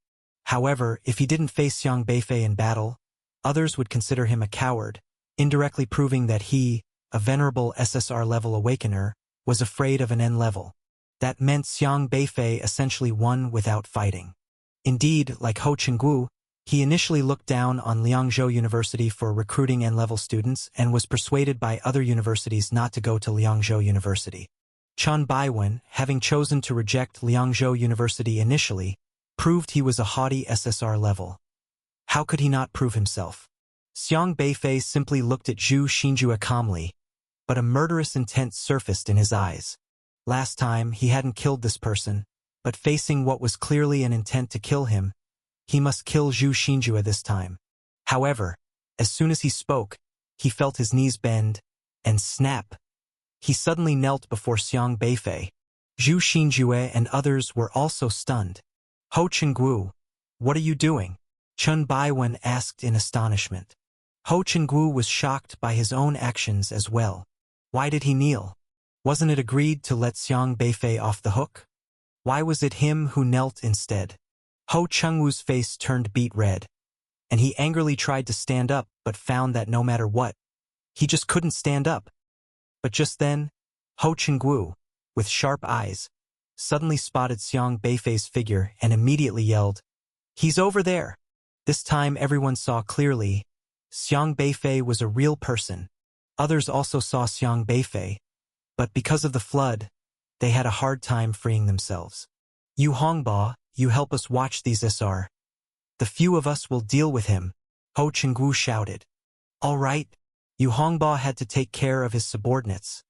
However, if he didn't face Xiang Beifei in battle, others would consider him a coward, indirectly proving that he, a venerable SSR-level awakener, was afraid of an N-level. That meant Xiang Beifei essentially won without fighting. Indeed, like Ho Chengguo, he initially looked down on Liangzhou University for recruiting N-level students and was persuaded by other universities not to go to Liangzhou University. Chen Baiwen, having chosen to reject Liangzhou University initially, proved he was a haughty SSR level. How could he not prove himself? Xiang Beifei simply looked at Zhu Xinjue calmly, but a murderous intent surfaced in his eyes. Last time, he hadn't killed this person, but facing what was clearly an intent to kill him, he must kill Zhu Xinjue this time. However, as soon as he spoke, he felt his knees bend, and snap. He suddenly knelt before Xiang Beifei. Zhu Xinjue and others were also stunned. Ho Chenggu, what are you doing? Chen Baiwen asked in astonishment. Ho Chenggu was shocked by his own actions as well. Why did he kneel? Wasn't it agreed to let Xiang Beifei off the hook? Why was it him who knelt instead? Ho Chengwu's face turned beet red, and he angrily tried to stand up but found that no matter what, he just couldn't stand up. But just then, Ho Chenggu, with sharp eyes, suddenly spotted Xiang Beifei's figure and immediately yelled, "He's over there!" This time everyone saw clearly. Xiang Beifei was a real person. Others also saw Xiang Beifei, but because of the flood, they had a hard time freeing themselves. "You Hongba, you help us watch these SR. The few of us will deal with him," Ho Chenggu shouted. All right, Yu Hongba had to take care of his subordinates.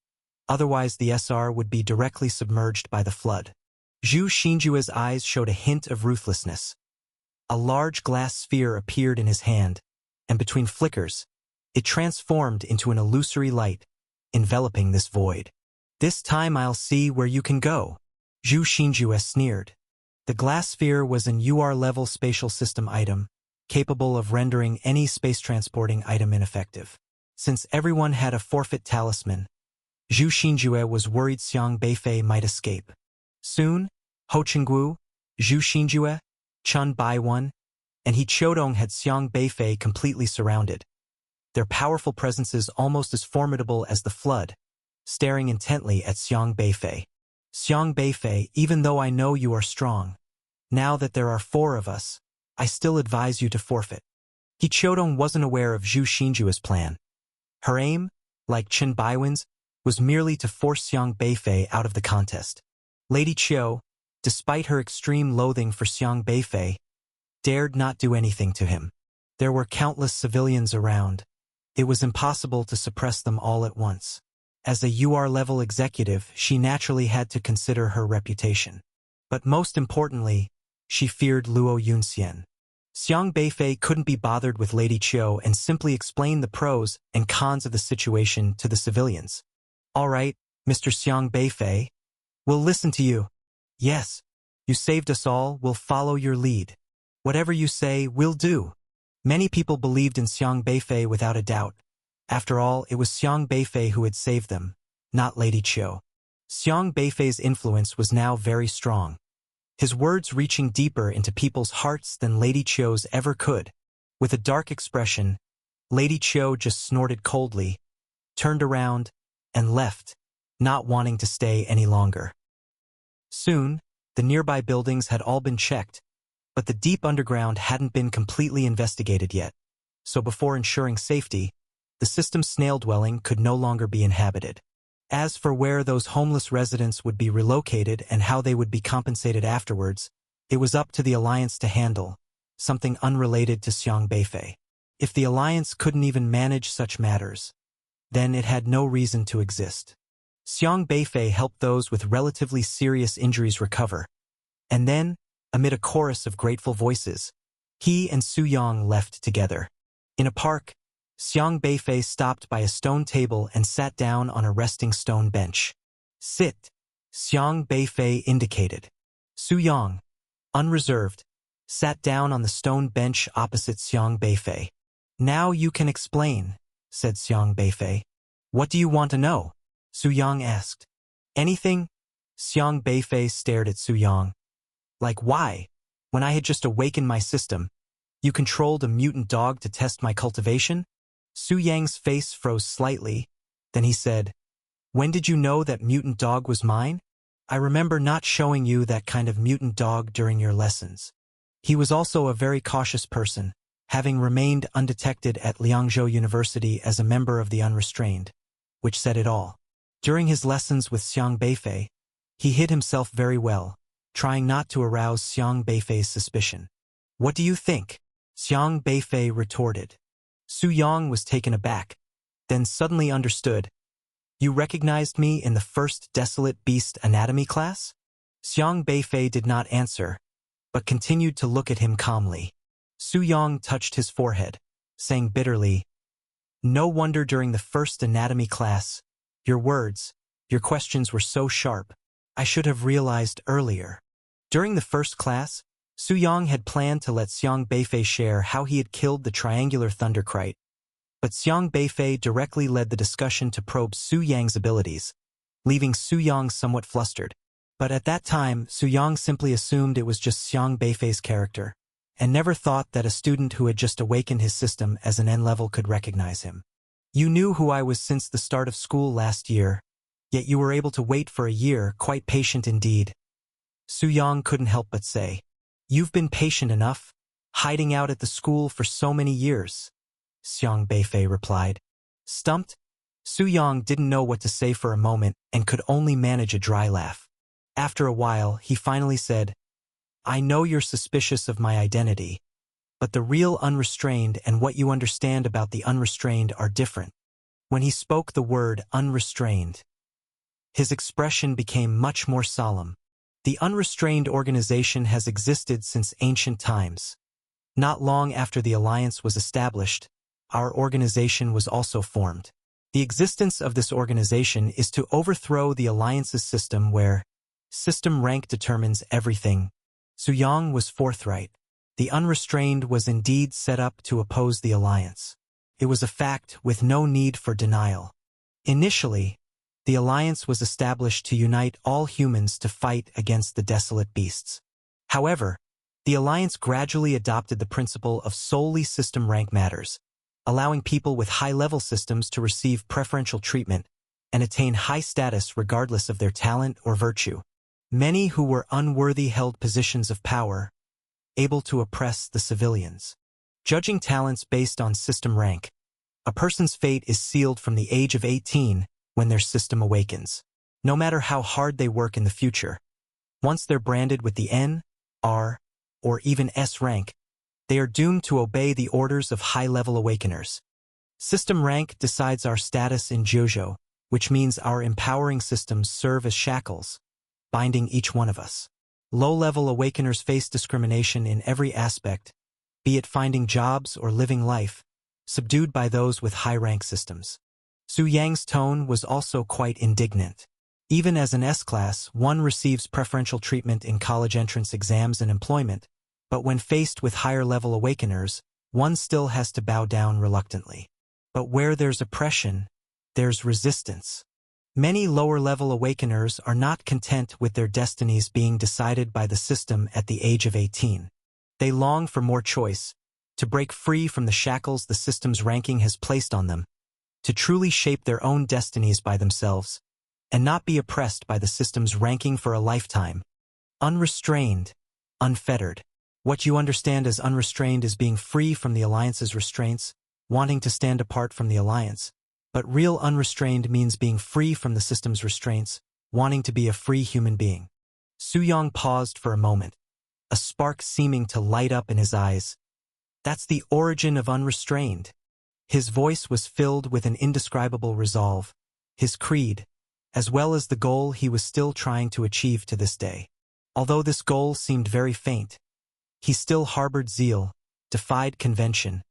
Otherwise the SR would be directly submerged by the flood. Zhu Xinjue's eyes showed a hint of ruthlessness. A large glass sphere appeared in his hand, and between flickers, it transformed into an illusory light, enveloping this void. "This time I'll see where you can go," Zhu Xinjue sneered. The glass sphere was an UR-level spatial system item, capable of rendering any space-transporting item ineffective. Since everyone had a forfeit talisman, Zhu Xinjue was worried Xiang Beifei might escape. Soon, Ho Chenggu, Zhu Xinjue, Chen Baiwen, and He Qiudong had Xiang Beifei completely surrounded. Their powerful presences almost as formidable as the flood, staring intently at Xiang Beifei. "Xiang Beifei, even though I know you are strong, now that there are 4 of us, I still advise you to forfeit." He Qiudong wasn't aware of Zhu Xinjue's plan. Her aim, like Chen Baiwen's, was merely to force Xiang Beifei out of the contest. Lady Qiu, despite her extreme loathing for Xiang Beifei, dared not do anything to him. There were countless civilians around. It was impossible to suppress them all at once. As a UR-level executive, she naturally had to consider her reputation. But most importantly, she feared Luo Yunxian. Xiang Beifei couldn't be bothered with Lady Qiu and simply explained the pros and cons of the situation to the civilians. "All right, Mr. Xiang Beifei, we'll listen to you. Yes, you saved us all, we'll follow your lead. Whatever you say, we'll do." Many people believed in Xiang Beifei without a doubt. After all, it was Xiang Beifei who had saved them, not Lady Qiu. Xiang Beifei's influence was now very strong, his words reaching deeper into people's hearts than Lady Qiu's ever could. With a dark expression, Lady Qiu just snorted coldly, turned around, and left, not wanting to stay any longer. Soon, the nearby buildings had all been checked, but the deep underground hadn't been completely investigated yet, so before ensuring safety, the system's snail dwelling could no longer be inhabited. As for where those homeless residents would be relocated and how they would be compensated afterwards, it was up to the Alliance to handle, something unrelated to Xiang Beifei. If the Alliance couldn't even manage such matters, then it had no reason to exist. Xiang Beifei helped those with relatively serious injuries recover, and then, amid a chorus of grateful voices, he and Su Yang left together. In a park, Xiang Beifei stopped by a stone table and sat down on a resting stone bench. "Sit," Xiang Beifei indicated. Su Yang, unreserved, sat down on the stone bench opposite Xiang Beifei. "Now you can explain," said Xiang Beifei. "What do you want to know?" Su Yang asked. "Anything?" Xiang Beifei stared at Su Yang. "Like why, when I had just awakened my system, you controlled a mutant dog to test my cultivation?" Su Yang's face froze slightly, then he said, "When did you know that mutant dog was mine? I remember not showing you that kind of mutant dog during your lessons." He was also a very cautious person, having remained undetected at Liangzhou University as a member of the Unrestrained, which said it all. During his lessons with Xiang Beifei, he hid himself very well, trying not to arouse Xiang Beifei's suspicion. "What do you think?" Xiang Beifei retorted. Su Yang was taken aback, then suddenly understood. "You recognized me in the first Desolate Beast Anatomy class?" Xiang Beifei did not answer, but continued to look at him calmly. Su Yang touched his forehead, saying bitterly, "No wonder during the first anatomy class, your words, your questions were so sharp. I should have realized earlier." During the first class, Su Yang had planned to let Xiang Beifei share how he had killed the triangular thunderkite, but Xiang Beifei directly led the discussion to probe Su Yang's abilities, leaving Su Yang somewhat flustered. But at that time, Su Yang simply assumed it was just Xiang Beifei's character, and never thought that a student who had just awakened his system as an N-level could recognize him. "You knew who I was since the start of school last year, yet you were able to wait for a year, quite patient indeed." Su Yang couldn't help but say, "You've been patient enough, hiding out at the school for so many years," Xiang Beifei replied. Stumped, Su Yang didn't know what to say for a moment and could only manage a dry laugh. After a while, he finally said, "I know you're suspicious of my identity, but the real unrestrained and what you understand about the unrestrained are different." When he spoke the word unrestrained, his expression became much more solemn. The unrestrained organization has existed since ancient times. Not long after the alliance was established, our organization was also formed. The existence of this organization is to overthrow the alliance's system where system rank determines everything. Su Yang was forthright. The unrestrained was indeed set up to oppose the alliance. It was a fact with no need for denial. Initially, the alliance was established to unite all humans to fight against the desolate beasts. However, the alliance gradually adopted the principle of solely system rank matters, allowing people with high-level systems to receive preferential treatment and attain high status regardless of their talent or virtue. Many who were unworthy held positions of power, able to oppress the civilians. Judging talents based on system rank, a person's fate is sealed from the age of 18 when their system awakens. No matter how hard they work in the future, once they're branded with the N, R, or even S rank, they are doomed to obey the orders of high-level awakeners. System rank decides our status in Jojo, which means our empowering systems serve as shackles, binding each one of us. Low-level awakeners face discrimination in every aspect, be it finding jobs or living life, subdued by those with high-rank systems. Su Yang's tone was also quite indignant. Even as an S-class, one receives preferential treatment in college entrance exams and employment, but when faced with higher-level awakeners, one still has to bow down reluctantly. But where there's oppression, there's resistance. Many lower-level awakeners are not content with their destinies being decided by the system at the age of 18. They long for more choice, to break free from the shackles the system's ranking has placed on them, to truly shape their own destinies by themselves, and not be oppressed by the system's ranking for a lifetime. Unrestrained, unfettered. What you understand as unrestrained is being free from the Alliance's restraints, wanting to stand apart from the Alliance. But real unrestrained means being free from the system's restraints, wanting to be a free human being. Su Yang paused for a moment, a spark seeming to light up in his eyes. That's the origin of unrestrained. His voice was filled with an indescribable resolve, his creed, as well as the goal he was still trying to achieve to this day. Although this goal seemed very faint, he still harbored zeal, defied convention,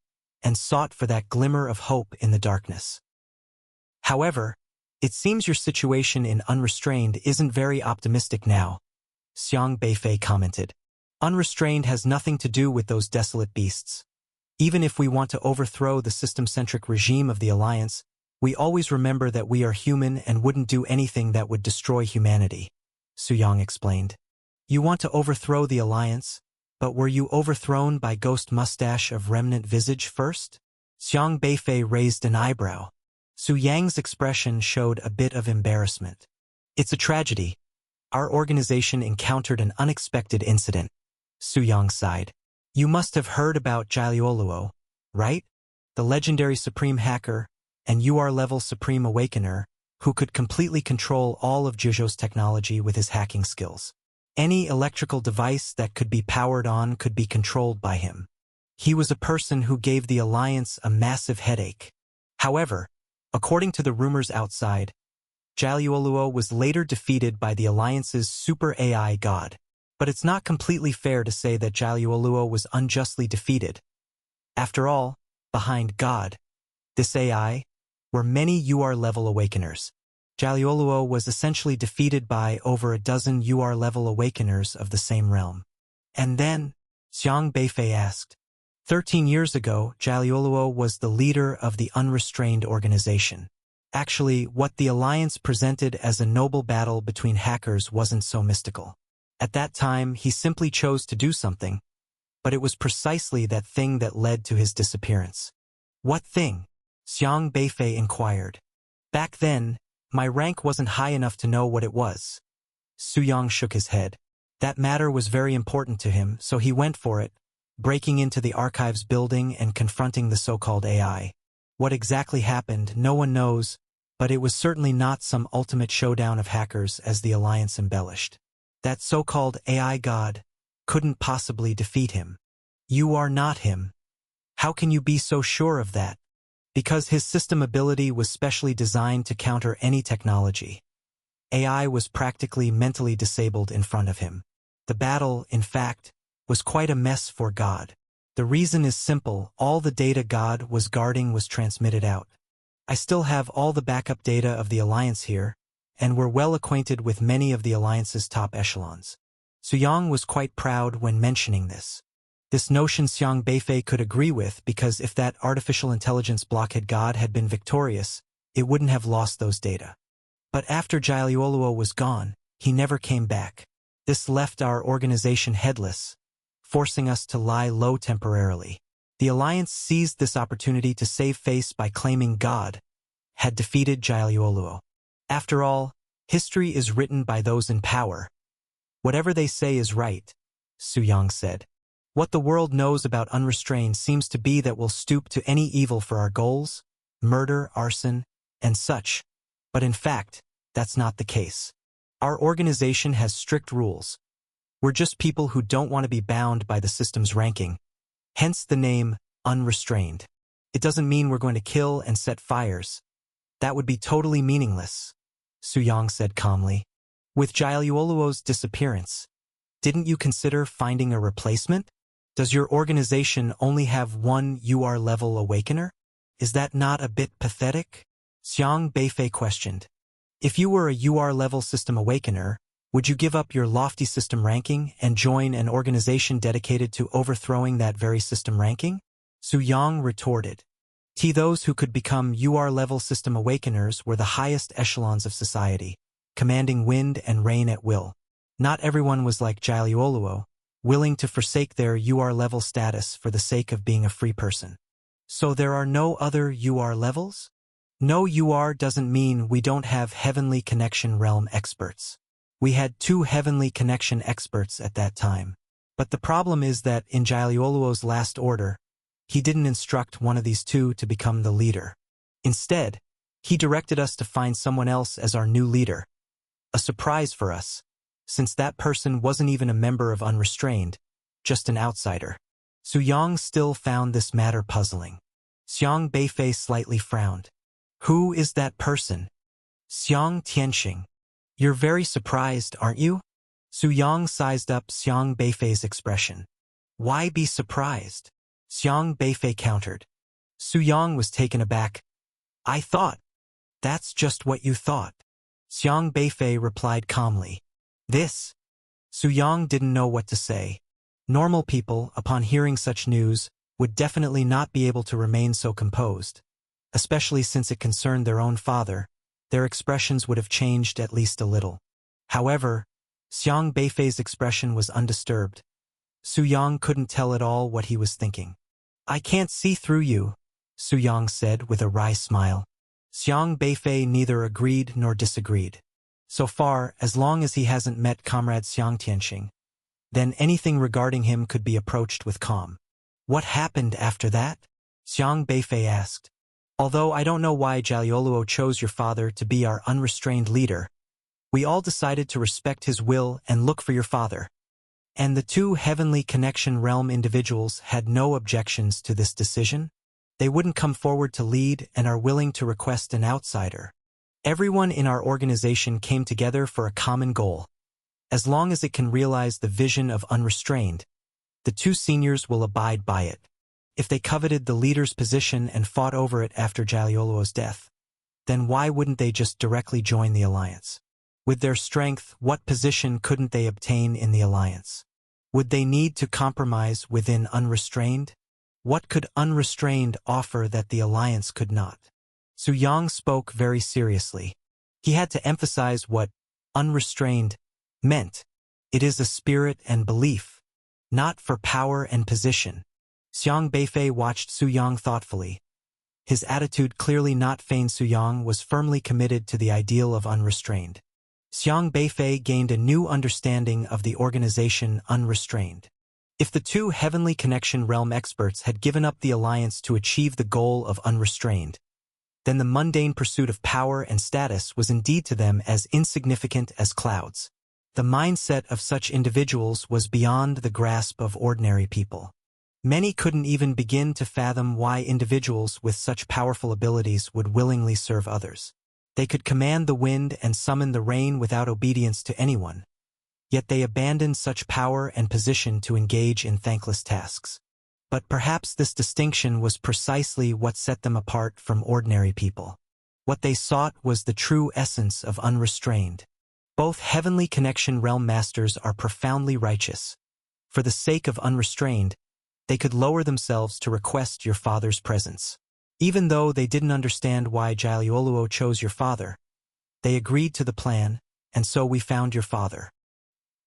and sought for that glimmer of hope in the darkness. However, it seems your situation in Unrestrained isn't very optimistic now, Xiang Beifei commented. Unrestrained has nothing to do with those desolate beasts. Even if we want to overthrow the system-centric regime of the Alliance, we always remember that we are human and wouldn't do anything that would destroy humanity, Su Yang explained. You want to overthrow the Alliance, but were you overthrown by Ghost Mustache of Remnant Visage first? Xiang Beifei raised an eyebrow. Su Yang's expression showed a bit of embarrassment. It's a tragedy. Our organization encountered an unexpected incident. Su Yang sighed. You must have heard about Jiaoluo, right? The legendary Supreme Hacker and UR-level Supreme Awakener, who could completely control all of Zhuzhou's technology with his hacking skills. Any electrical device that could be powered on could be controlled by him. He was a person who gave the Alliance a massive headache. However, according to the rumors outside, Jialuoluo was later defeated by the Alliance's super AI god. But it's not completely fair to say that Jialuoluo was unjustly defeated. After all, behind God, this AI, were many UR-level awakeners. Jialuoluo was essentially defeated by over a dozen UR-level awakeners of the same realm. And then, Xiang Beifei asked, 13 years ago, Jialuoluo was the leader of the Unrestrained organization. Actually, what the Alliance presented as a noble battle between hackers wasn't so mystical. At that time, he simply chose to do something, but it was precisely that thing that led to his disappearance. What thing? Xiang Beifei inquired. Back then, my rank wasn't high enough to know what it was. Su Yang shook his head. That matter was very important to him, so he went for it, breaking into the archives building and confronting the so-called AI. What exactly happened, no one knows, but it was certainly not some ultimate showdown of hackers as the Alliance embellished. That so-called AI god couldn't possibly defeat him. You are not him. How can you be so sure of that? Because his system ability was specially designed to counter any technology. AI was practically mentally disabled in front of him. The battle, in fact, was quite a mess for God. The reason is simple, all the data God was guarding was transmitted out. I still have all the backup data of the Alliance here, and we're well acquainted with many of the Alliance's top echelons. Su Yang was quite proud when mentioning this. This notion Xiang Beifei could agree with because if that artificial intelligence blockhead god had been victorious, it wouldn't have lost those data. But after Jialuoluo was gone, he never came back. This left our organization headless, forcing us to lie low temporarily. The Alliance seized this opportunity to save face by claiming God had defeated Jialuoluo. After all, history is written by those in power. Whatever they say is right, Su Yang said. What the world knows about Unrestrained seems to be that we'll stoop to any evil for our goals, murder, arson, and such. But in fact, that's not the case. Our organization has strict rules. We're just people who don't want to be bound by the system's ranking. Hence the name, Unrestrained. It doesn't mean we're going to kill and set fires. That would be totally meaningless, Su Yang said calmly. With Jialuoluo's disappearance, didn't you consider finding a replacement? Does your organization only have one UR-level awakener? Is that not a bit pathetic? Xiang Beifei questioned. If you were a UR-level system awakener, would you give up your lofty system ranking and join an organization dedicated to overthrowing that very system ranking? Su Yang retorted. Those who could become UR-level system awakeners were the highest echelons of society, commanding wind and rain at will. Not everyone was like Jialuoluo, willing to forsake their UR-level status for the sake of being a free person. So there are no other UR levels? No UR doesn't mean we don't have Heavenly Connection Realm experts. We had 2 Heavenly Connection experts at that time. But the problem is that in Jialuoluo's last order, he didn't instruct one of these 2 to become the leader. Instead, he directed us to find someone else as our new leader. A surprise for us, since that person wasn't even a member of Unrestrained, just an outsider. Su Yang still found this matter puzzling. Xiang Beifei slightly frowned. Who is that person? Xiang Tianxing. You're very surprised, aren't you? Su Yang sized up Xiang Beifei's expression. Why be surprised? Xiang Beifei countered. Su Yang was taken aback. I thought. That's just what you thought. Xiang Beifei replied calmly. This? Su Yang didn't know what to say. Normal people, upon hearing such news, would definitely not be able to remain so composed. Especially since it concerned their own father, their expressions would have changed at least a little. However, Xiang Beifei's expression was undisturbed. Su Yang couldn't tell at all what he was thinking. I can't see through you, Su Yang said with a wry smile. Xiang Beifei neither agreed nor disagreed. So far, as long as he hasn't met Comrade Xiang Tianxing, then anything regarding him could be approached with calm. What happened after that? Xiang Beifei asked. Although I don't know why Jalioluo chose your father to be our unrestrained leader, we all decided to respect his will and look for your father. And the two Heavenly Connection Realm individuals had no objections to this decision. They wouldn't come forward to lead and are willing to request an outsider. Everyone in our organization came together for a common goal. As long as it can realize the vision of unrestrained, the two seniors will abide by it. If they coveted the leader's position and fought over it after Jalioluo's death, then why wouldn't they just directly join the alliance? With their strength, what position couldn't they obtain in the alliance? Would they need to compromise within unrestrained? What could unrestrained offer that the alliance could not? Su Yang spoke very seriously. He had to emphasize what unrestrained meant. It is a spirit and belief, not for power and position. Xiang Beifei watched Su Yang thoughtfully. His attitude clearly not feigned. Su Yang was firmly committed to the ideal of unrestrained. Xiang Beifei gained a new understanding of the organization unrestrained. If the two Heavenly Connection Realm experts had given up the alliance to achieve the goal of unrestrained, then the mundane pursuit of power and status was indeed to them as insignificant as clouds. The mindset of such individuals was beyond the grasp of ordinary people. Many couldn't even begin to fathom why individuals with such powerful abilities would willingly serve others. They could command the wind and summon the rain without obedience to anyone. Yet they abandoned such power and position to engage in thankless tasks. But perhaps this distinction was precisely what set them apart from ordinary people. What they sought was the true essence of unrestrained. Both Heavenly Connection Realm Masters are profoundly righteous. For the sake of unrestrained, they could lower themselves to request your father's presence. Even though they didn't understand why Jalioluo chose your father, they agreed to the plan, and so we found your father.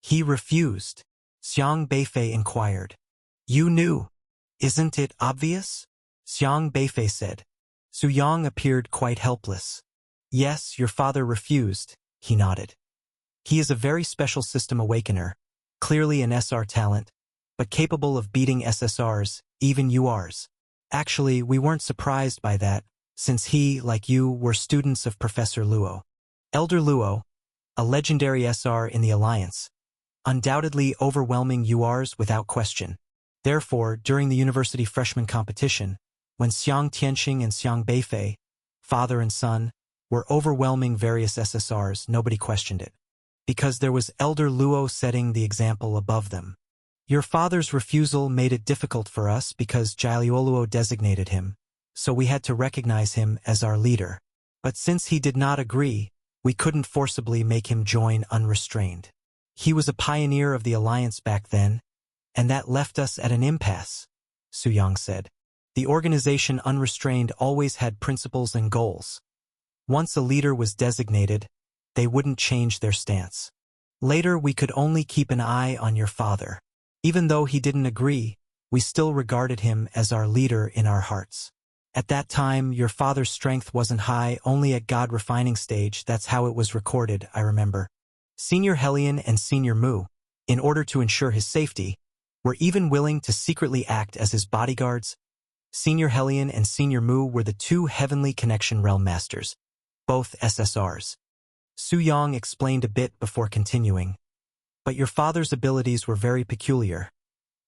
He refused. Xiang Beifei inquired. You knew. Isn't it obvious? Xiang Beifei said. Su Yang appeared quite helpless. Yes, your father refused, he nodded. He is a very special system awakener, clearly an SR talent, but capable of beating SSRs, even URs. Actually, we weren't surprised by that, since he, like you, were students of Professor Luo. Elder Luo, a legendary SR in the Alliance, undoubtedly overwhelming URs without question. Therefore, during the university freshman competition, when Xiang Tianxing and Xiang Beifei, father and son, were overwhelming various SSRs, nobody questioned it. Because there was Elder Luo setting the example above them. Your father's refusal made it difficult for us because Jalioluo designated him, so we had to recognize him as our leader. But since he did not agree, we couldn't forcibly make him join unrestrained. He was a pioneer of the alliance back then, and that left us at an impasse, Su Yang said. The organization unrestrained always had principles and goals. Once a leader was designated, they wouldn't change their stance. Later we could only keep an eye on your father. Even though he didn't agree, we still regarded him as our leader in our hearts. At that time, your father's strength wasn't high, only at God refining stage. That's how it was recorded, I remember. Senior Hellion and Senior Mu, in order to ensure his safety, were even willing to secretly act as his bodyguards. Senior Hellion and Senior Mu were the two Heavenly Connection Realm Masters, both SSRs. Su Yang explained a bit before continuing. But your father's abilities were very peculiar.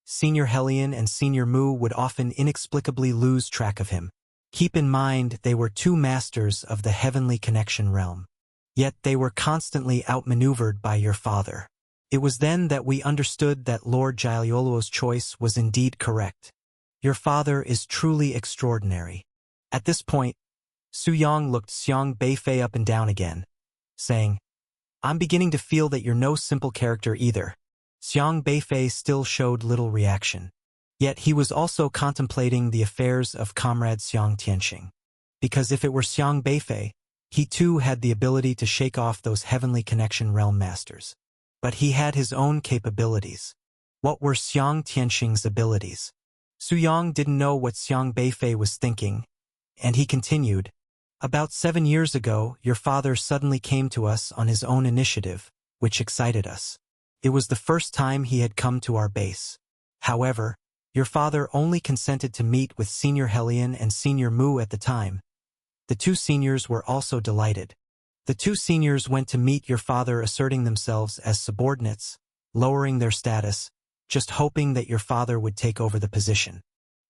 Senior Hellion and Senior Mu would often inexplicably lose track of him. Keep in mind they were two masters of the Heavenly Connection Realm. Yet they were constantly outmaneuvered by your father. It was then that we understood that Lord Jalioluo's choice was indeed correct. Your father is truly extraordinary. At this point, Su Yang looked Xiang Beifei up and down again, saying, I'm beginning to feel that you're no simple character either. Xiang Beifei still showed little reaction. Yet he was also contemplating the affairs of Comrade Xiang Tianxing. Because if it were Xiang Beifei, he too had the ability to shake off those Heavenly Connection Realm Masters. But he had his own capabilities. What were Xiang Tianxing's abilities? Su Yang didn't know what Xiang Beifei was thinking, and he continued, About 7 years ago, your father suddenly came to us on his own initiative, which excited us. It was the first time he had come to our base. However, your father only consented to meet with Senior Hellion and Senior Mu at the time, The two seniors were also delighted. The two seniors went to meet your father, asserting themselves as subordinates, lowering their status, just hoping that your father would take over the position.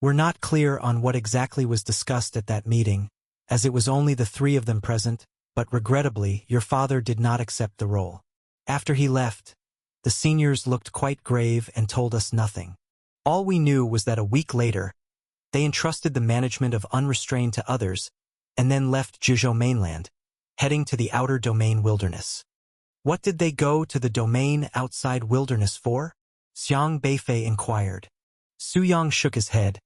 We're not clear on what exactly was discussed at that meeting, as it was only the three of them present, but regrettably, your father did not accept the role. After he left, the seniors looked quite grave and told us nothing. All we knew was that a week later, they entrusted the management of Unrestrained to others, and then left Juzhou mainland, heading to the outer domain wilderness. What did they go to the domain outside wilderness for? Xiang Beifei inquired. Su Yang shook his head.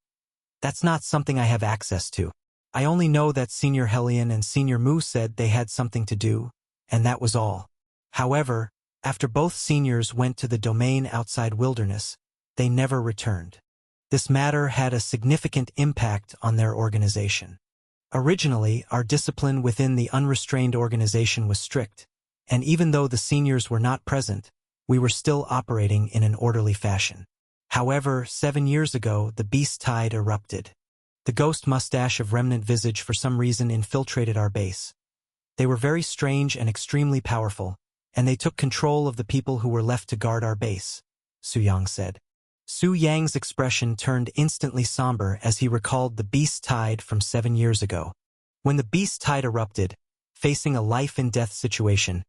That's not something I have access to. I only know that Senior Helion and Senior Mu said they had something to do, and that was all. However, after both seniors went to the domain outside wilderness, they never returned. This matter had a significant impact on their organization. Originally, our discipline within the Unrestrained organization was strict, and even though the seniors were not present, we were still operating in an orderly fashion. However, 7 years ago, the beast tide erupted. The ghost mustache of Remnant Visage for some reason infiltrated our base. They were very strange and extremely powerful, and they took control of the people who were left to guard our base, Su Yang said. Su Yang's expression turned instantly somber as he recalled the beast tide from 7 years ago. When the beast tide erupted, facing a life-and-death situation,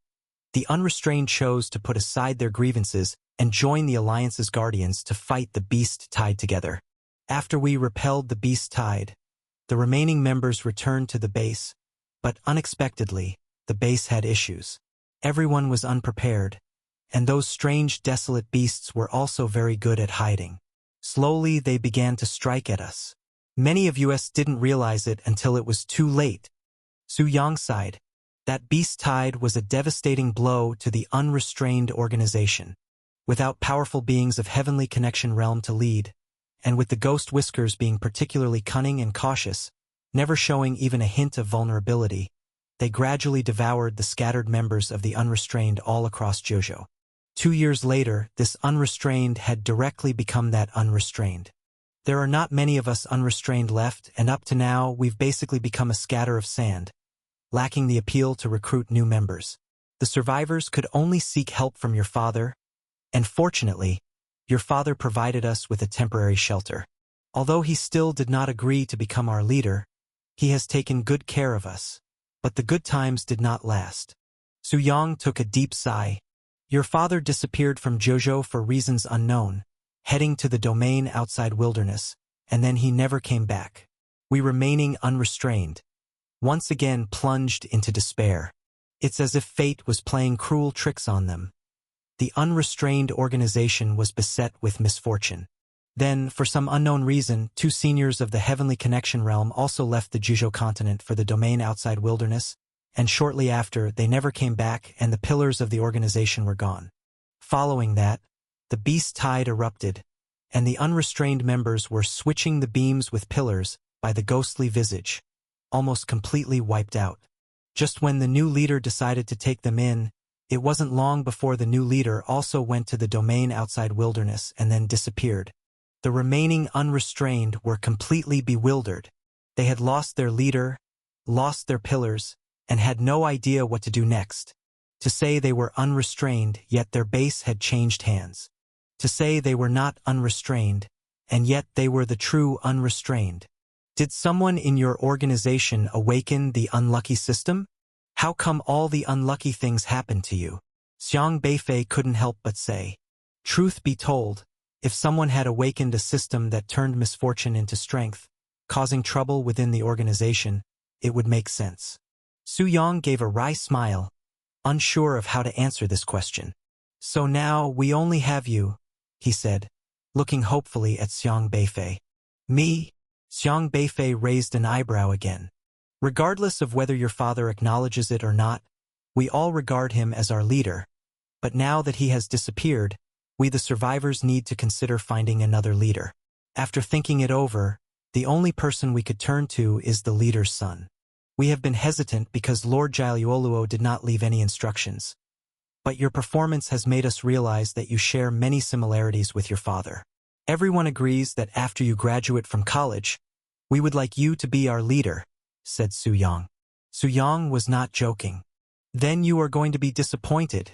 the Unrestrained chose to put aside their grievances and join the Alliance's guardians to fight the beast tide together. After we repelled the beast tide, the remaining members returned to the base, but unexpectedly, the base had issues. Everyone was unprepared, and those strange, desolate beasts were also very good at hiding. Slowly, they began to strike at us. Many of us didn't realize it until it was too late. Su Yang sighed. That beast tide was a devastating blow to the Unrestrained organization. Without powerful beings of Heavenly Connection realm to lead, and with the Ghost Whiskers being particularly cunning and cautious, never showing even a hint of vulnerability, they gradually devoured the scattered members of the Unrestrained all across Juzhou. 2 years later, this Unrestrained had directly become that Unrestrained. There are not many of us Unrestrained left, and up to now, we've basically become a scatter of sand, lacking the appeal to recruit new members. The survivors could only seek help from your father, and fortunately, your father provided us with a temporary shelter. Although he still did not agree to become our leader, he has taken good care of us. But the good times did not last. Su Yang took a deep sigh. Your father disappeared from Juzhou for reasons unknown, heading to the domain outside wilderness, and then he never came back. We remaining Unrestrained, once again plunged into despair. It's as if fate was playing cruel tricks on them. The Unrestrained organization was beset with misfortune. Then, for some unknown reason, 2 seniors of the Heavenly Connection realm also left the Juzhou continent for the domain outside wilderness, and shortly after, they never came back and the pillars of the organization were gone. Following that, the beast tide erupted, and the Unrestrained members were switching the beams with pillars by the ghostly visage, almost completely wiped out. Just when the new leader decided to take them in, it wasn't long before the new leader also went to the domain outside wilderness and then disappeared. The remaining Unrestrained were completely bewildered. They had lost their leader, lost their pillars, and had no idea what to do next. To say they were unrestrained, yet their base had changed hands. To say they were not unrestrained, and yet they were the true unrestrained. Did someone in your organization awaken the unlucky system? How come all the unlucky things happened to you? Xiang Beifei couldn't help but say. Truth be told, if someone had awakened a system that turned misfortune into strength, causing trouble within the organization, it would make sense. Su Yang gave a wry smile, unsure of how to answer this question. So now we only have you, he said, looking hopefully at Xiang Beifei. Me? Xiang Beifei raised an eyebrow again. Regardless of whether your father acknowledges it or not, we all regard him as our leader. But now that he has disappeared, we the survivors need to consider finding another leader. After thinking it over, the only person we could turn to is the leader's son. We have been hesitant because Lord Jiaoluoluo did not leave any instructions. But your performance has made us realize that you share many similarities with your father. Everyone agrees that after you graduate from college, we would like you to be our leader, said Su Yang. Su Yang was not joking. Then you are going to be disappointed,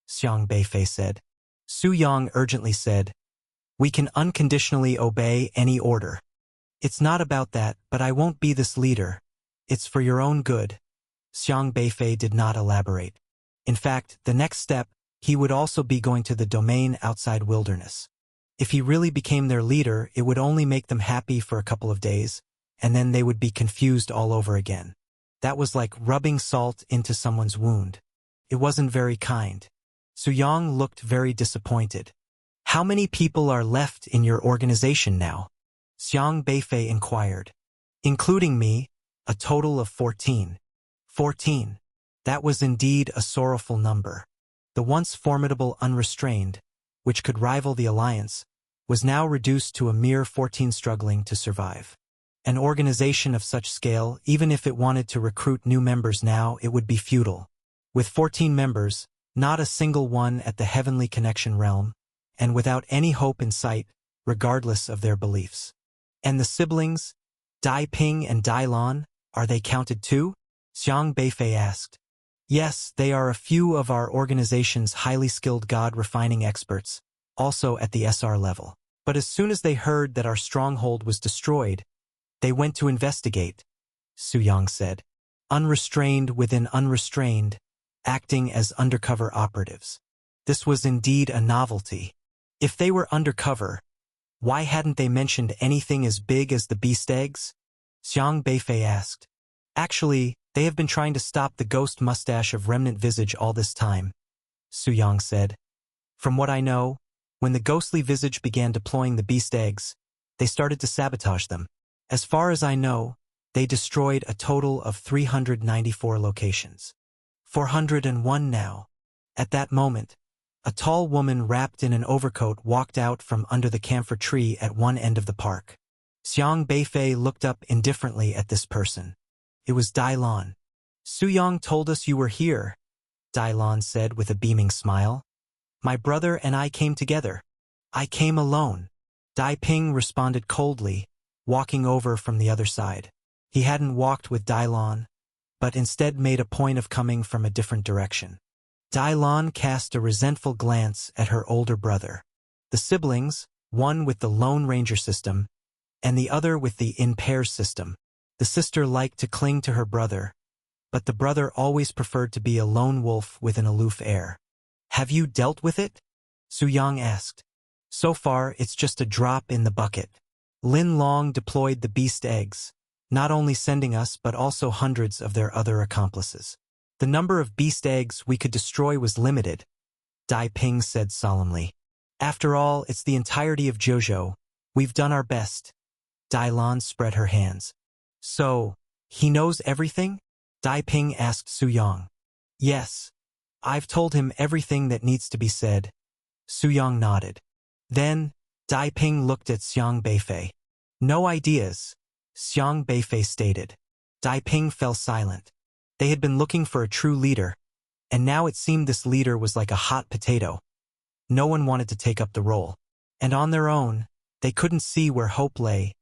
Xiang Beifei said. Su Yang urgently said, we can unconditionally obey any order. It's not about that, but I won't be this leader. It's for your own good. Xiang Beifei did not elaborate. In fact, the next step, he would also be going to the domain outside wilderness. If he really became their leader, it would only make them happy for a couple of days, and then they would be confused all over again. That was like rubbing salt into someone's wound. It wasn't very kind. Su Yang looked very disappointed. How many people are left in your organization now? Xiang Beifei inquired. Including me, a total of 14. 14. That was indeed a sorrowful number. The once formidable Unrestrained, which could rival the Alliance, was now reduced to a mere 14 struggling to survive. An organization of such scale, even if it wanted to recruit new members now, it would be futile. With 14 members, not a single one at the Heavenly Connection realm, and without any hope in sight, regardless of their beliefs. And the siblings, Dai Ping and Dai Lan, are they counted too? Xiang Beifei asked. Yes, they are a few of our organization's highly skilled god-refining experts, also at the SR level. But as soon as they heard that our stronghold was destroyed, they went to investigate, Su Yang said. Unrestrained within unrestrained, acting as undercover operatives. This was indeed a novelty. If they were undercover, why hadn't they mentioned anything as big as the beast eggs? Xiang Beifei asked. Actually, they have been trying to stop the ghost mustache of Remnant Visage all this time, Su Yang said. From what I know, when the ghostly visage began deploying the beast eggs, they started to sabotage them. As far as I know, they destroyed a total of 394 locations. 401 now. At that moment, a tall woman wrapped in an overcoat walked out from under the camphor tree at one end of the park. Xiang Beifei looked up indifferently at this person. It was Dai Lan. Su Yang told us you were here, Dai Lan said with a beaming smile. My brother and I came together. I came alone. Dai Ping responded coldly, walking over from the other side. He hadn't walked with Dai Lan, but instead made a point of coming from a different direction. Dai Lan cast a resentful glance at her older brother. The siblings, one with the Lone Ranger system, and the other with the In Pairs system. The sister liked to cling to her brother, but the brother always preferred to be a lone wolf with an aloof air. Have you dealt with it? Su Yang asked. So far, it's just a drop in the bucket. Lin Long deployed the beast eggs, not only sending us but also hundreds of their other accomplices. The number of beast eggs we could destroy was limited, Dai Ping said solemnly. After all, it's the entirety of Jojo. We've done our best. Dai Lan spread her hands. So, he knows everything? Dai Ping asked Su Yang. Yes. I've told him everything that needs to be said. Su Yang nodded. Then, Dai Ping looked at Xiang Beifei. No ideas, Xiang Beifei stated. Dai Ping fell silent. They had been looking for a true leader, and now it seemed this leader was like a hot potato. No one wanted to take up the role. And on their own, they couldn't see where hope lay,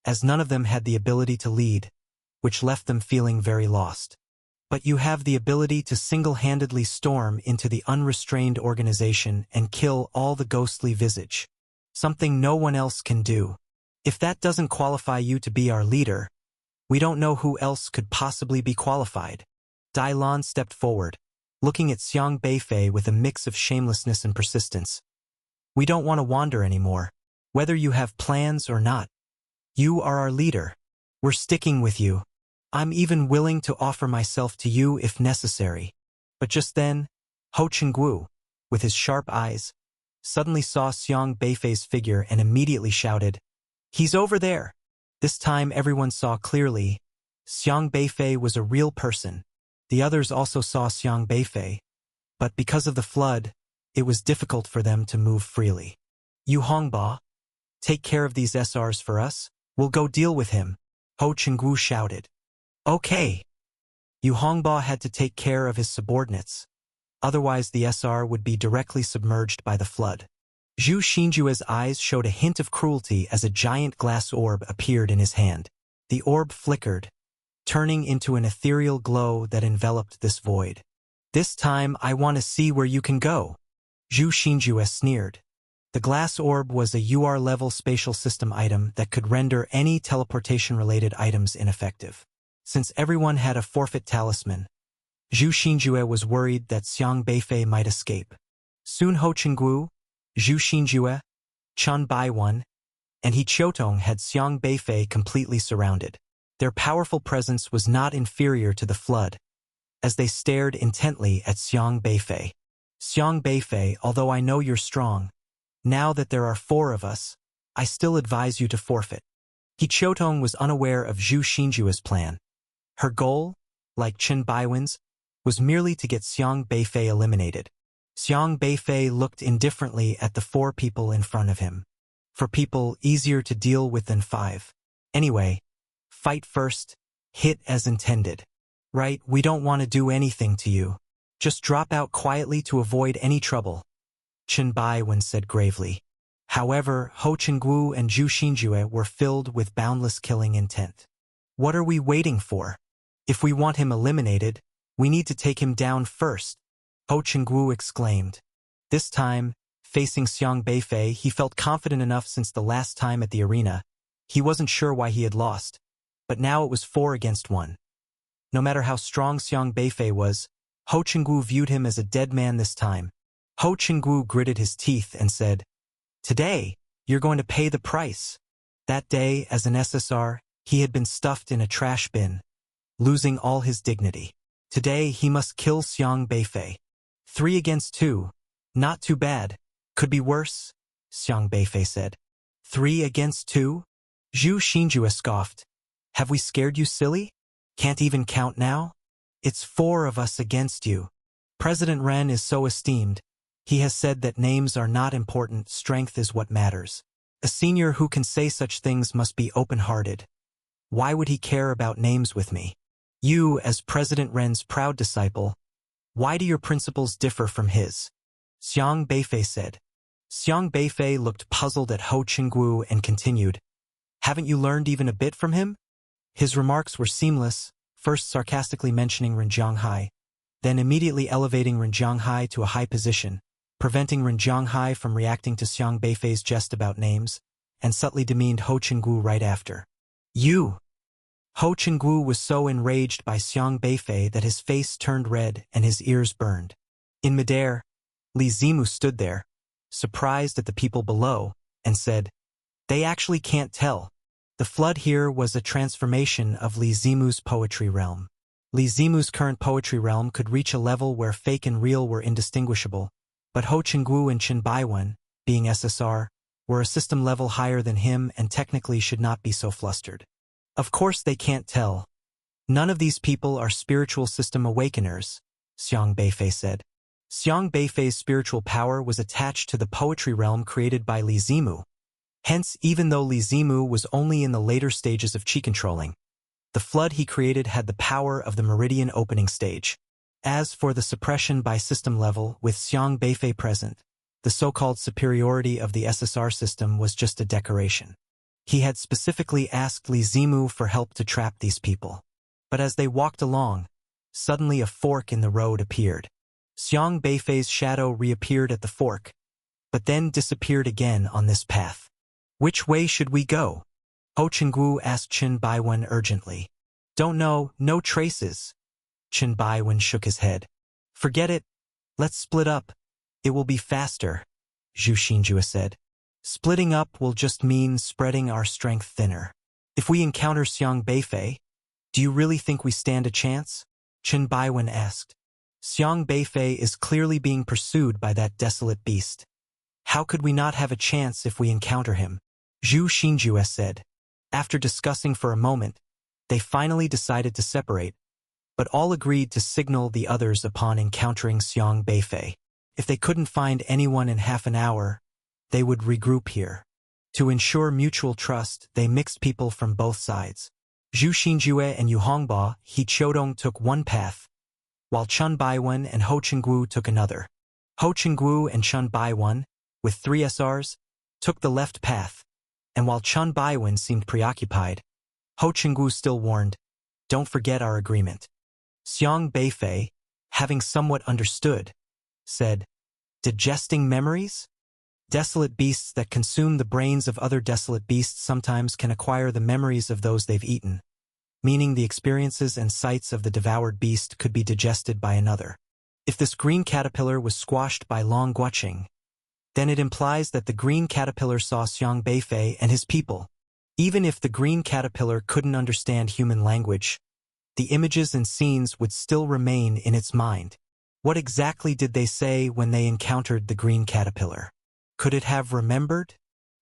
as none of them had the ability to lead, which left them feeling very lost. But you have the ability to single-handedly storm into the unrestrained organization and kill all the ghostly visage. Something no one else can do. If that doesn't qualify you to be our leader, we don't know who else could possibly be qualified. Dai Lan stepped forward, looking at Xiang Beifei with a mix of shamelessness and persistence. We don't want to wander anymore, whether you have plans or not. You are our leader. We're sticking with you. I'm even willing to offer myself to you if necessary. But just then, Ho Chenggu, with his sharp eyes, suddenly saw Xiang Beifei's figure and immediately shouted, He's over there! This time everyone saw clearly. Xiang Beifei was a real person. The others also saw Xiang Beifei, but because of the flood, it was difficult for them to move freely. Yu Hongba, take care of these SRs for us. We'll go deal with him, Ho Chenggu shouted. Okay. Yu Hongba had to take care of his subordinates. Otherwise the SR would be directly submerged by the flood. Zhu Xinjue's eyes showed a hint of cruelty as a giant glass orb appeared in his hand. The orb flickered, turning into an ethereal glow that enveloped this void. "This time I want to see where you can go," Zhu Xinjue sneered. The glass orb was a UR-level spatial system item that could render any teleportation-related items ineffective. Since everyone had a forfeit talisman, Zhu Xinjue was worried that Xiang Beifei might escape. Soon Ho Qingguo, Zhu Xinjue, Chen Baiwen, and He Qiutong had Xiang Beifei completely surrounded. Their powerful presence was not inferior to the flood, as they stared intently at Xiang Beifei. "Xiang Beifei, although I know you're strong, now that there are 4 of us, I still advise you to forfeit." He Qiutong was unaware of Zhu Xinjue's plan. Her goal, like Chen Baiwen's, was merely to get Xiang Beifei eliminated. Xiang Beifei looked indifferently at the 4 people in front of him. 4 people easier to deal with than 5. Anyway, fight first, hit as intended. Right, we don't want to do anything to you. Just drop out quietly to avoid any trouble, Chen Baiwen said gravely. However, Ho Qingguo and Zhu Xinjue were filled with boundless killing intent. "What are we waiting for? If we want him eliminated, we need to take him down first," Ho Qingguo exclaimed. This time, facing Xiang Beifei, he felt confident enough since the last time at the arena. He wasn't sure why he had lost, but now it was 4 against 1. No matter how strong Xiang Beifei was, Ho Qingguo viewed him as a dead man this time. Ho Qingguo gritted his teeth and said, "Today, you're going to pay the price." That day, as an SSR, he had been stuffed in a trash bin, losing all his dignity. Today, he must kill Xiang Beifei. 3 against 2. Not too bad. Could be worse, Xiang Beifei said. 3 against 2? Zhu Xinjue scoffed. "Have we scared you silly? Can't even count now? It's 4 of us against you. President Ren is so esteemed. He has said that names are not important, strength is what matters. A senior who can say such things must be open-hearted. Why would he care about names with me? You, as President Ren's proud disciple, why do your principles differ from his?" Xiang Beifei said. Xiang Beifei looked puzzled at Ho Qingguo and continued, "Haven't you learned even a bit from him?" His remarks were seamless, first sarcastically mentioning Ren Zhanghai, then immediately elevating Ren Zhanghai to a high position, preventing Ren Zhanghai from reacting to Xiang Beifei's jest about names, and subtly demeaned Ho Qingguo right after. "You!" Ho Qingguo was so enraged by Xiang Beifei that his face turned red and his ears burned. In midair, Li Zimu stood there, surprised at the people below, and said, "They actually can't tell." The flood here was a transformation of Li Zimu's poetry realm. Li Zimu's current poetry realm could reach a level where fake and real were indistinguishable, but Ho Qingguo and Chen Baiwen, being SSR, were a system level higher than him and technically should not be so flustered. Of course they can't tell. None of these people are spiritual system awakeners, Xiang Beifei said. Xiang Beifei's spiritual power was attached to the poetry realm created by Li Zimu. Hence, even though Li Zimu was only in the later stages of chi controlling, the flood he created had the power of the meridian opening stage. As for the suppression by system level with Xiang Beifei present, the so-called superiority of the SSR system was just a decoration. He had specifically asked Li Zimu for help to trap these people. But as they walked along, suddenly a fork in the road appeared. Xiang Beifei's shadow reappeared at the fork, but then disappeared again on this path. "Which way should we go?" Ho Qingguo asked Chen Baiwen urgently. "Don't know, no traces." Chen Baiwen shook his head. "Forget it. Let's split up. It will be faster," Zhu Xinjue said. "Splitting up will just mean spreading our strength thinner. If we encounter Xiang Beifei, do you really think we stand a chance?" Chen Baiwen asked. "Xiang Beifei is clearly being pursued by that desolate beast. How could we not have a chance if we encounter him?" Zhu Xinjue said. After discussing for a moment, they finally decided to separate, but all agreed to signal the others upon encountering Xiang Beifei. If they couldn't find anyone in half an hour, they would regroup here. To ensure mutual trust, they mixed people from both sides. Zhu Xinjue and Yu Hongba, He Qiutong took one path, while Chen Baiwen and Ho Qingguo took another. Ho Qingguo and Chen Baiwen, with 3 SRs, took the left path, and while Chen Baiwen seemed preoccupied, Ho Qingguo still warned, Don't forget our agreement. Xiang Beifei, having somewhat understood, said, digesting memories? Desolate beasts that consume the brains of other desolate beasts sometimes can acquire the memories of those they've eaten, meaning the experiences and sights of the devoured beast could be digested by another. If this green caterpillar was squashed by Long Guoqing, then it implies that the green caterpillar saw Xiang Beifei and his people. Even if the green caterpillar couldn't understand human language, the images and scenes would still remain in its mind. What exactly did they say when they encountered the green caterpillar? Could it have remembered?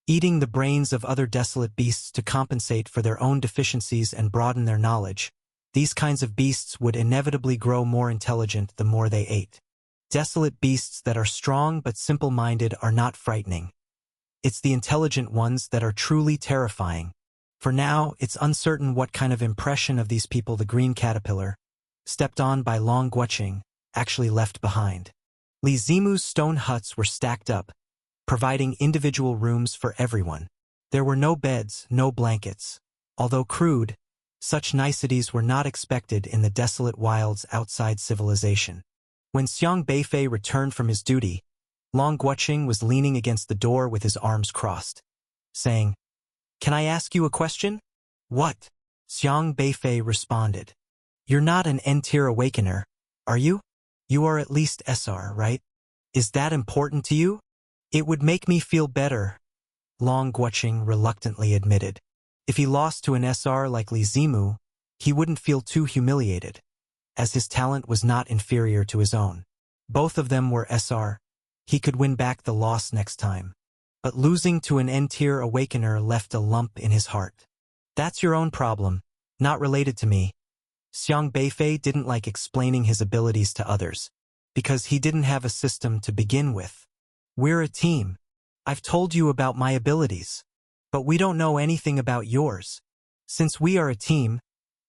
Eating the brains of other desolate beasts to compensate for their own deficiencies and broaden their knowledge, these kinds of beasts would inevitably grow more intelligent the more they ate. Desolate beasts that are strong but simple-minded are not frightening. It's the intelligent ones that are truly terrifying. For now, it's uncertain what kind of impression of these people the green caterpillar, stepped on by Long Guoqing, actually left behind. Li Zimu's stone huts were stacked up, providing individual rooms for everyone. There were no beds, no blankets. Although crude, such niceties were not expected in the desolate wilds outside civilization. When Xiang Beifei returned from his duty, Long Guoqing was leaning against the door with his arms crossed, saying, "Can I ask you a question?" "What?" Xiang Beifei responded. "You're not an N-tier awakener, are you? You are at least SR, right? Is that important to you?" "It would make me feel better," Long Guoqing reluctantly admitted. If he lost to an SR like Li Zimu, he wouldn't feel too humiliated, as his talent was not inferior to his own. Both of them were SR. He could win back the loss next time. But losing to an N-tier awakener left a lump in his heart. "That's your own problem, not related to me." Xiang Beifei didn't like explaining his abilities to others, because he didn't have a system to begin with. "We're a team. I've told you about my abilities, but we don't know anything about yours. Since we are a team,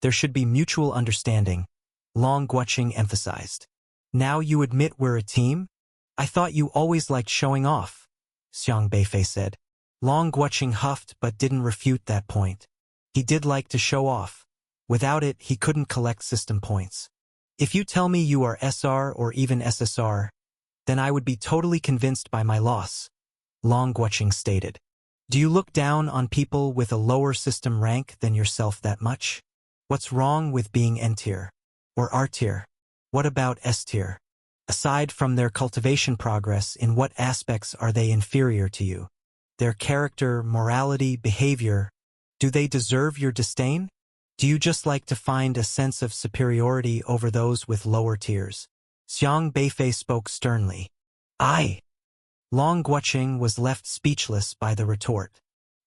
there should be mutual understanding," Long Guoqing emphasized. "Now you admit we're a team? I thought you always liked showing off," Xiang Beifei said. Long Guoqing huffed but didn't refute that point. He did like to show off. Without it, he couldn't collect system points. "If you tell me you are SR or even SSR, then I would be totally convinced by my loss," Long Guoqing stated. "Do you look down on people with a lower system rank than yourself that much? What's wrong with being N-tier? Or R-tier? What about S-tier? Aside from their cultivation progress, in what aspects are they inferior to you? Their character, morality, behavior, do they deserve your disdain? Do you just like to find a sense of superiority over those with lower tiers?" Xiang Beifei spoke sternly. "I." Long Guoqing was left speechless by the retort.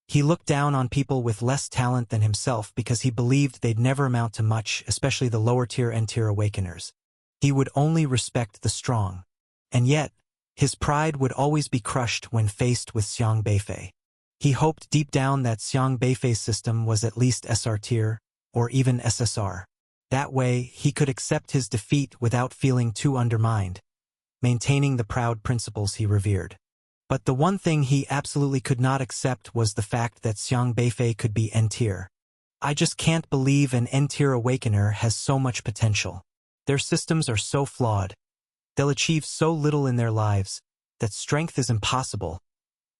He looked down on people with less talent than himself because he believed they'd never amount to much, especially the lower-tier N-tier awakeners. He would only respect the strong. And yet, his pride would always be crushed when faced with Xiang Beifei. He hoped deep down that Xiang Beifei's system was at least SR-tier, or even SSR. That way, he could accept his defeat without feeling too undermined, maintaining the proud principles he revered. But the one thing he absolutely could not accept was the fact that Xiang Beifei could be N-tier. "I just can't believe an N-tier awakener has so much potential. Their systems are so flawed. They'll achieve so little in their lives that strength is impossible."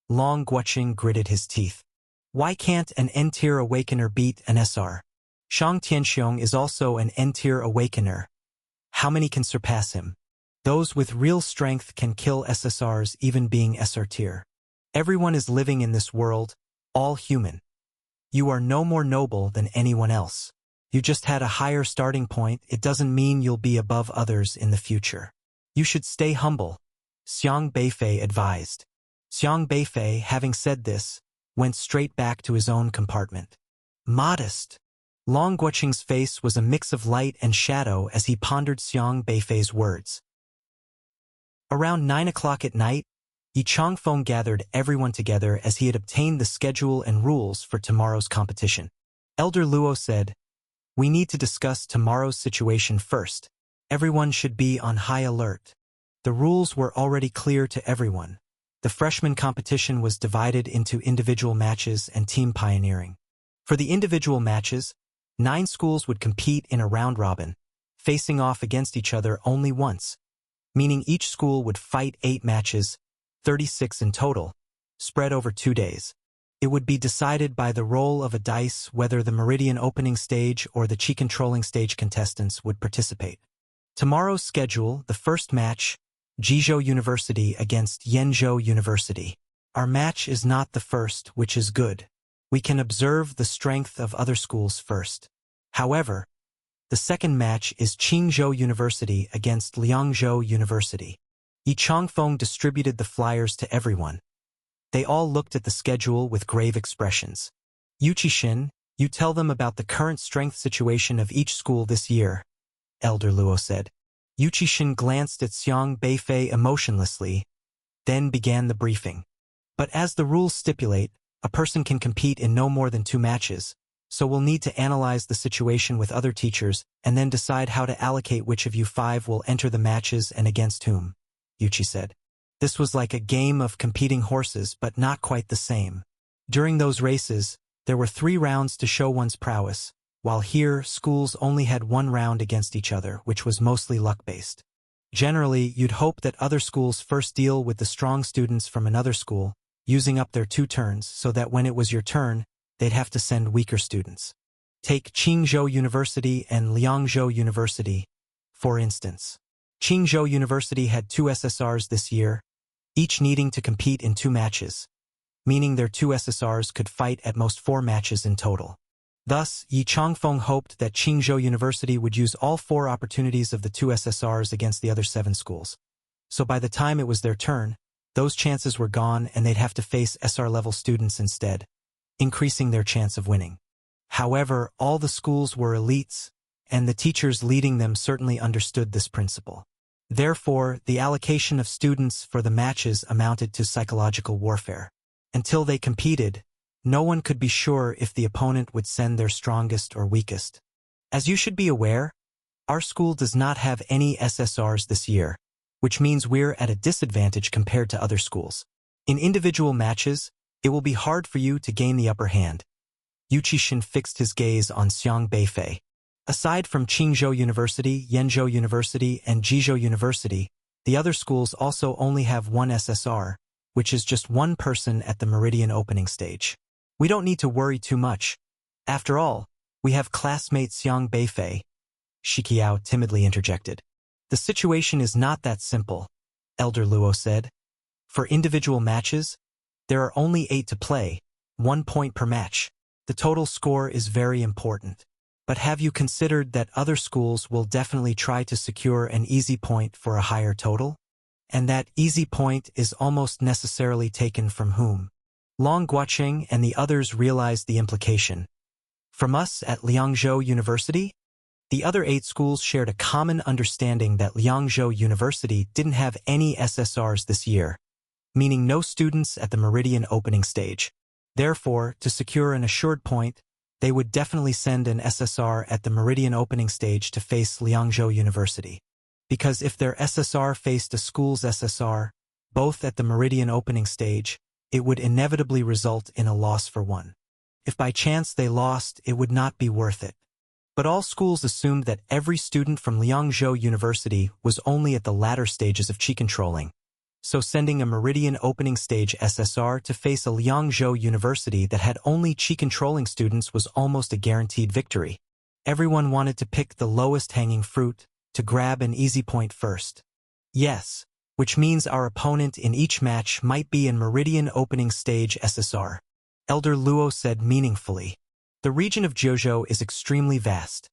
Long Guoqing gritted his teeth. "Why can't an N-tier awakener beat an SR? Shang Tianxiong is also an N-tier awakener. How many can surpass him? Those with real strength can kill SSRs even being SR tier. Everyone is living in this world, all human. You are no more noble than anyone else. You just had a higher starting point. It doesn't mean you'll be above others in the future. You should stay humble," Xiang Beifei advised. Xiang Beifei, having said this, went straight back to his own compartment. "Modest." Long Guoqing's face was a mix of light and shadow as he pondered Xiang Beifei's words. Around 9 o'clock at night, Yi Changfeng gathered everyone together as he had obtained the schedule and rules for tomorrow's competition. Elder Luo said, "We need to discuss tomorrow's situation first. Everyone should be on high alert." The rules were already clear to everyone. The freshman competition was divided into individual matches and team pioneering. For the individual matches, 9 schools would compete in a round robin, facing off against each other only once, meaning each school would fight 8 matches, 36 in total, spread over 2 days. It would be decided by the roll of a dice whether the Meridian opening stage or the Chi controlling stage contestants would participate. Tomorrow's schedule, the first match, Jizhou University against Yenzhou University. Our match is not the first, which is good. We can observe the strength of other schools first. However, the second match is Qingzhou University against Liangzhou University. Yi Changfeng distributed the flyers to everyone. They all looked at the schedule with grave expressions. Yu Qixin, you tell them about the current strength situation of each school this year, Elder Luo said. Yu Qixin glanced at Xiang Beifei emotionlessly, then began the briefing. But as the rules stipulate, a person can compete in no more than 2 matches, so we'll need to analyze the situation with other teachers and then decide how to allocate which of you 5 will enter the matches and against whom, Yuchi said. This was like a game of competing horses, but not quite the same. During those races, there were 3 rounds to show one's prowess, while here, schools only had 1 round against each other, which was mostly luck-based. Generally, you'd hope that other schools first deal with the strong students from another school, using up their 2 turns so that when it was your turn, they'd have to send weaker students. Take Qingzhou University and Liangzhou University, for instance. Qingzhou University had 2 SSRs this year, each needing to compete in 2 matches, meaning their 2 SSRs could fight at most 4 matches in total. Thus, Yi Changfeng hoped that Qingzhou University would use all 4 opportunities of the 2 SSRs against the other 7 schools. So by the time it was their turn, those chances were gone and they'd have to face SR-level students instead, increasing their chance of winning. However, all the schools were elites, and the teachers leading them certainly understood this principle. Therefore, the allocation of students for the matches amounted to psychological warfare. Until they competed, no one could be sure if the opponent would send their strongest or weakest. As you should be aware, our school does not have any SSRs this year, which means we're at a disadvantage compared to other schools. In individual matches, it will be hard for you to gain the upper hand. Yu Qixin fixed his gaze on Xiang Beifei. Aside from Qingzhou University, Yenzhou University, and Jizhou University, the other schools also only have 1 SSR, which is just 1 person at the Meridian opening stage. We don't need to worry too much. After all, we have classmate Xiang Beifei, Shiqiao timidly interjected. The situation is not that simple, Elder Luo said. For individual matches, there are only 8 to play, 1 point per match. The total score is very important. But have you considered that other schools will definitely try to secure an easy point for a higher total? And that easy point is almost necessarily taken from whom? Long Guoqing and the others realized the implication. From us at Liangzhou University? The other 8 schools shared a common understanding that Liangzhou University didn't have any SSRs this year, meaning no students at the Meridian opening stage. Therefore, to secure an assured point, they would definitely send an SSR at the Meridian opening stage to face Liangzhou University. Because if their SSR faced a school's SSR, both at the Meridian opening stage, it would inevitably result in a loss for one. If by chance they lost, it would not be worth it. But all schools assumed that every student from Liangzhou University was only at the latter stages of Qi controlling. So sending a Meridian opening stage SSR to face a Liangzhou University that had only Qi controlling students was almost a guaranteed victory. Everyone wanted to pick the lowest hanging fruit, to grab an easy point first. Yes, which means our opponent in each match might be in Meridian opening stage SSR. Elder Luo said meaningfully. The region of Jiuzhou is extremely vast.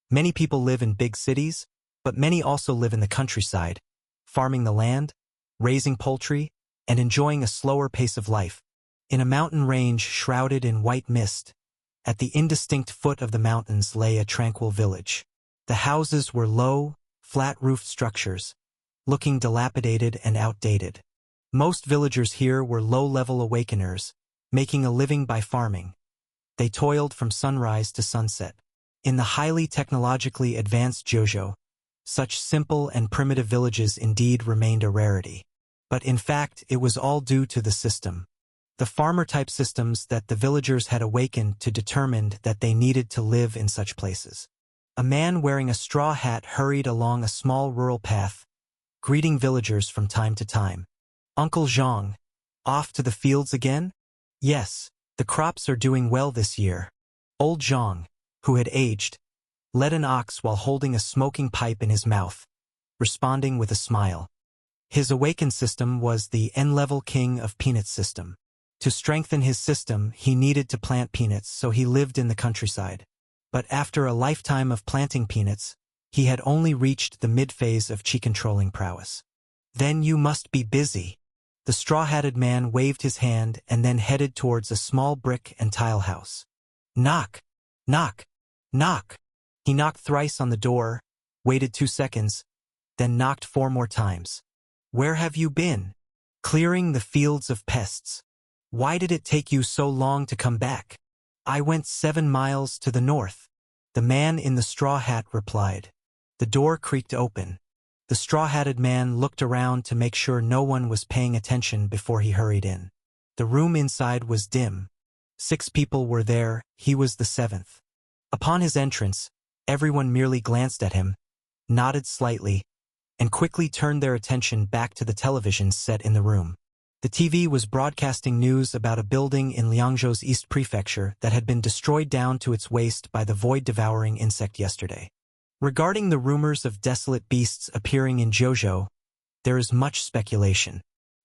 Many people live in big cities, but many also live in the countryside, farming the land, raising poultry, and enjoying a slower pace of life. In a mountain range shrouded in white mist, at the indistinct foot of the mountains lay a tranquil village. The houses were low, flat-roofed structures, looking dilapidated and outdated. Most villagers here were low-level awakeners, making a living by farming. They toiled from sunrise to sunset. In the highly technologically advanced Jiuzhou, such simple and primitive villages indeed remained a rarity. But in fact, it was all due to the system. The farmer-type systems that the villagers had awakened to determined that they needed to live in such places. A man wearing a straw hat hurried along a small rural path, greeting villagers from time to time. "Uncle Zhang, off to the fields again?" "Yes, the crops are doing well this year." Old Zhang, who had aged, led an ox while holding a smoking pipe in his mouth, responding with a smile. His awakened system was the N-level king of peanuts system. To strengthen his system, he needed to plant peanuts, so he lived in the countryside. But after a lifetime of planting peanuts, he had only reached the mid-phase of chi-controlling prowess. "Then you must be busy." The straw-hatted man waved his hand and then headed towards a small brick and tile house. "Knock! Knock! Knock!" He knocked thrice on the door, waited 2 seconds, then knocked 4 more times. "Where have you been?" "Clearing the fields of pests." "Why did it take you so long to come back?" "I went 7 miles to the north." The man in the straw hat replied. The door creaked open. The straw-hatted man looked around to make sure no one was paying attention before he hurried in. The room inside was dim. 6 people were there, he was the 7th. Upon his entrance, everyone merely glanced at him, nodded slightly, and quickly turned their attention back to the television set in the room. The TV was broadcasting news about a building in Liangzhou's East Prefecture that had been destroyed down to its waist by the void-devouring insect yesterday. Regarding the rumors of desolate beasts appearing in Zhouzhou, there is much speculation.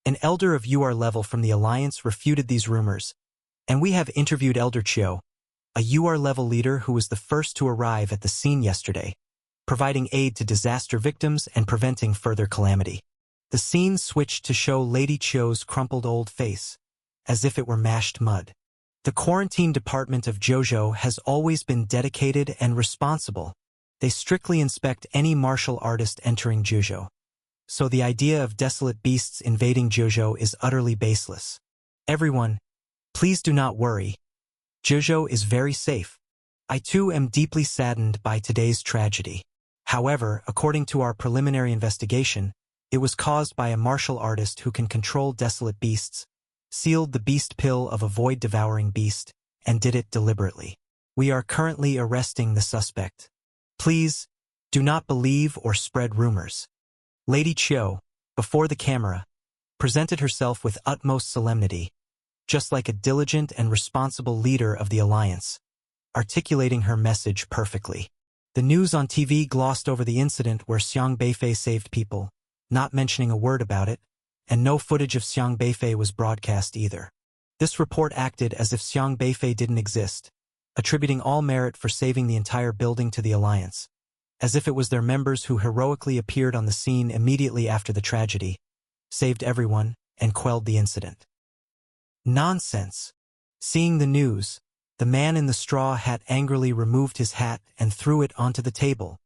An elder of UR level from the Alliance refuted these rumors, and we have interviewed Elder Qiu, a UR level leader who was the first to arrive at the scene yesterday, providing aid to disaster victims and preventing further calamity. The scene switched to show Lady Qiu's crumpled old face, as if it were mashed mud. The quarantine department of Zhouzhou has always been dedicated and responsible. They strictly inspect any martial artist entering Zhouzhou. So the idea of desolate beasts invading Zhouzhou is utterly baseless. Everyone, please do not worry. Zhouzhou is very safe. I too am deeply saddened by today's tragedy. However, according to our preliminary investigation, it was caused by a martial artist who can control desolate beasts, sealed the beast pill of a void-devouring beast, and did it deliberately. We are currently arresting the suspect. Please, do not believe or spread rumors. Lady Qiu, before the camera, presented herself with utmost solemnity, just like a diligent and responsible leader of the Alliance, articulating her message perfectly. The news on TV glossed over the incident where Xiang Beifei saved people, not mentioning a word about it, and no footage of Xiang Beifei was broadcast either. This report acted as if Xiang Beifei didn't exist, attributing all merit for saving the entire building to the Alliance, as if it was their members who heroically appeared on the scene immediately after the tragedy, saved everyone, and quelled the incident. Nonsense! Seeing the news, the man in the straw hat angrily removed his hat and threw it onto the table.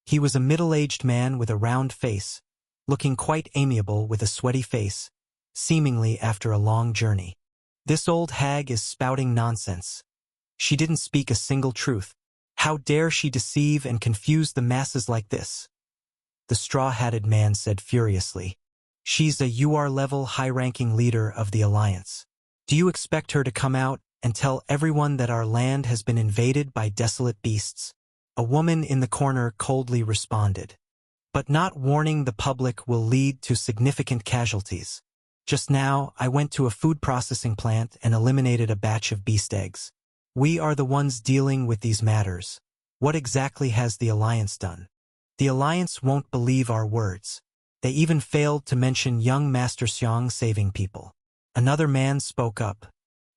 He was a middle-aged man with a round face, looking quite amiable with a sweaty face, seemingly after a long journey. This old hag is spouting nonsense. She didn't speak a single truth. How dare she deceive and confuse the masses like this? The straw-hatted man said furiously. She's a UR-level high-ranking leader of the Alliance. Do you expect her to come out and tell everyone that our land has been invaded by desolate beasts? A woman in the corner coldly responded. But not warning the public will lead to significant casualties. Just now, I went to a food processing plant and eliminated a batch of beast eggs. We are the ones dealing with these matters. What exactly has the Alliance done? The Alliance won't believe our words. They even failed to mention young Master Xiang saving people. Another man spoke up.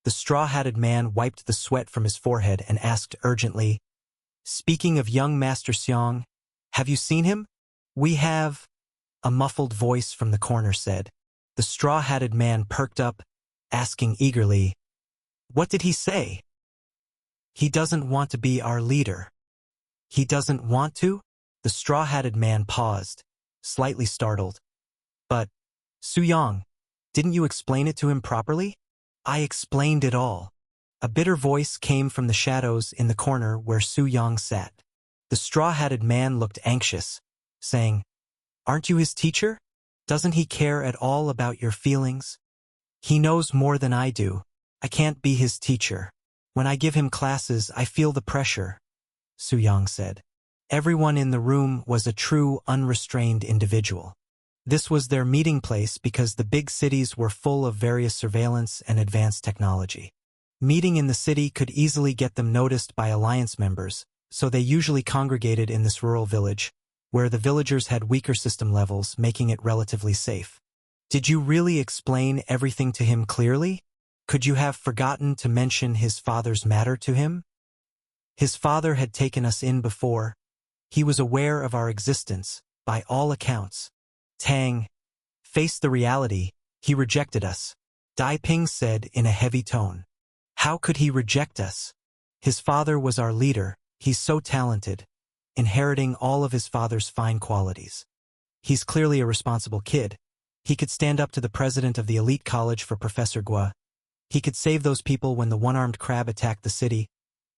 The straw-hatted man wiped the sweat from his forehead and asked urgently, "Speaking of young Master Xiang, have you seen him?" "We have," a muffled voice from the corner said. The straw-hatted man perked up, asking eagerly, "What did he say?" "He doesn't want to be our leader." "He doesn't want to?" The straw-hatted man paused, slightly startled. "But, Su Yang, didn't you explain it to him properly?" "I explained it all." A bitter voice came from the shadows in the corner where Su Yang sat. The straw-hatted man looked anxious, saying, "Aren't you his teacher? Doesn't he care at all about your feelings?" He knows more than I do. I can't be his teacher. When I give him classes, I feel the pressure, Suyang said. Everyone in the room was a true, unrestrained individual. This was their meeting place because the big cities were full of various surveillance and advanced technology. Meeting in the city could easily get them noticed by alliance members, so they usually congregated in this rural village, where the villagers had weaker system levels, making it relatively safe. Did you really explain everything to him clearly? Could you have forgotten to mention his father's matter to him? His father had taken us in before. He was aware of our existence, by all accounts. Tang faced the reality. He rejected us, Dai Ping said in a heavy tone. How could he reject us? His father was our leader. He's so talented, inheriting all of his father's fine qualities. He's clearly a responsible kid. He could stand up to the president of the elite college for Professor Gua. He could save those people when the one-armed crab attacked the city.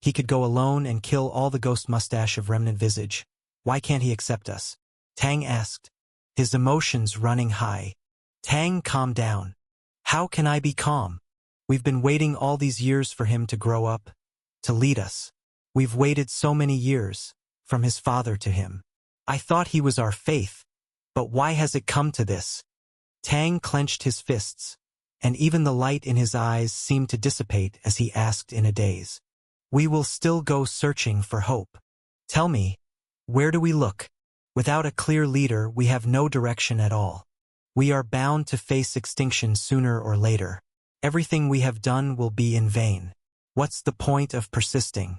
He could go alone and kill all the ghost mustache of remnant visage. Why can't he accept us? Tang asked, his emotions running high. Tang, calm down. How can I be calm? We've been waiting all these years for him to grow up, to lead us. We've waited so many years, from his father to him. I thought he was our faith, but why has it come to this? Tang clenched his fists, and even the light in his eyes seemed to dissipate as he asked in a daze. We will still go searching for hope. Tell me, where do we look? Without a clear leader, we have no direction at all. We are bound to face extinction sooner or later. Everything we have done will be in vain. What's the point of persisting?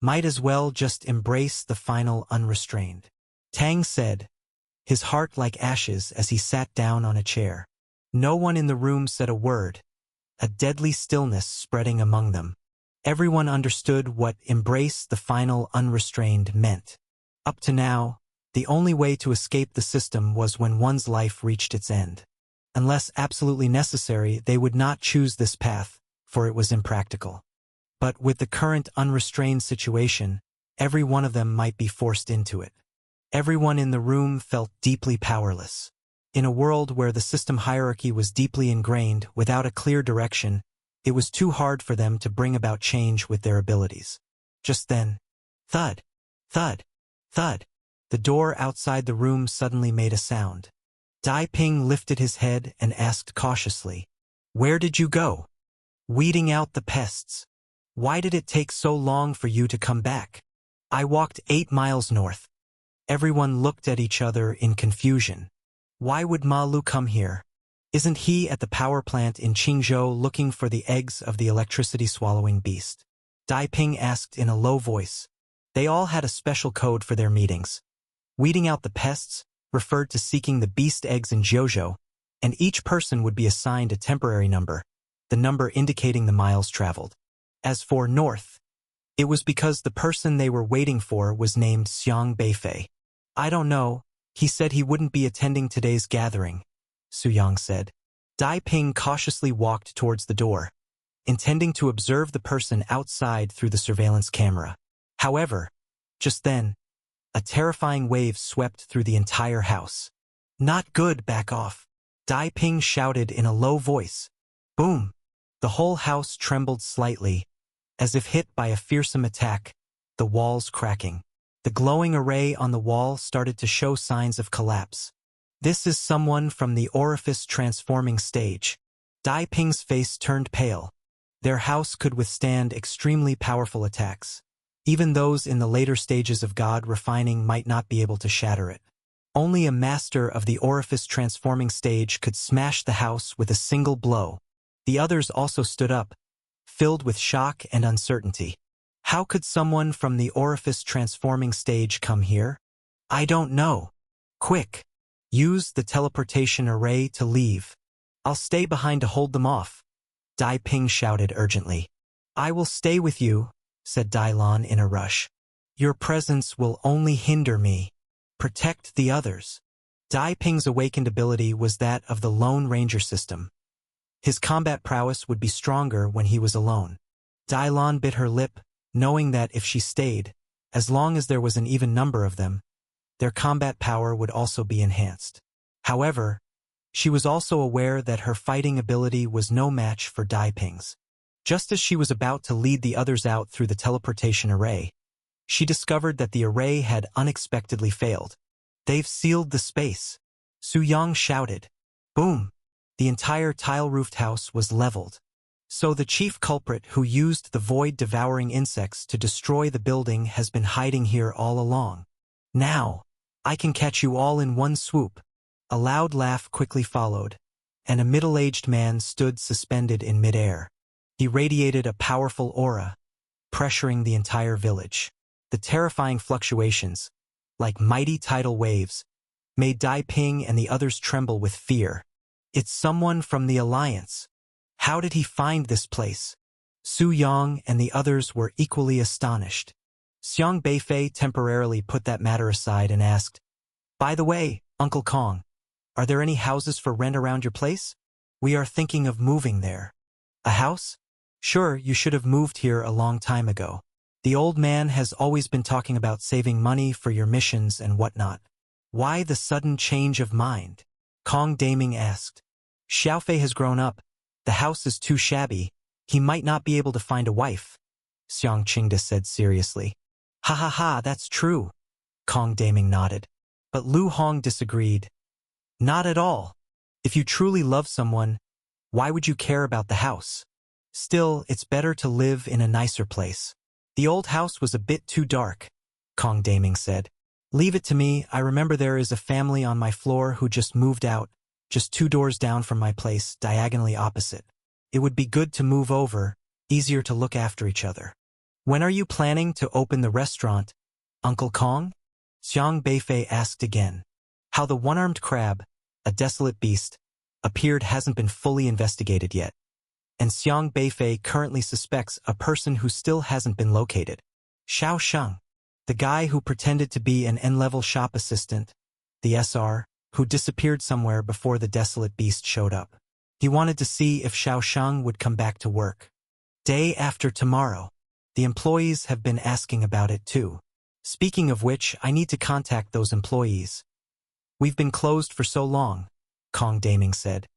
Might as well just embrace the final unrestrained. Tang said, his heart like ashes as he sat down on a chair. No one in the room said a word, a deadly stillness spreading among them. Everyone understood what embrace the final unrestrained meant. Up to now, the only way to escape the system was when one's life reached its end. Unless absolutely necessary, they would not choose this path, for it was impractical. But with the current unrestrained situation, every one of them might be forced into it. Everyone in the room felt deeply powerless. In a world where the system hierarchy was deeply ingrained, without a clear direction, it was too hard for them to bring about change with their abilities. Just then, thud, thud, thud. The door outside the room suddenly made a sound. Dai Ping lifted his head and asked cautiously, "Where did you go?" "Weeding out the pests." "Why did it take so long for you to come back?" "I walked 8 miles north." Everyone looked at each other in confusion. Why would Ma Lu come here? Isn't he at the power plant in Qingzhou looking for the eggs of the electricity-swallowing beast? Dai Ping asked in a low voice. They all had a special code for their meetings. Weeding out the pests referred to seeking the beast eggs in Jiuzhou, and each person would be assigned a temporary number, the number indicating the miles traveled. As for north, it was because the person they were waiting for was named Xiang Beifei. I don't know, he said he wouldn't be attending today's gathering, Suyang said. Dai Ping cautiously walked towards the door, intending to observe the person outside through the surveillance camera. However, just then, a terrifying wave swept through the entire house. Not good, back off, Dai Ping shouted in a low voice. Boom! The whole house trembled slightly, as if hit by a fearsome attack, the walls cracking. The glowing array on the wall started to show signs of collapse. This is someone from the orifice transforming stage. Dai Ping's face turned pale. Their house could withstand extremely powerful attacks. Even those in the later stages of God refining might not be able to shatter it. Only a master of the orifice transforming stage could smash the house with a single blow. The others also stood up, filled with shock and uncertainty. How could someone from the orifice transforming stage come here? I don't know. Quick! Use the teleportation array to leave. I'll stay behind to hold them off, Dai Ping shouted urgently. I will stay with you, said Dai Lan in a rush. Your presence will only hinder me. Protect the others. Dai Ping's awakened ability was that of the Lone Ranger system. His combat prowess would be stronger when he was alone. Dai Lan bit her lip, knowing that if she stayed, as long as there was an even number of them, their combat power would also be enhanced. However, She was also aware that her fighting ability was no match for Dai Ping's. Just as she was about to lead the others out through the teleportation array, she discovered that the array had unexpectedly failed. "They've sealed the space," Su Yang shouted. Boom! The entire tile-roofed house was leveled. So the chief culprit who used the void-devouring insects to destroy the building has been hiding here all along. "Now, I can catch you all in one swoop." A loud laugh quickly followed, and a middle-aged man stood suspended in midair. He radiated a powerful aura, pressuring the entire village. The terrifying fluctuations, like mighty tidal waves, made Dai Ping and the others tremble with fear. "It's someone from the Alliance. How did he find this place?" Su Yang and the others were equally astonished. Xiang Beifei temporarily put that matter aside and asked, "By the way, Uncle Kong, are there any houses for rent around your place? We are thinking of moving there." "A house? Sure, you should have moved here a long time ago. The old man has always been talking about saving money for your missions and whatnot." "Why the sudden change of mind?" Kong Daming asked. "Xiaofei has grown up. The house is too shabby. He might not be able to find a wife," Xiang Qingda said seriously. "Ha ha ha, that's true," Kong Daming nodded. But Lu Hong disagreed. "Not at all. If you truly love someone, why would you care about the house? Still, it's better to live in a nicer place." "The old house was a bit too dark," Kong Daming said. "Leave it to me. I remember there is a family on my floor who just moved out, just 2 doors down from my place, diagonally opposite. It would be good to move over, easier to look after each other." "When are you planning to open the restaurant, Uncle Kong?" Xiang Beifei asked again. How the one-armed crab, a desolate beast, appeared hasn't been fully investigated yet, and Xiang Beifei currently suspects a person who still hasn't been located. Xiao Sheng, the guy who pretended to be an N-level shop assistant, the SR, who disappeared somewhere before the desolate beast showed up. He wanted to see if Xiao Sheng would come back to work. Day after tomorrow. The employees have been asking about it too. Speaking of which, I need to contact those employees. We've been closed for so long, Kong Daming said.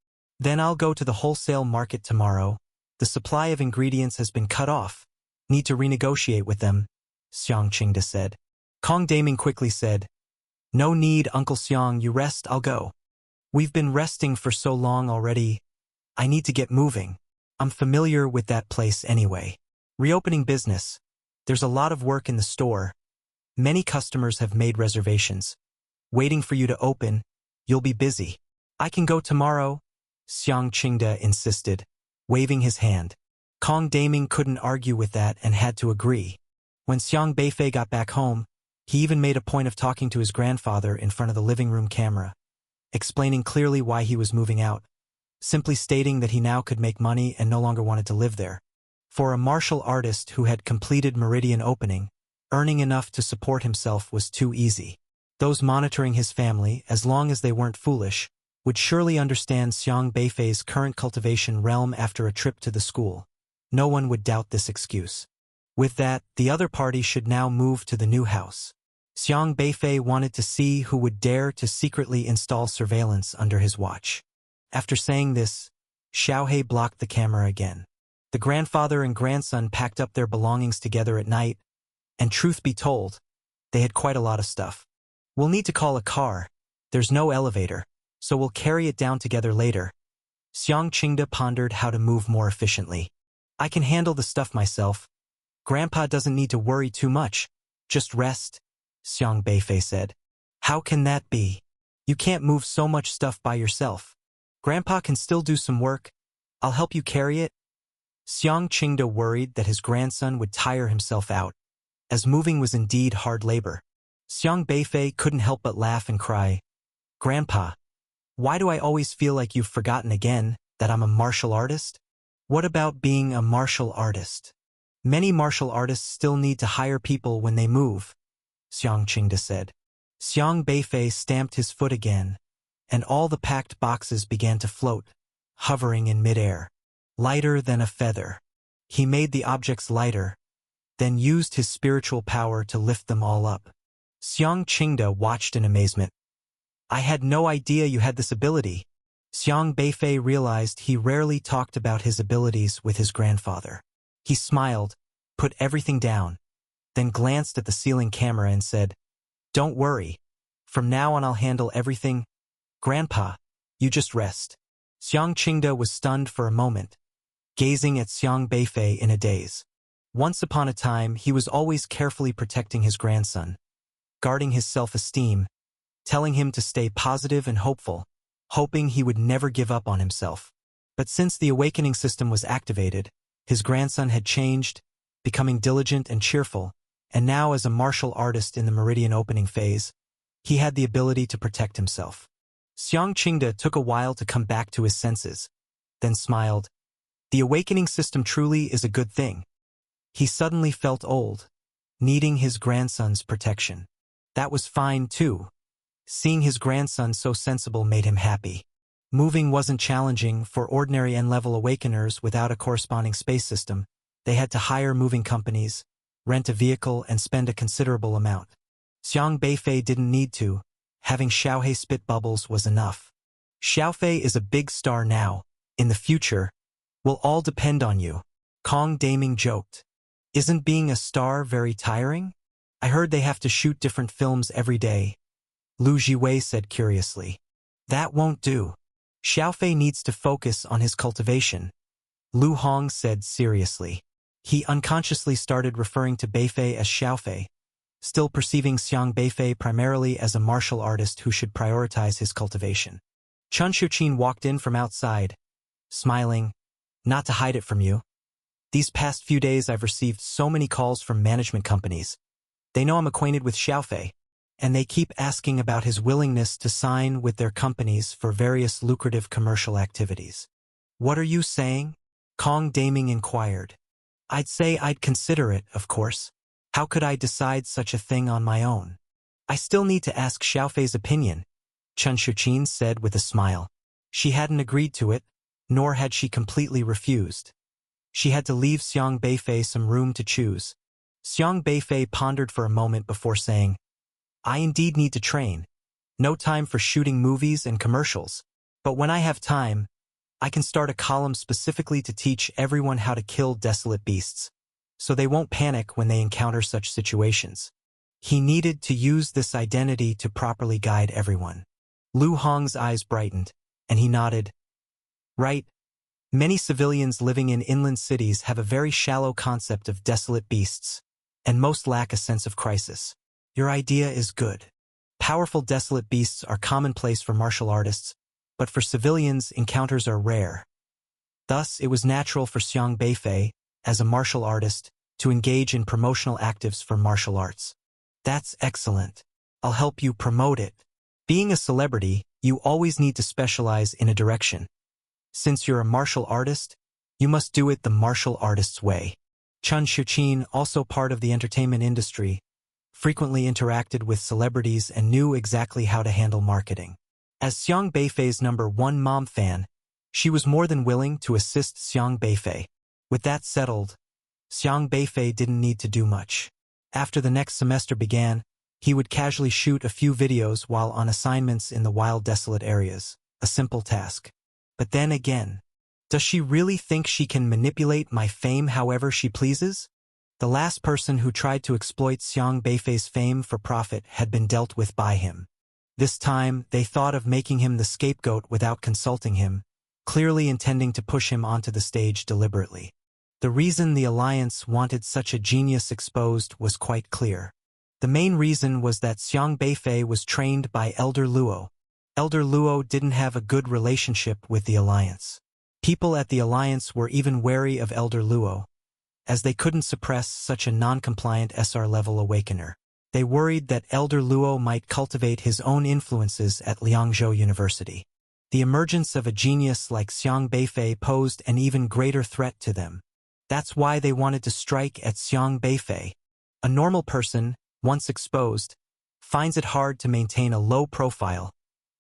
Then I'll go to the wholesale market tomorrow. The supply of ingredients has been cut off. Need to renegotiate with them, Xiang Qingda said. Kong Daming quickly said, No need, Uncle Xiang, you rest, I'll go. We've been resting for so long already. I need to get moving. I'm familiar with that place anyway. Reopening business. There's a lot of work in the store. Many customers have made reservations. Waiting for you to open, you'll be busy. I can go tomorrow, Xiang Qingda insisted, waving his hand. Kong Daming couldn't argue with that and had to agree. When Xiang Beifei got back home, he even made a point of talking to his grandfather in front of the living room camera, explaining clearly why he was moving out, simply stating that he now could make money and no longer wanted to live there. For a martial artist who had completed Meridian Opening, earning enough to support himself was too easy. Those monitoring his family, as long as they weren't foolish, would surely understand Xiang Beifei's current cultivation realm after a trip to the school. No one would doubt this excuse. With that, the other party should now move to the new house. Xiang Beifei wanted to see who would dare to secretly install surveillance under his watch. After saying this, Xiaohe blocked the camera again. The grandfather and grandson packed up their belongings together at night, and truth be told, they had quite a lot of stuff. We'll need to call a car. There's no elevator, so we'll carry it down together later. Xiang Qingda pondered how to move more efficiently. I can handle the stuff myself. Grandpa doesn't need to worry too much. Just rest, Xiang Beifei said. How can that be? You can't move so much stuff by yourself. Grandpa can still do some work. I'll help you carry it. Xiang Qingda worried that his grandson would tire himself out, as moving was indeed hard labor. Xiang Beifei couldn't help but laugh and cry, Grandpa, why do I always feel like you've forgotten again that I'm a martial artist? What about being a martial artist? Many martial artists still need to hire people when they move, Xiang Qingda said. Xiang Beifei stamped his foot again, and all the packed boxes began to float, hovering in midair, lighter than a feather. He made the objects lighter, then used his spiritual power to lift them all up. Xiang Qingda watched in amazement. I had no idea you had this ability. Xiang Beifei realized he rarely talked about his abilities with his grandfather. He smiled, put everything down, then glanced at the ceiling camera and said, "Don't worry. From now on I'll handle everything. Grandpa, you just rest." Xiang Qingde was stunned for a moment, gazing at Xiang Beifei in a daze. Once upon a time, he was always carefully protecting his grandson, guarding his self-esteem, telling him to stay positive and hopeful, hoping he would never give up on himself. But since the awakening system was activated, his grandson had changed, becoming diligent and cheerful, and now as a martial artist in the Meridian opening phase, he had the ability to protect himself. Xiang Qingde took a while to come back to his senses, then smiled. The awakening system truly is a good thing. He suddenly felt old, needing his grandson's protection. That was fine too. Seeing his grandson so sensible made him happy. Moving wasn't challenging for ordinary N-level awakeners without a corresponding space system. They had to hire moving companies, rent a vehicle, and spend a considerable amount. Xiang Beifei didn't need to. Having Xiaohei spit bubbles was enough. Xiaofei is a big star now. In the future, will all depend on you. Kong Daming joked. Isn't being a star very tiring? I heard they have to shoot different films every day. Lu Jiwei said curiously. That won't do. Xiaofei needs to focus on his cultivation. Lu Hong said seriously. He unconsciously started referring to Beifei as Xiaofei, still perceiving Xiang Beifei primarily as a martial artist who should prioritize his cultivation. Chun Shuqin walked in from outside, smiling. Not to hide it from you. These past few days I've received so many calls from management companies. They know I'm acquainted with Xiaofei, and they keep asking about his willingness to sign with their companies for various lucrative commercial activities. What are you saying? Kong Daming inquired. I'd say I'd consider it, of course. How could I decide such a thing on my own? I still need to ask Xiaofei's opinion, Chun Shuqin said with a smile. She hadn't agreed to it, nor had she completely refused. She had to leave Xiang Beifei some room to choose. Xiang Beifei pondered for a moment before saying, I indeed need to train. No time for shooting movies and commercials. But when I have time, I can start a column specifically to teach everyone how to kill desolate beasts, so they won't panic when they encounter such situations. He needed to use this identity to properly guide everyone. Lu Hong's eyes brightened, and he nodded. Right. Many civilians living in inland cities have a very shallow concept of desolate beasts, and most lack a sense of crisis. Your idea is good. Powerful desolate beasts are commonplace for martial artists, but for civilians, encounters are rare. Thus, it was natural for Xiang Beifei, as a martial artist, to engage in promotional actives for martial arts. That's excellent. I'll help you promote it. Being a celebrity, you always need to specialize in a direction. Since you're a martial artist, you must do it the martial artist's way. Chun Shuqin, also part of the entertainment industry, frequently interacted with celebrities and knew exactly how to handle marketing. As Xiang Beifei's #1 mom fan, she was more than willing to assist Xiang Beifei. With that settled, Xiang Beifei didn't need to do much. After the next semester began, he would casually shoot a few videos while on assignments in the wild desolate areas, a simple task. But then again, does she really think she can manipulate my fame however she pleases? The last person who tried to exploit Xiang Beifei's fame for profit had been dealt with by him. This time, they thought of making him the scapegoat without consulting him, clearly intending to push him onto the stage deliberately. The reason the Alliance wanted such a genius exposed was quite clear. The main reason was that Xiang Beifei was trained by Elder Luo. Elder Luo didn't have a good relationship with the Alliance. People at the Alliance were even wary of Elder Luo, as they couldn't suppress such a non-compliant SR-level awakener. They worried that Elder Luo might cultivate his own influences at Liangzhou University. The emergence of a genius like Xiang Beifei posed an even greater threat to them. That's why they wanted to strike at Xiang Beifei. A normal person, once exposed, finds it hard to maintain a low profile,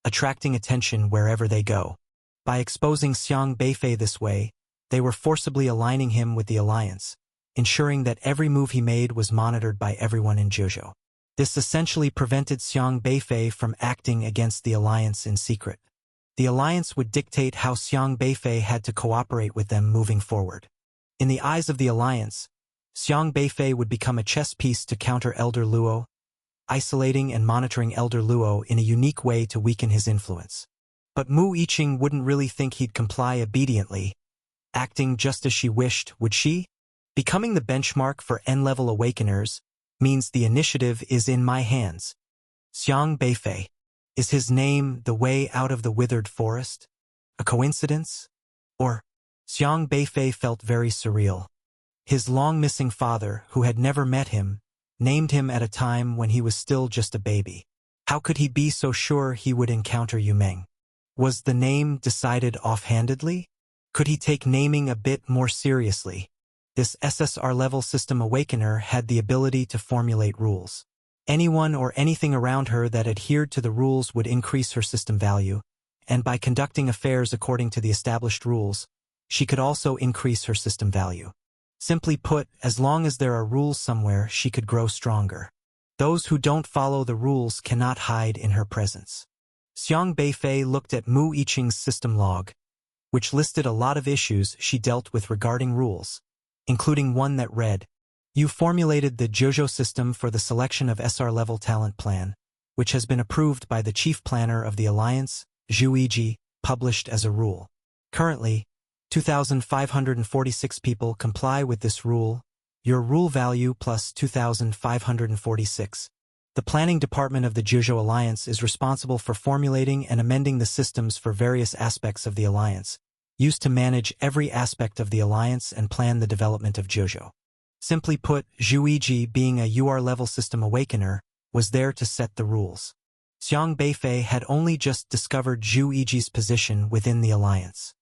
attracting attention wherever they go. By exposing Xiang Beifei this way, they were forcibly aligning him with the Alliance, ensuring that every move he made was monitored by everyone in Zhejiu. This essentially prevented Xiang Beifei from acting against the Alliance in secret. The alliance would dictate how Xiang Beifei had to cooperate with them moving forward. In the eyes of the alliance, Xiang Beifei would become a chess piece to counter Elder Luo, isolating and monitoring Elder Luo in a unique way to weaken his influence. But Mu Yiqing wouldn't really think he'd comply obediently, acting just as she wished, would she? Becoming the benchmark for N-level awakeners means the initiative is in my hands. Xiang Beifei. Is his name the way out of the withered forest? A coincidence? Or? Xiang Beifei felt very surreal. His long-missing father, who had never met him, named him at a time when he was still just a baby. How could he be so sure he would encounter Yu Meng? Was the name decided offhandedly? Could he take naming a bit more seriously? This SSR-level system awakener had the ability to formulate rules. Anyone or anything around her that adhered to the rules would increase her system value, and by conducting affairs according to the established rules, she could also increase her system value. Simply put, as long as there are rules somewhere, she could grow stronger. Those who don't follow the rules cannot hide in her presence. Xiang Beifei looked at Mu Yiqing's system log, which listed a lot of issues she dealt with regarding rules, including one that read, "You formulated the JoJo system for the selection of SR-level talent plan, which has been approved by the chief planner of the Alliance, Zhu Yiji, published as a rule. Currently, 2,546 people comply with this rule, your rule value plus 2,546. The planning department of the JoJo Alliance is responsible for formulating and amending the systems for various aspects of the Alliance, used to manage every aspect of the Alliance and plan the development of JoJo. Simply put, Zhu Yiji, being a UR-level system awakener, was there to set the rules. Xiang Beifei had only just discovered Zhu Yiji's position within the Alliance.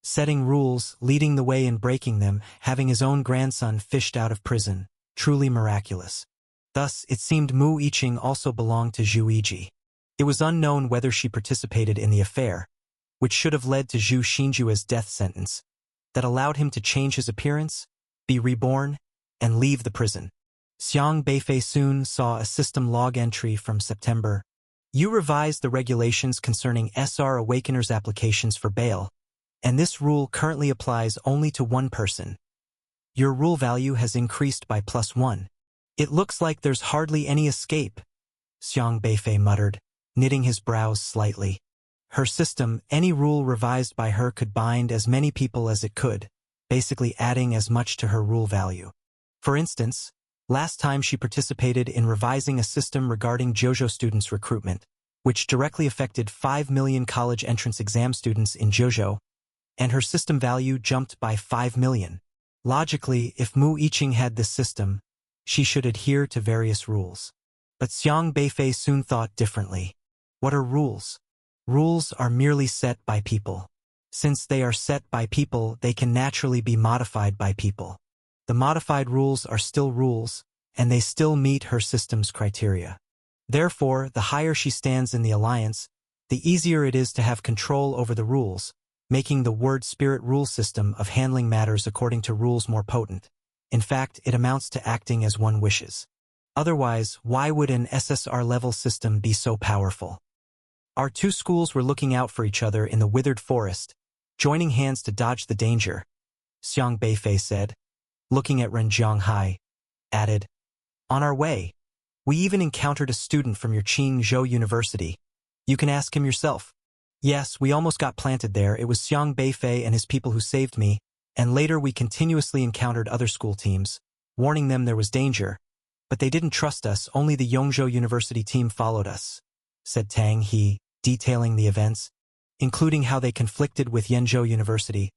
Setting rules, leading the way in breaking them, having his own grandson fished out of prison, truly miraculous. Thus, it seemed Mu Yiqing also belonged to Zhu Yiji. It was unknown whether she participated in the affair, which should have led to Zhu Xinjua's death sentence, that allowed him to change his appearance, be reborn, and leave the prison. Xiang Beifei soon saw a system log entry from September. You revised the regulations concerning SR Awakeners applications for bail, and this rule currently applies only to one person. Your rule value has increased by +1. It looks like there's hardly any escape, Xiang Beifei muttered, knitting his brows slightly. Her system, any rule revised by her could bind as many people as it could, basically adding as much to her rule value. For instance, last time she participated in revising a system regarding JoJo students' recruitment, which directly affected 5 million college entrance exam students in JoJo, and her system value jumped by 5 million. Logically, if Mu Yiqing had this system, she should adhere to various rules. But Xiang Beifei soon thought differently. What are rules? Rules are merely set by people. Since they are set by people, they can naturally be modified by people. The modified rules are still rules, and they still meet her system's criteria. Therefore, the higher she stands in the Alliance, the easier it is to have control over the rules, making the word spirit rule system of handling matters according to rules more potent. In fact, it amounts to acting as one wishes. Otherwise, why would an SSR-level system be so powerful? Our two schools were looking out for each other in the withered forest, joining hands to dodge the danger, Xiang Beifei said. Looking at Ren Zhonghai, added, On our way. We even encountered a student from your Qingzhou University. You can ask him yourself. Yes, we almost got planted there. It was Xiang Beifei and his people who saved me, and later we continuously encountered other school teams, warning them there was danger. But they didn't trust us, only the Yongzhou University team followed us, said Tang He, detailing the events, including how they conflicted with Yenzhou University,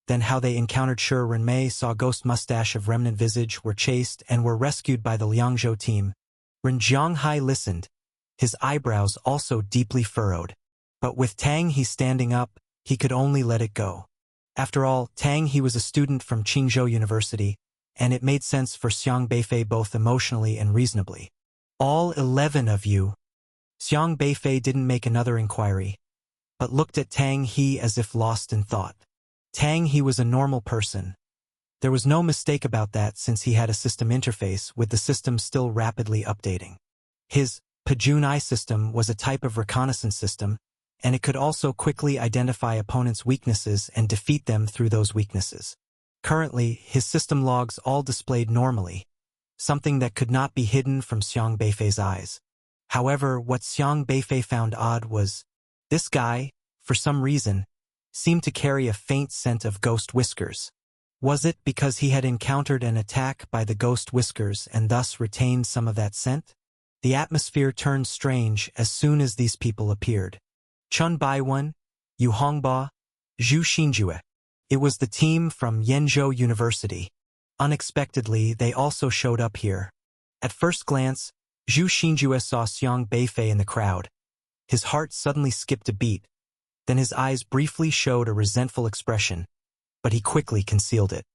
then how they encountered Shi Renmei, saw Ghost Mustache of Remnant Visage, were chased, and were rescued by the Liangzhou team. Ren Zhonghai listened, his eyebrows also deeply furrowed. But with Tang He standing up, he could only let it go. After all, Tang He was a student from Qingzhou University, and it made sense for Xiang Beifei both emotionally and reasonably. All 11 of you. Xiang Beifei didn't make another inquiry, but looked at Tang He as if lost in thought. Tang He was a normal person. There was no mistake about that since he had a system interface with the system still rapidly updating. His Pajun Eye system was a type of reconnaissance system, and it could also quickly identify opponents' weaknesses and defeat them through those weaknesses. Currently, his system logs all displayed normally, something that could not be hidden from Xiang Beifei's eyes. However, what Xiang Beifei found odd was, this guy, for some reason, seemed to carry a faint scent of ghost whiskers. Was it because he had encountered an attack by the ghost whiskers and thus retained some of that scent? The atmosphere turned strange as soon as these people appeared. Chun Baiwen, Yu Hongba, Zhu Xinjue. It was the team from Yenzhou University. Unexpectedly, they also showed up here. At first glance, Zhu Xinjue saw Xiang Beifei in the crowd. His heart suddenly skipped a beat. Then his eyes briefly showed a resentful expression, but he quickly concealed it.